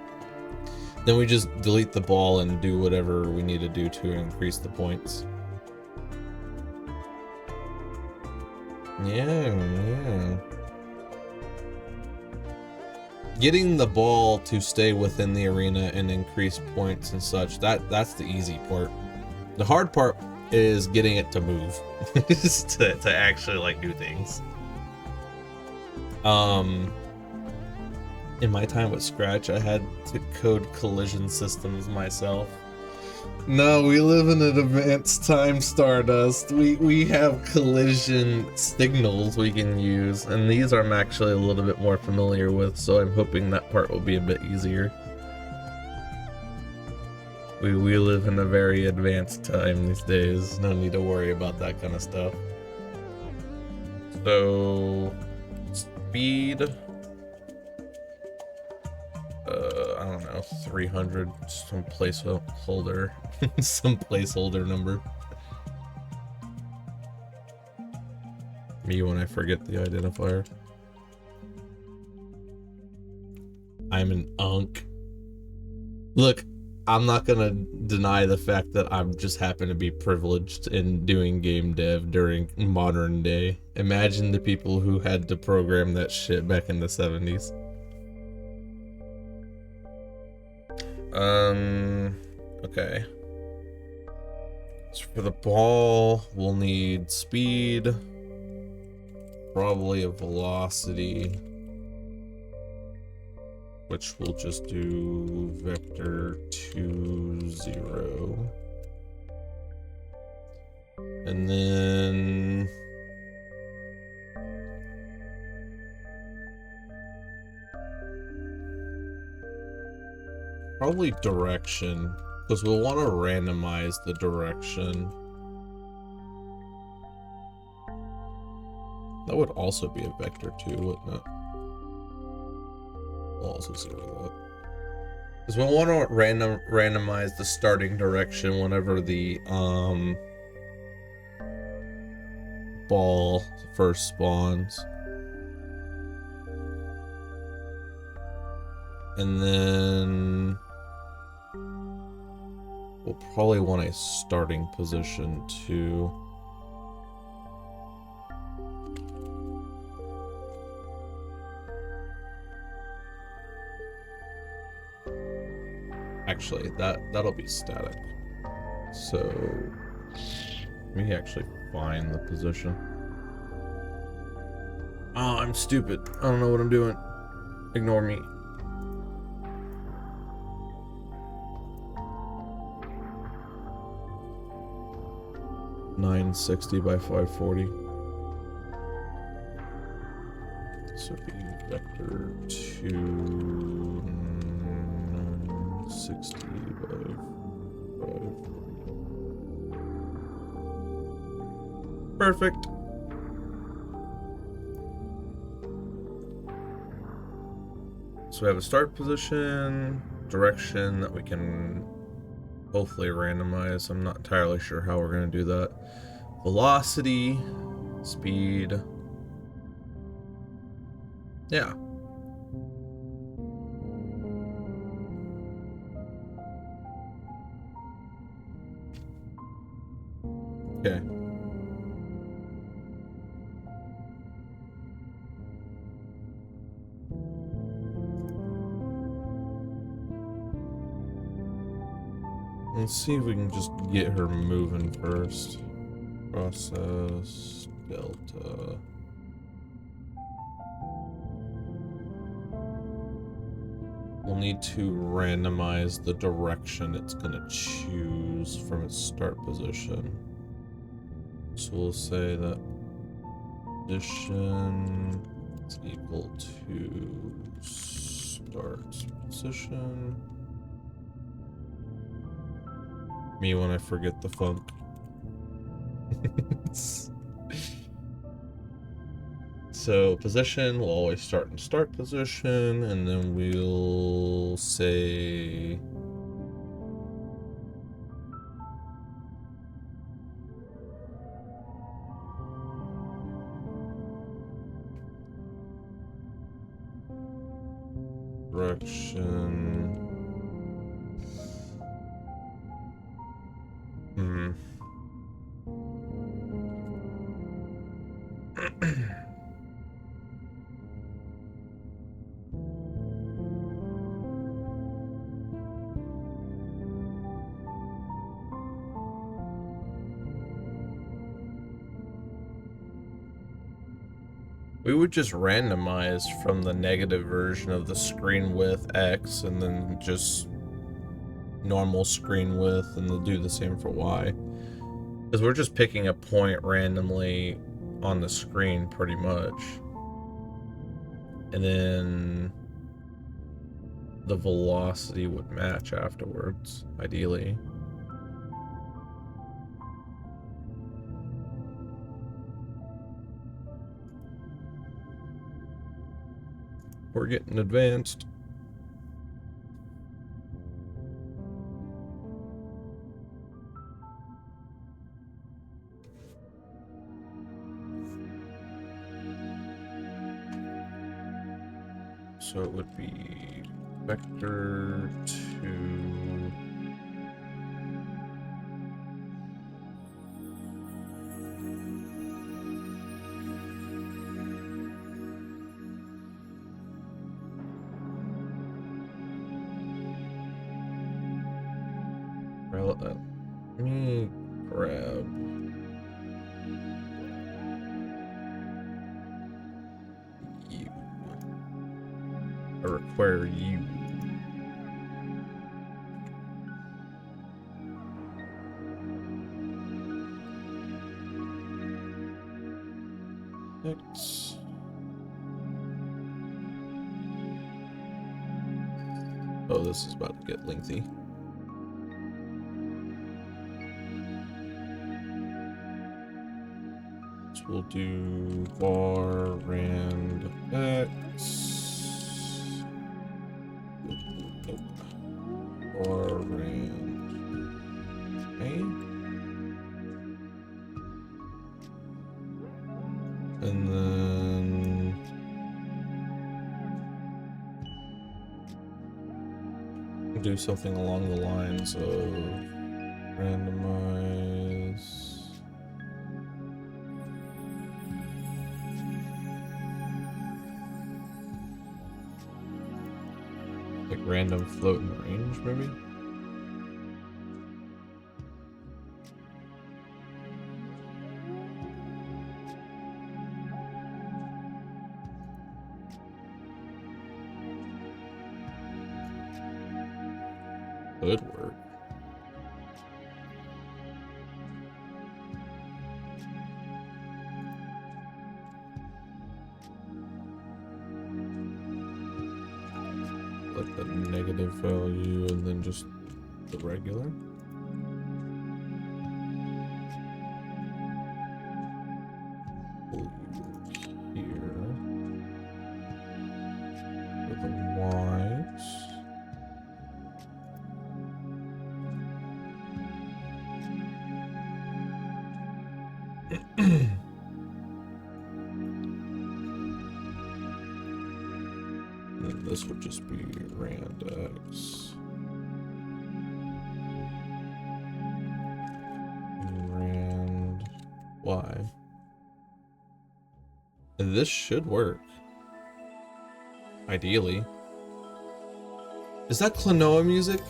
then we just delete the ball and do whatever we need to do to increase the points. Yeah. Getting the ball to stay within the arena and increase points and such, that's the easy part. The hard part is getting it to move. to actually like do things. In my time with Scratch, I had to code collision systems myself. No, we live in an advanced time, Stardust. We have collision signals we can use, and these I'm actually a little bit more familiar with, so I'm hoping that part will be a bit easier. We live in a very advanced time these days. No need to worry about that kind of stuff. So, speed. I don't know, 300, some placeholder, some placeholder number. Me when I forget the identifier. I'm an unk. Look, I'm not gonna deny the fact that I'm just happen to be privileged in doing game dev during modern day. Imagine the people who had to program that shit back in the 70s. Okay. So for the ball, we'll need speed, probably a velocity, which we'll just do vector 2, 0. And then probably direction, because we'll want to randomize the direction. That would also be a vector 2, wouldn't it? We'll also zero that. Because we'll want to randomize the starting direction whenever the ball first spawns. And then we'll probably want a starting position too. Actually, that'll be static. So let me actually find the position. Oh, I'm stupid. I don't know what I'm doing. Ignore me. .960 by 540. So be vector 260 by 540. Perfect. So we have a start position, direction that we can hopefully randomize. I'm not entirely sure how we're going to do that. Velocity, speed. Yeah. Okay. Let's see if we can just get her moving first. Process delta. We'll need to randomize the direction it's going to choose from its start position. So we'll say that position is equal to start position. Me when I forget the funk. So position will always start in start position, and then we'll say direction. We would just randomize from the negative version of the screen width X and then just normal screen width, and they'll do the same for Y. Because we're just picking a point randomly on the screen pretty much. And then the velocity would match afterwards, ideally. We're getting advanced. So it would be vector 2. Let me grab you. I require you. X. Oh, this is about to get lengthy. So we'll do var rand x. Nope. Var rand a. And then do something along the lines of randomize. Like random float in range, maybe? Could work. Like the negative value and then just the regular. pull you here for the Y's. And this would just be rand x. Rand y. And this should work. Ideally. Is that Klonoa music?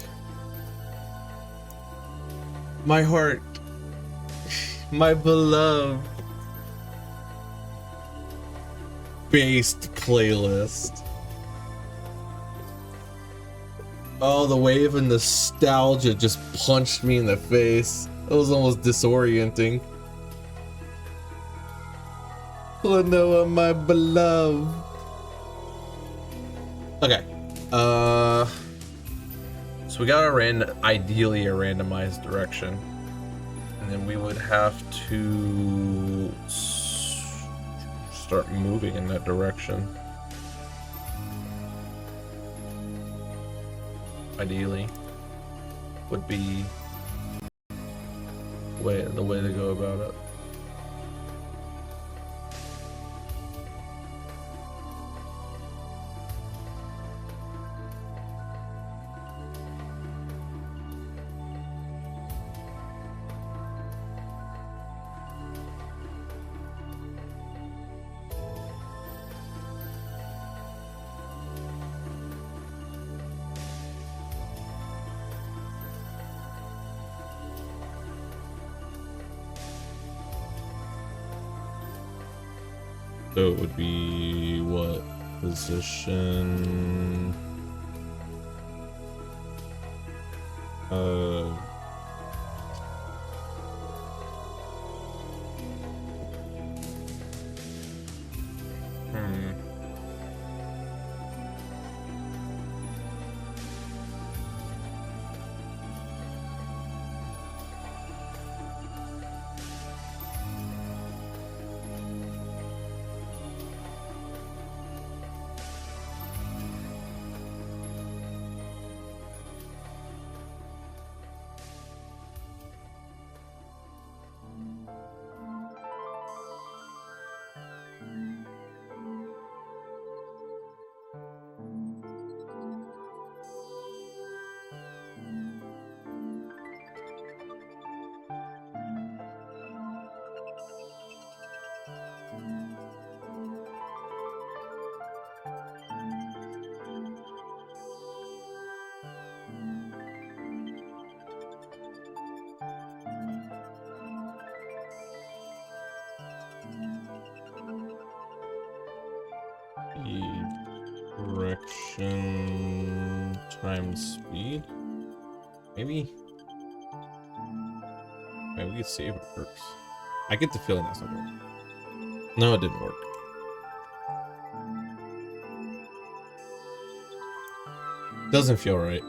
My heart. My beloved. Based playlist. Oh, the wave of nostalgia just punched me in the face. It was almost disorienting. Klonoa, my beloved. Okay. So we got ideally a randomized direction. And then we would have to start moving in that direction. Ideally, would be the way to go about it. So it would be what position? Direction times speed. Maybe we could see if it works. I get the feeling that's not working. No, it didn't work. Doesn't feel right.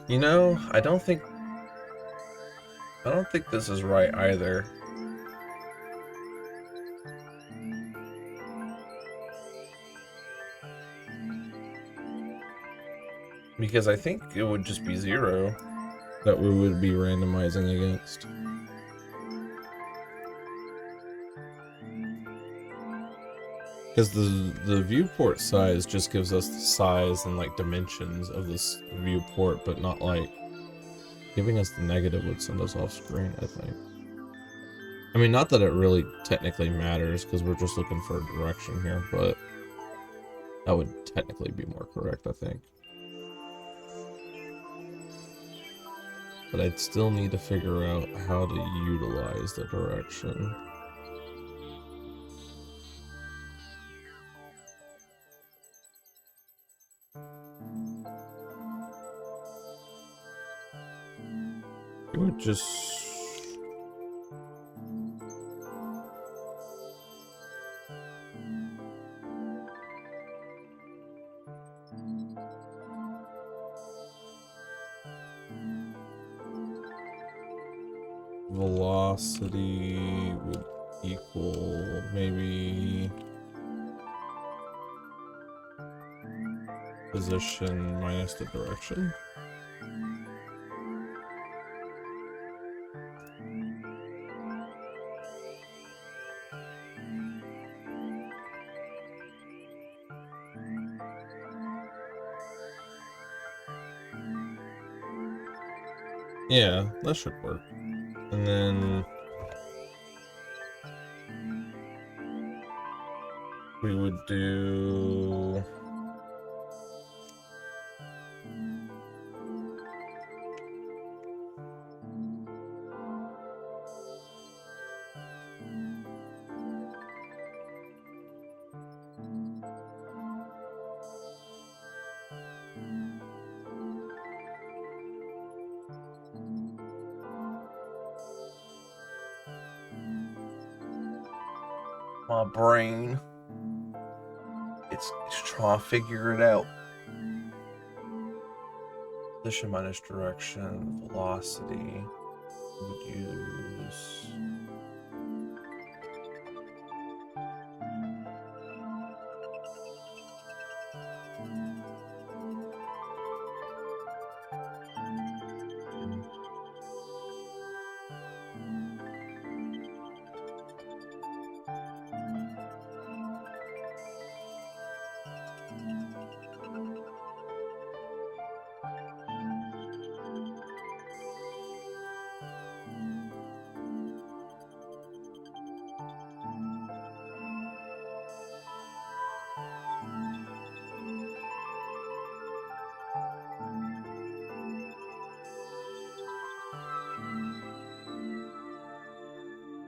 You know, I don't think this is right either. Because I think it would just be 0 that we would be randomizing against. Because the viewport size just gives us the size and like dimensions of this viewport, but not like giving us the negative would send us off screen, I think. I mean, not that it really technically matters because we're just looking for a direction here, but that would technically be more correct, I think. But I'd still need to figure out how to utilize the direction. It would just... velocity would equal maybe position minus the direction. Yeah, that should work. And then we would do... My brain. It's trying to figure it out. Position minus direction, velocity. We would use...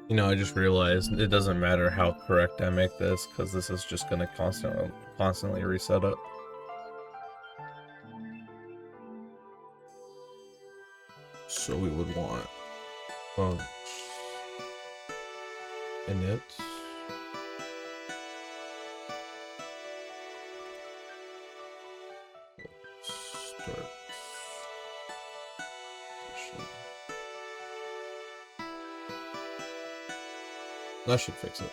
You know, I just realized it doesn't matter how correct I make this, because this is just going to constantly reset it. So we would want func init start position. That should fix it.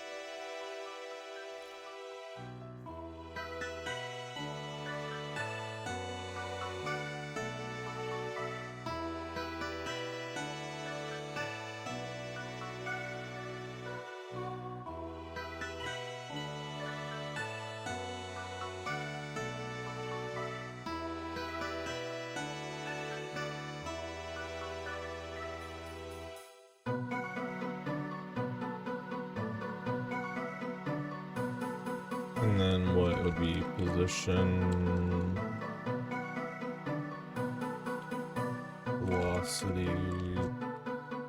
And then what would be position, velocity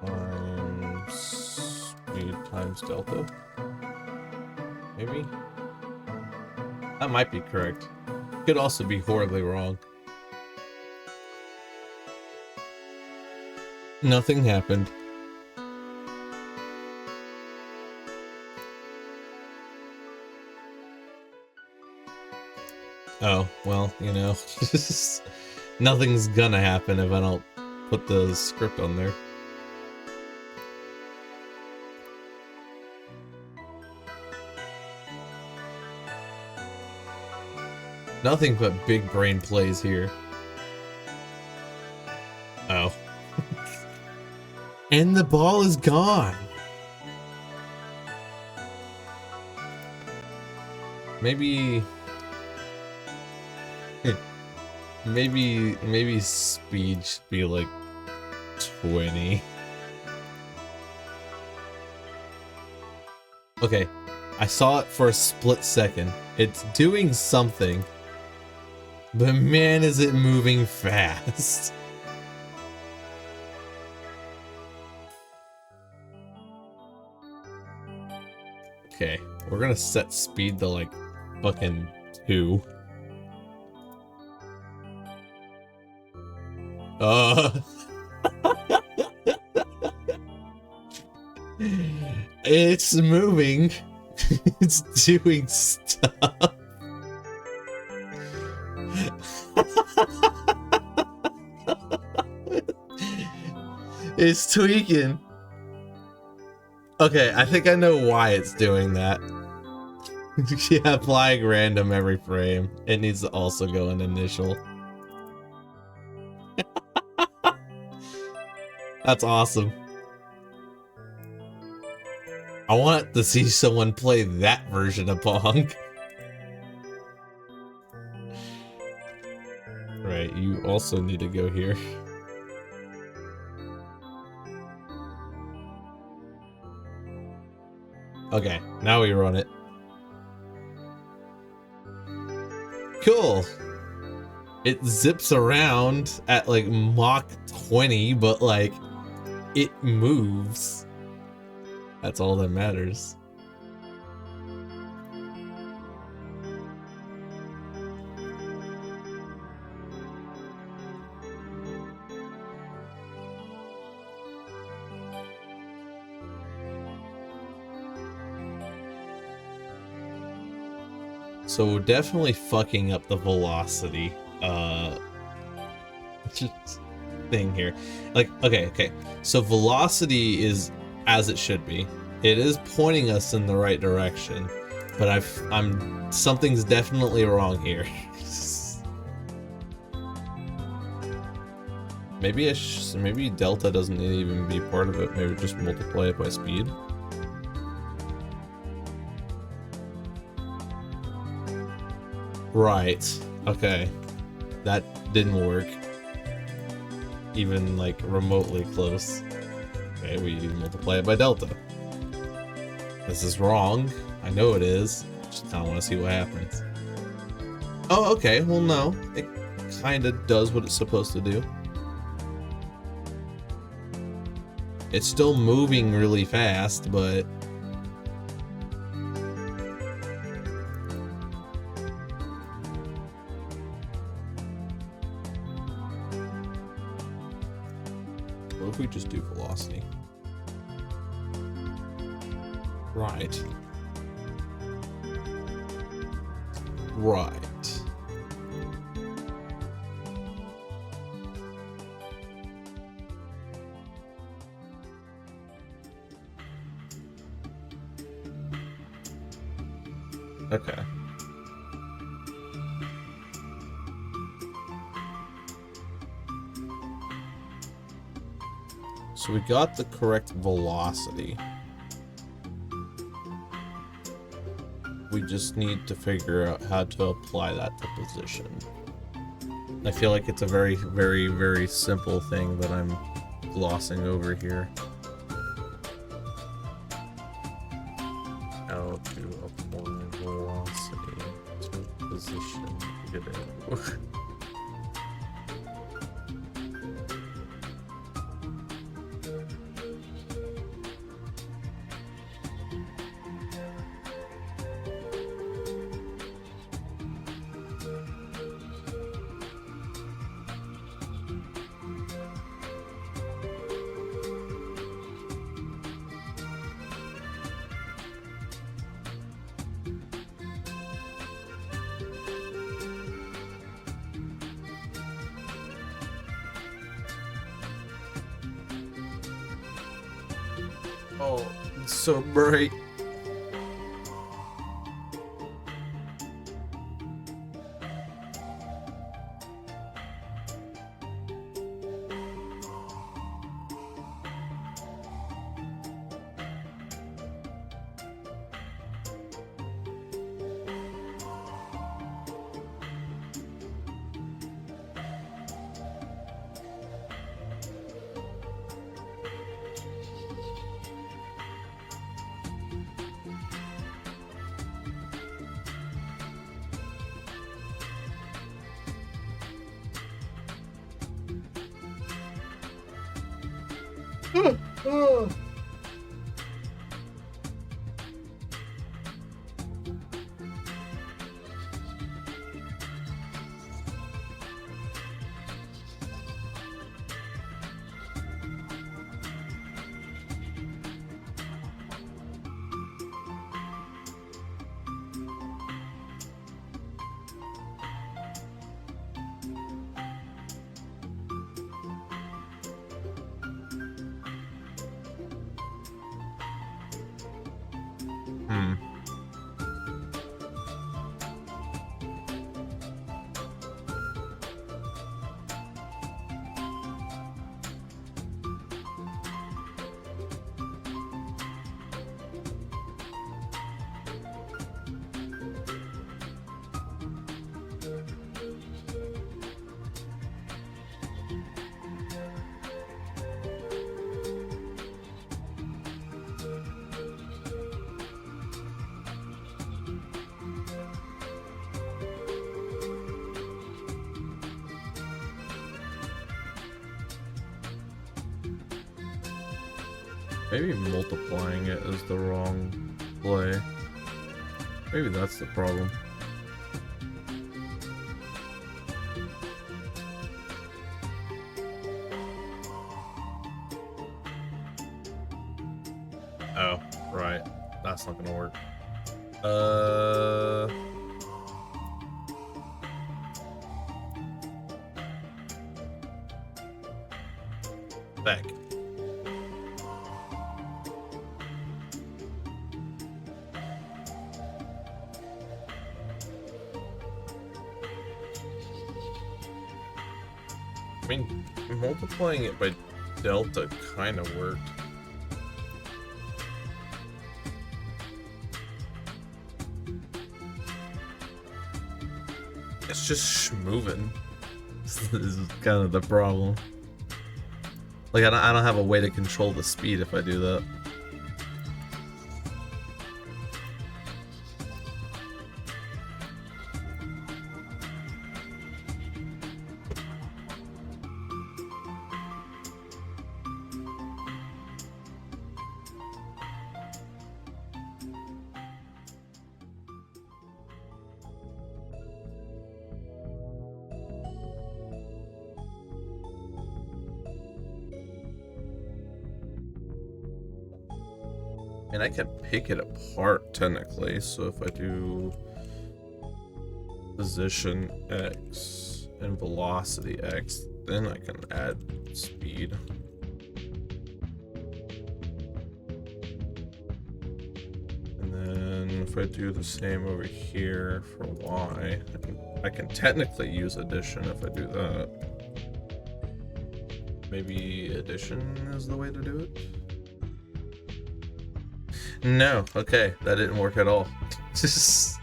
times speed times delta? Maybe? That might be correct. Could also be horribly wrong. Nothing happened. Oh, well, you know, nothing's gonna happen if I don't put the script on there. Nothing but big brain plays here. Oh. And the ball is gone. Maybe... Maybe speed should be like 20. Okay, I saw it for a split second. It's doing something, but man, is it moving fast. Okay, we're gonna set speed to like fucking 2. It's moving. It's doing stuff. It's tweaking. Okay, I think I know why it's doing that. Yeah, applying random every frame. It needs to also go in initial. That's awesome. I want to see someone play that version of Pong. Right, you also need to go here. Okay, now we run it. Cool. It zips around at like Mach 20, but like it moves. That's all that matters. So we're definitely fucking up the velocity thing here. Like, okay. So velocity is as it should be. It is pointing us in the right direction, but something's definitely wrong here. Maybe delta doesn't need to even be part of it. Maybe just multiply it by speed. Right. Okay. That didn't work. Even like remotely close. Okay, we multiply it by delta. This is wrong. I know it is. Just kind of want to see what happens. Oh, okay. Well, no. It kind of does what it's supposed to do. It's still moving really fast, but... What if we just do velocity? Right. Right. Okay. So we got the correct velocity. We just need to figure out how to apply that to position. I feel like it's a very, very, very simple thing that I'm glossing over here. How to apply velocity to position. Oh, it's so bright. Maybe multiplying it is the wrong play. Maybe that's the problem. Oh, right. That's not gonna work. Back. I mean, multiplying it by delta kind of worked. It's just moving. This is kind of the problem. Like, I don't have a way to control the speed if I do that. And I can pick it apart technically, so if I do position X and velocity X, then I can add speed. And then if I do the same over here for Y, I can technically use addition if I do that. Maybe addition is the way to do it? No, okay, that didn't work at all. Just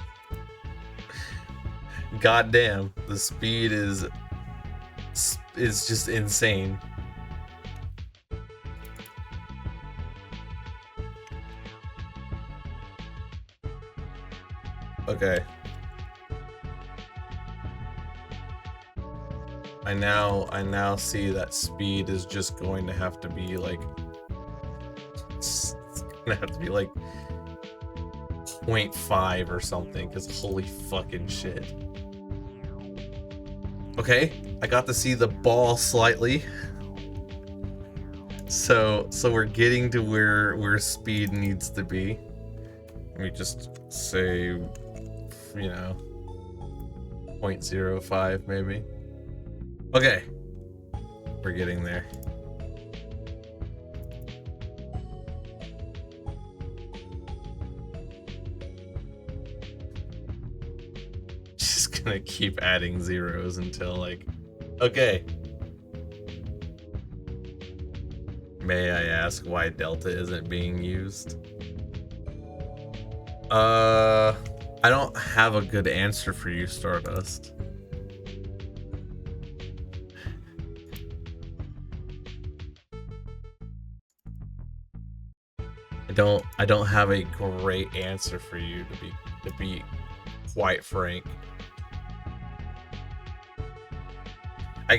goddamn, the speed is just insane. Okay. I now see that speed is just going to have to be like gonna have to be like 0.5 or something, because holy fucking shit. Okay, I got to see the ball slightly. So we're getting to where speed needs to be. Let me just say, you know, 0.05 maybe. Okay, we're getting there. Gonna keep adding zeros until like, okay. May I ask why delta isn't being used? I don't have a good answer for you, Stardust. I don't have a great answer for you, to be quite frank. I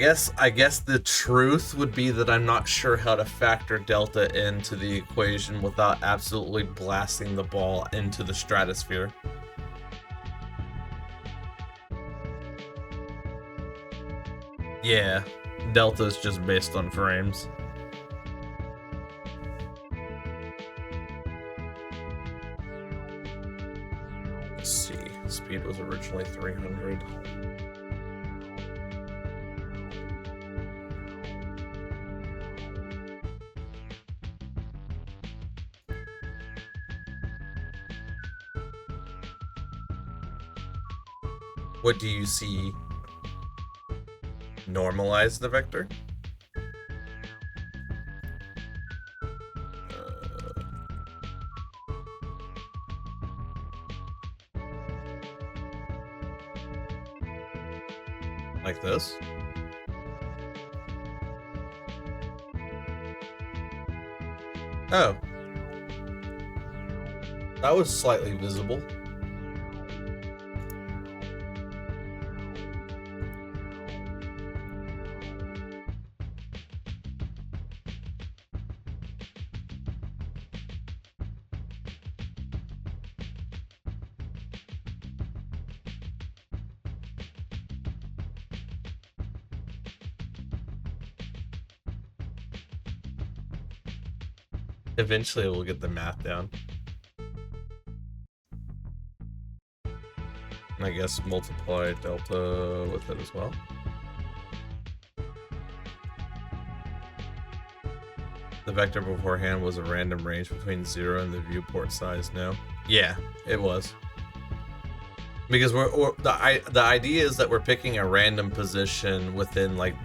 guess the truth would be that I'm not sure how to factor delta into the equation without absolutely blasting the ball into the stratosphere. Yeah, delta is just based on frames. Let's see, speed was originally 300. What do you see? Normalize the vector? Like this? Oh. That was slightly visible. Eventually we'll get the math down. And I guess multiply delta with it as well. The vector beforehand was a random range between 0 and the viewport size, no? Yeah, it was. Because the idea is that we're picking a random position within like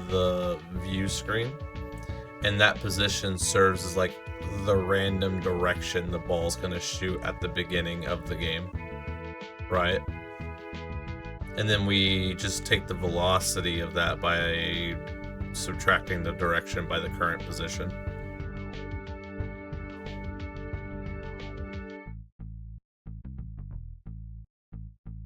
the view screen, and that position serves as like the random direction the ball's gonna shoot at the beginning of the game, right? And then we just take the velocity of that by subtracting the direction by the current position.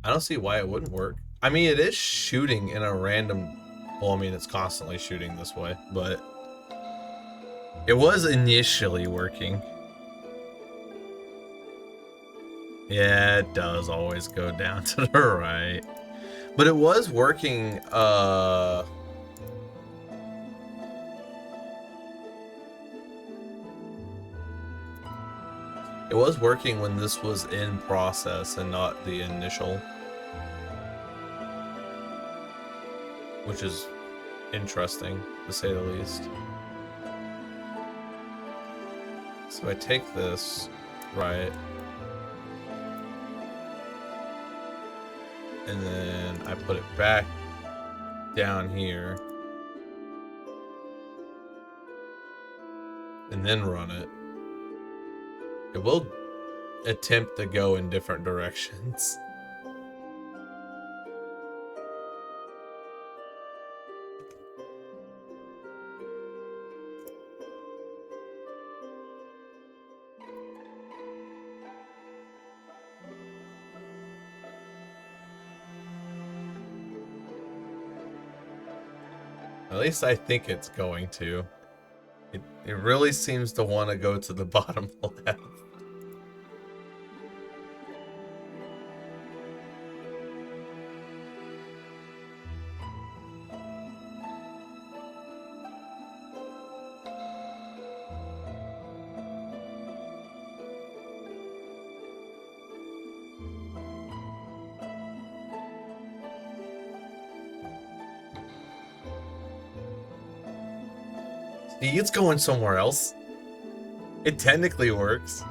I don't see why it wouldn't work. I mean, it is shooting in a random... Well, I mean, it's constantly shooting this way, but... It was initially working. Yeah, it does always go down to the right. But it was working, It was working when this was in process and not the initial. Which is interesting, to say the least. So I take this, right, and then I put it back down here, and then run it. It will attempt to go in different directions. At least I think it's going to. It really seems to want to go to the bottom left. See, it's going somewhere else. It technically works.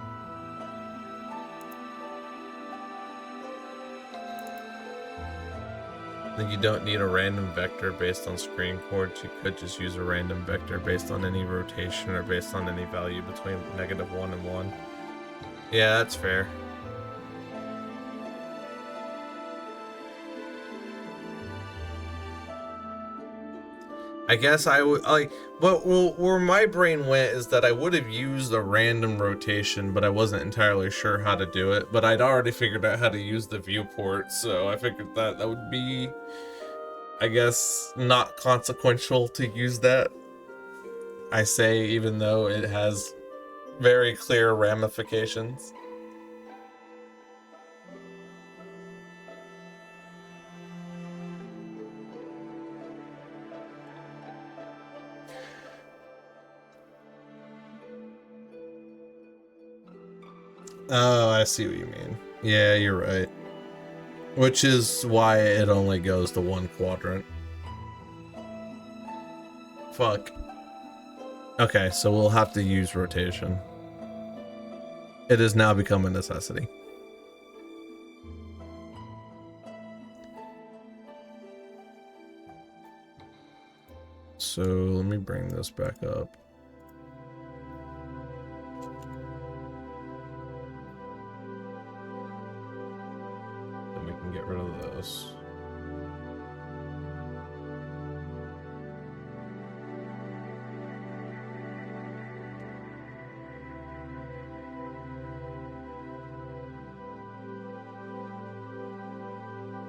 Then you don't need a random vector based on screen chords. You could just use a random vector based on any rotation or based on any value between -1 and 1. Yeah, that's fair. I guess I would like, but where my brain went is that I would have used a random rotation, but I wasn't entirely sure how to do it. But I'd already figured out how to use the viewport, so I figured that that would be, I guess, not consequential to use that. I say, even though it has very clear ramifications. Oh, I see what you mean. Yeah, you're right. Which is why it only goes to one quadrant. Fuck. Okay, so we'll have to use rotation. It has now become a necessity. So let me bring this back up. Then we can get rid of this.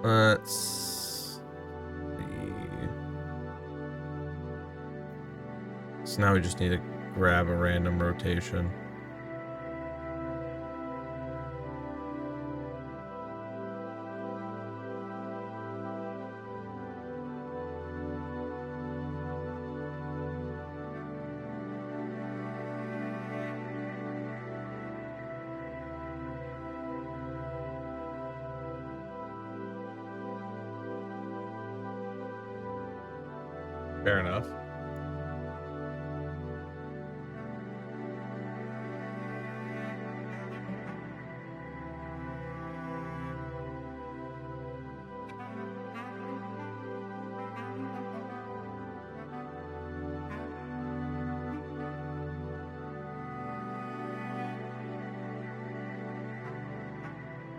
Let's see. So now we just need to grab a random rotation. Fair enough.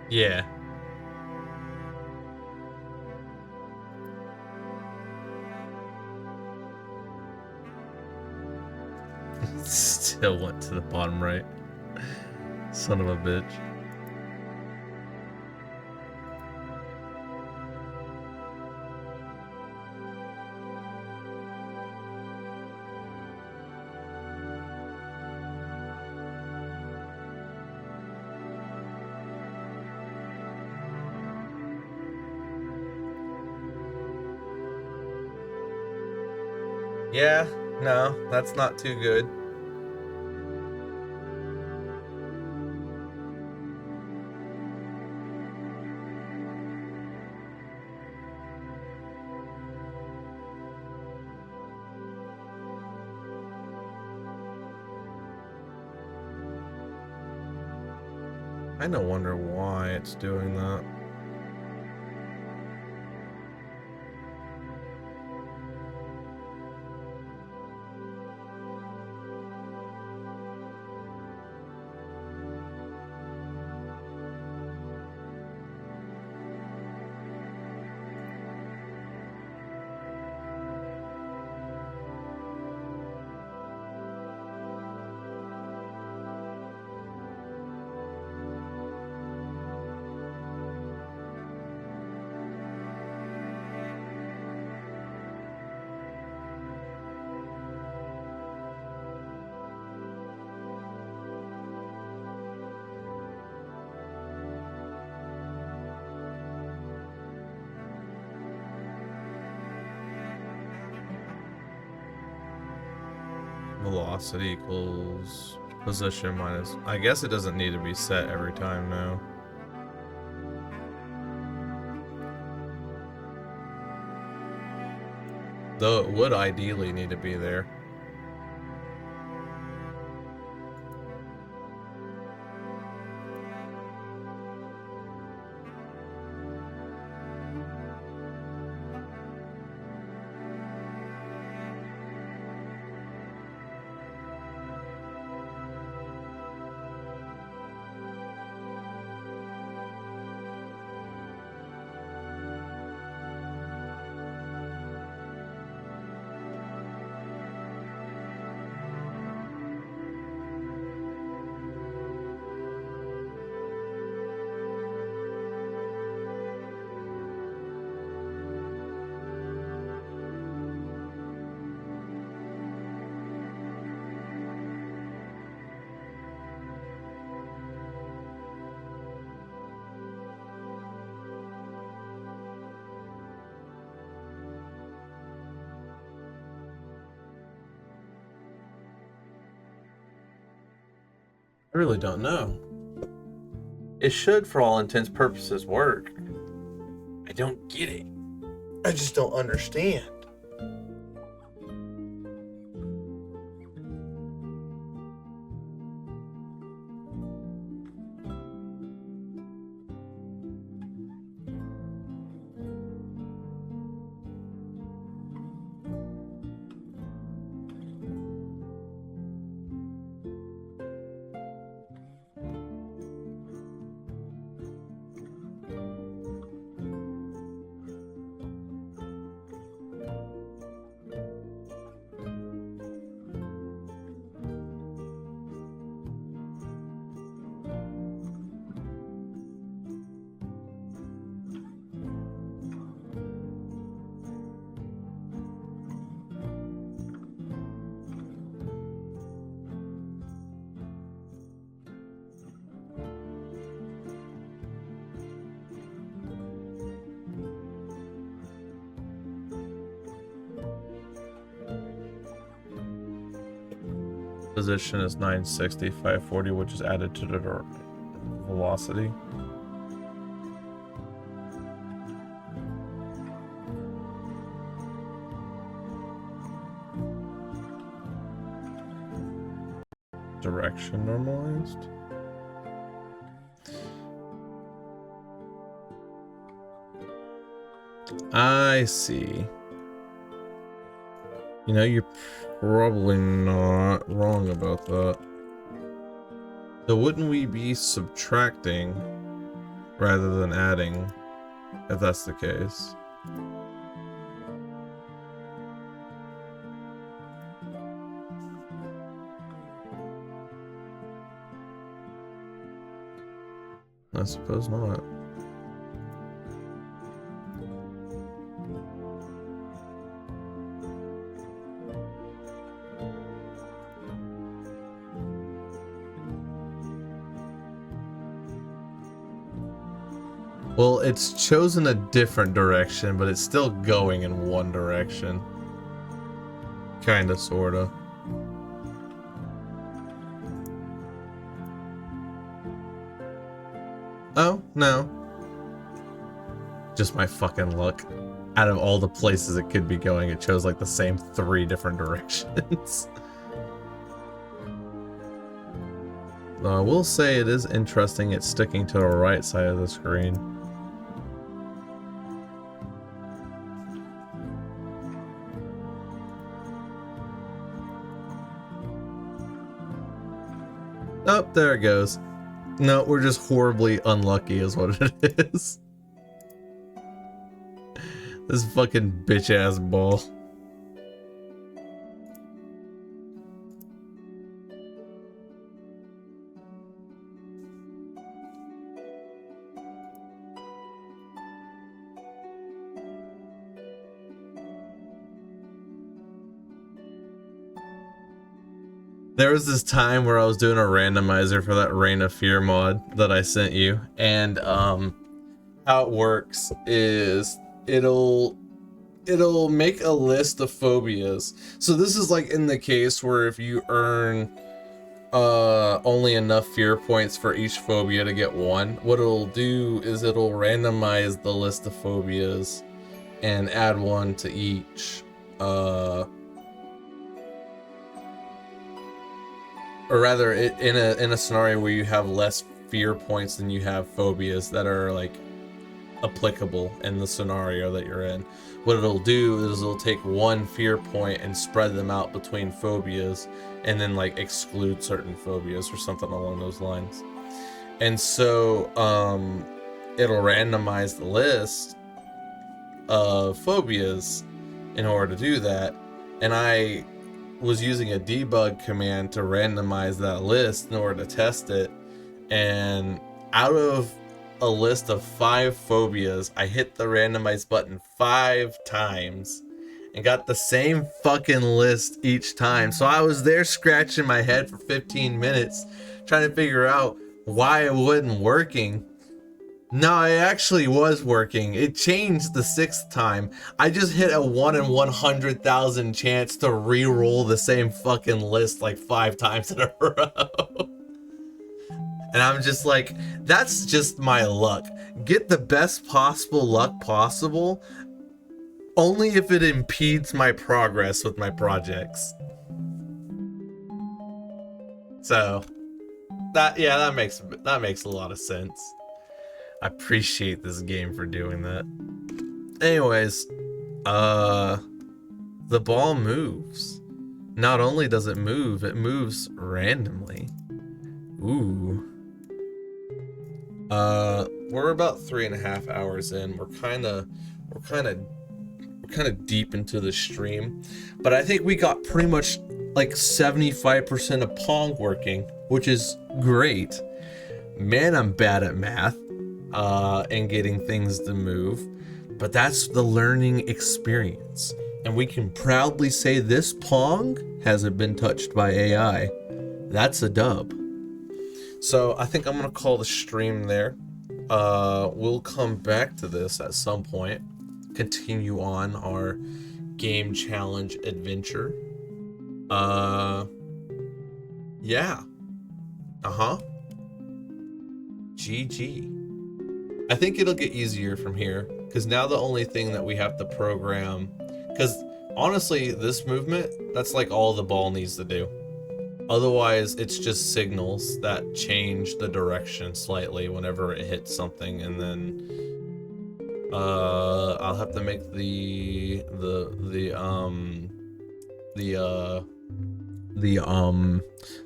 Yeah. Still went to the bottom right. Son of a bitch. Yeah, no, that's not too good. I no wonder why it's doing that. Velocity equals position minus... I guess it doesn't need to be set every time now. Though it would ideally need to be there. I really don't know. It should, for all intents and purposes, work. I don't get it. I just don't understand. Position is 960, 540, which is added to the velocity. direction normalized? I see. You know, you're probably not wrong about that. So wouldn't we be subtracting rather than adding, if that's the case? I suppose not. Well, it's chosen a different direction, but it's still going in one direction. Kinda, sorta. Oh, no. Just my fucking luck. Out of all the places it could be going, it chose like the same 3 different directions. Though I will say it is interesting it's sticking to the right side of the screen. Oh, there it goes. No, we're just horribly unlucky is what it is. This fucking bitch-ass ball. There was this time where I was doing a randomizer for that Reign of Fear mod that I sent you, and how it works is it'll make a list of phobias. So this is like in the case where if you earn only enough fear points for each phobia to get 1, what it'll do is it'll randomize the list of phobias and add 1 to each or rather, in a scenario where you have less fear points than you have phobias that are like applicable in the scenario that you're in, what it'll do is it'll take 1 fear point and spread them out between phobias, and then like exclude certain phobias or something along those lines. And so it'll randomize the list of phobias in order to do that, and I was using a debug command to randomize that list in order to test it, and out of a list of 5 phobias, I hit the randomize button 5 times and got the same fucking list each time. So I was there scratching my head for 15 minutes trying to figure out why it wasn't working. No, it actually was working. It changed the 6th time. I just hit a 1 in 100,000 chance to re-roll the same fucking list like 5 times in a row. And I'm just like, that's just my luck. Get the best possible luck possible, only if it impedes my progress with my projects. So, that makes a lot of sense. I appreciate this game for doing that. Anyways, the ball moves. Not only does it moves randomly. Ooh. We're about 3.5 hours in. We're kind of deep into the stream, but I think we got pretty much like 75% of Pong working, which is great. Man, I'm bad at math. And getting things to move, but that's the learning experience, and we can proudly say this Pong hasn't been touched by AI. That's a dub. So I think I'm gonna call the stream there. We'll come back to this at some point, continue on our game challenge adventure. Yeah. GG. I think it'll get easier from here, because now the only thing that we have to program, because honestly, this movement, that's like all the ball needs to do. Otherwise, it's just signals that change the direction slightly whenever it hits something, and then I'll have to make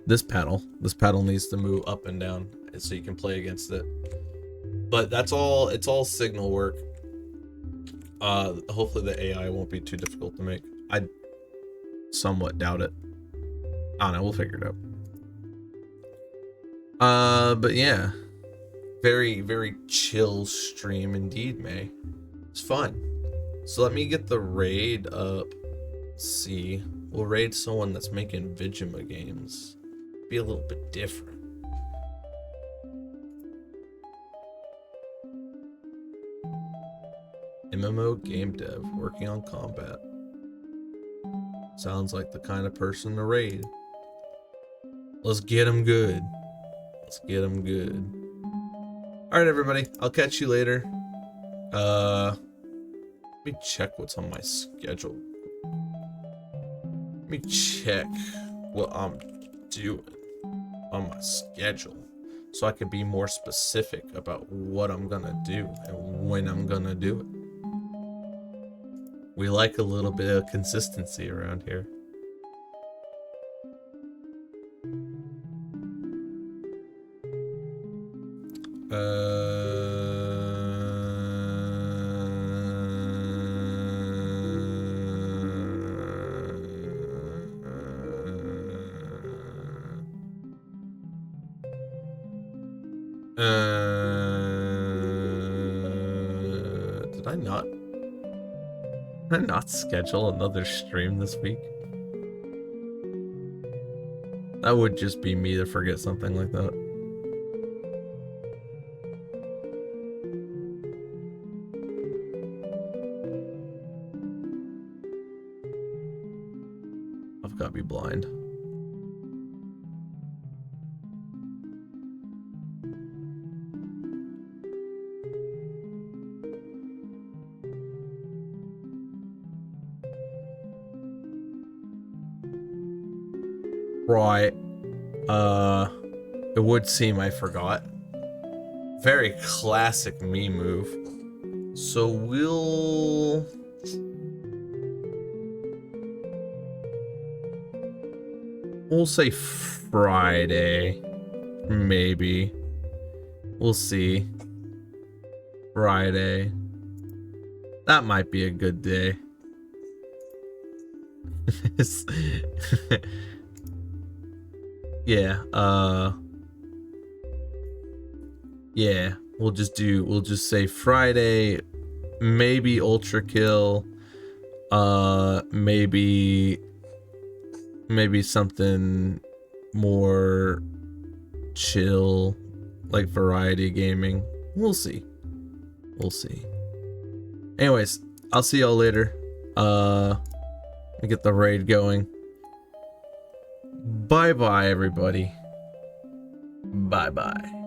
this paddle. This paddle needs to move up and down so you can play against it. But that's all. It's all signal work. Hopefully the AI won't be too difficult to make. I somewhat doubt it. I don't know. We'll figure it out. But yeah, very, very chill stream indeed, May. It's fun. So let me get the raid up. Let's see. We'll raid someone that's making Vigima games. Be a little bit different. MMO game dev working on combat. Sounds like the kind of person to raid. Let's get him good. Let's get him good. Alright, everybody. I'll catch you later. Let me check what's on my schedule. Let me check what I'm doing on my schedule so I can be more specific about what I'm gonna do and when I'm gonna do it. We like a little bit of consistency around here. Did I not schedule another stream this week? That would just be me to forget something like that. I've got to be blind. Right. It would seem I forgot. Very classic me move. So we'll say Friday. Maybe. We'll see. Friday. That might be a good day. Yeah, yeah, we'll just say Friday, maybe Ultra Kill, maybe something more chill, like variety gaming. We'll see. We'll see. Anyways, I'll see y'all later. Let me get the raid going. Bye bye, everybody. Bye bye.